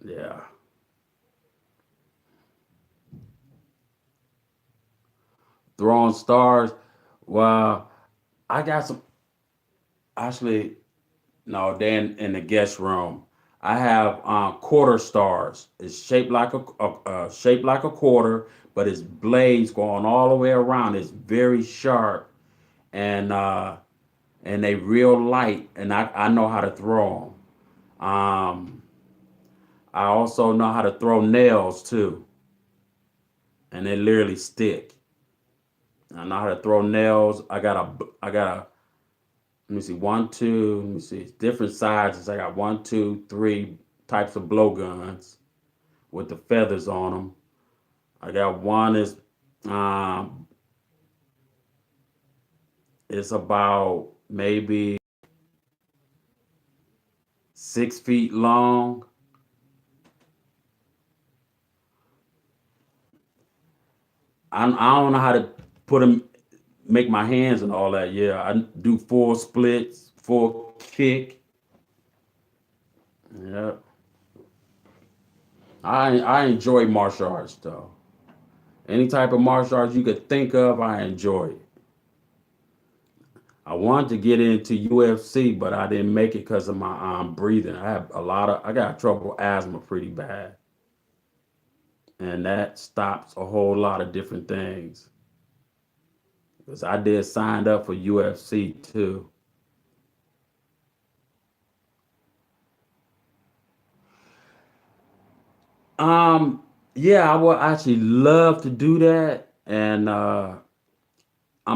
Speaker 1: Yeah, throwing stars. Well, I got some. Actually, no, then in the guest room, I have quarter stars. It's shaped like shaped like a quarter, but its blades going all the way around. It's very sharp, and they real light, and I know how to throw them. I also know how to throw nails too, and they literally stick. I know how to throw nails. I got a let me see, one, two, let me see, it's different sizes. I got one, two, three types of blowguns with the feathers on them. I got one is um it's about maybe 6 feet long. I don't know how to put them, make my hands and all that. Yeah, I do full splits, full kick. Yeah, I enjoy martial arts though. Any type of martial arts you could think of, I enjoy it. I wanted to get into UFC, but I didn't make it because of my breathing. I got trouble asthma pretty bad, and that stops a whole lot of different things. Because I did signed up for UFC too. Um, yeah, I would actually love to do that, and I'm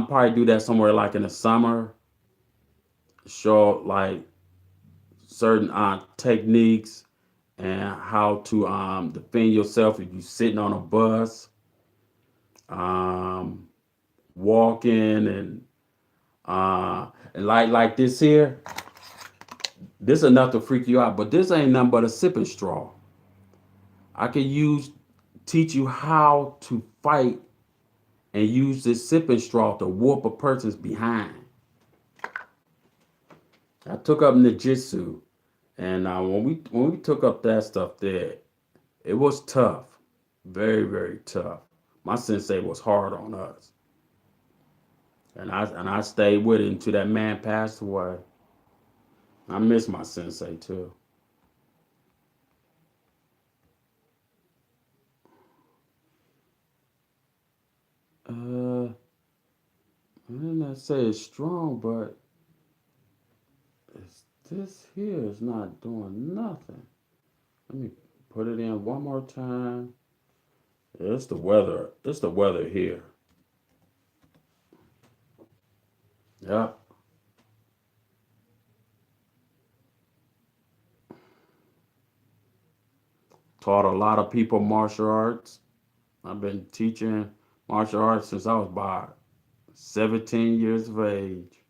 Speaker 1: probably do that somewhere like in the summer. Show like certain techniques and how to defend yourself if you're sitting on a bus, um, walking, and like this here. This enough to freak you out, but this ain't nothing but a sipping straw. I can teach you how to fight and use this sipping straw to whoop a person's behind. I took up ninjutsu, and when we took up that stuff there, it was tough, very tough. My sensei was hard on us, and I stayed with it until that man passed away. I miss my sensei too. Yeah, I say it's strong, but this here is not doing nothing. Let me put it in one more time. It's the weather. It's the weather here. Yep. Taught a lot of people martial arts. I've been teaching martial arts since I was about 17 years of age.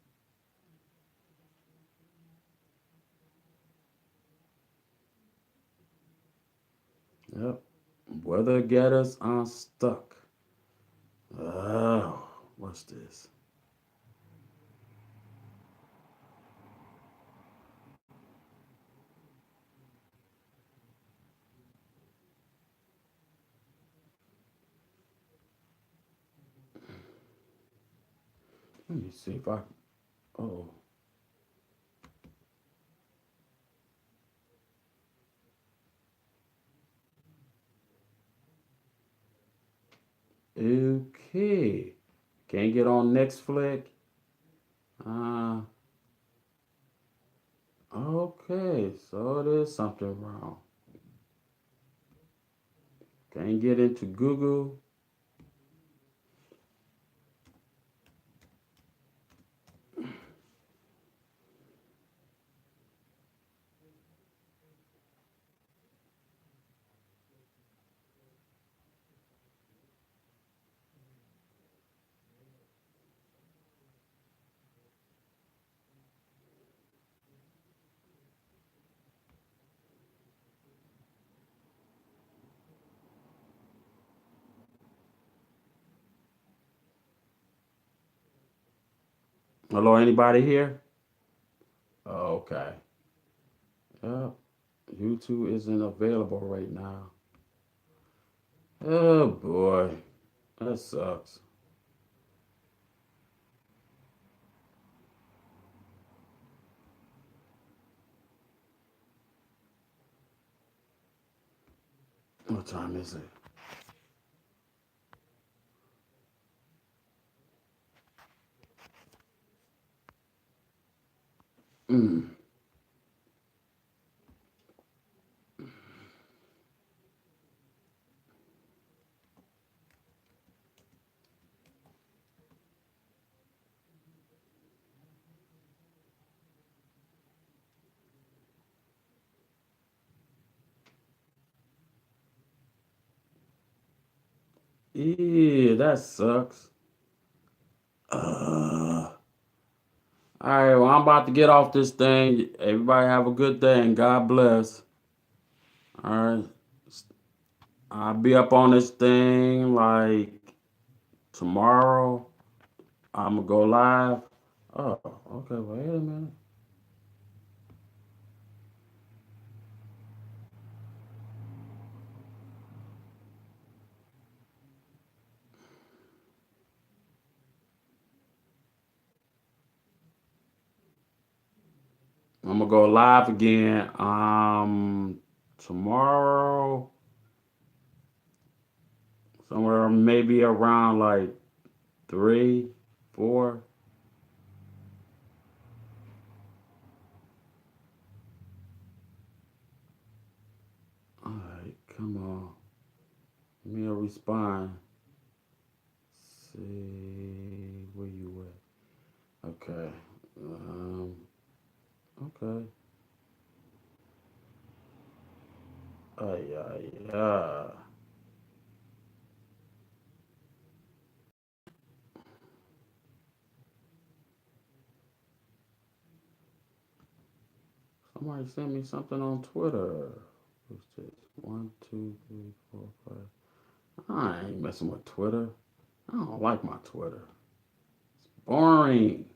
Speaker 1: Yep. Weather get us unstuck. Oh, what's this? Let me see if I. Oh, okay. Can't get on Netflix. Uh, okay. So there's something wrong. Can't get into Google. Hello, anybody here? Oh, okay. Yep. YouTube isn't available right now. Oh boy, that sucks. What time is it? Mm. Yeah, that sucks. All right, well, I'm about to get off this thing. Everybody have a good day and God bless. All right, I'll be up on this thing like tomorrow. I'm gonna go live. Oh, okay. Wait a minute. I'm gonna go live again. Tomorrow, somewhere maybe around like 3, 4. All right, come on. Give me a respond. See where you at. Okay. Um. Okay. Yeah. Yeah. Somebody sent me something on Twitter. What's this? One, two, three, four, five. I ain't messing with Twitter. I don't like my Twitter. Boring.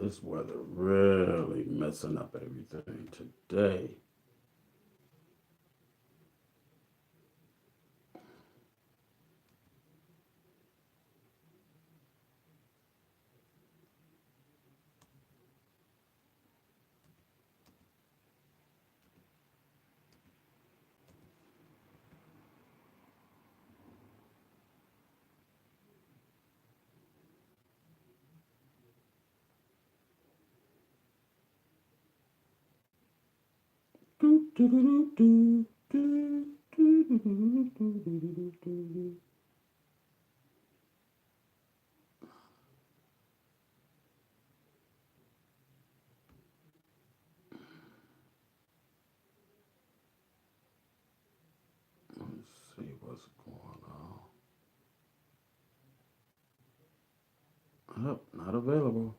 Speaker 1: this weather really messing up everything today. Let's see what's going on. Oh, not available.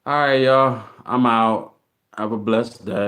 Speaker 1: All right, y'all. I'm out. Have a blessed day.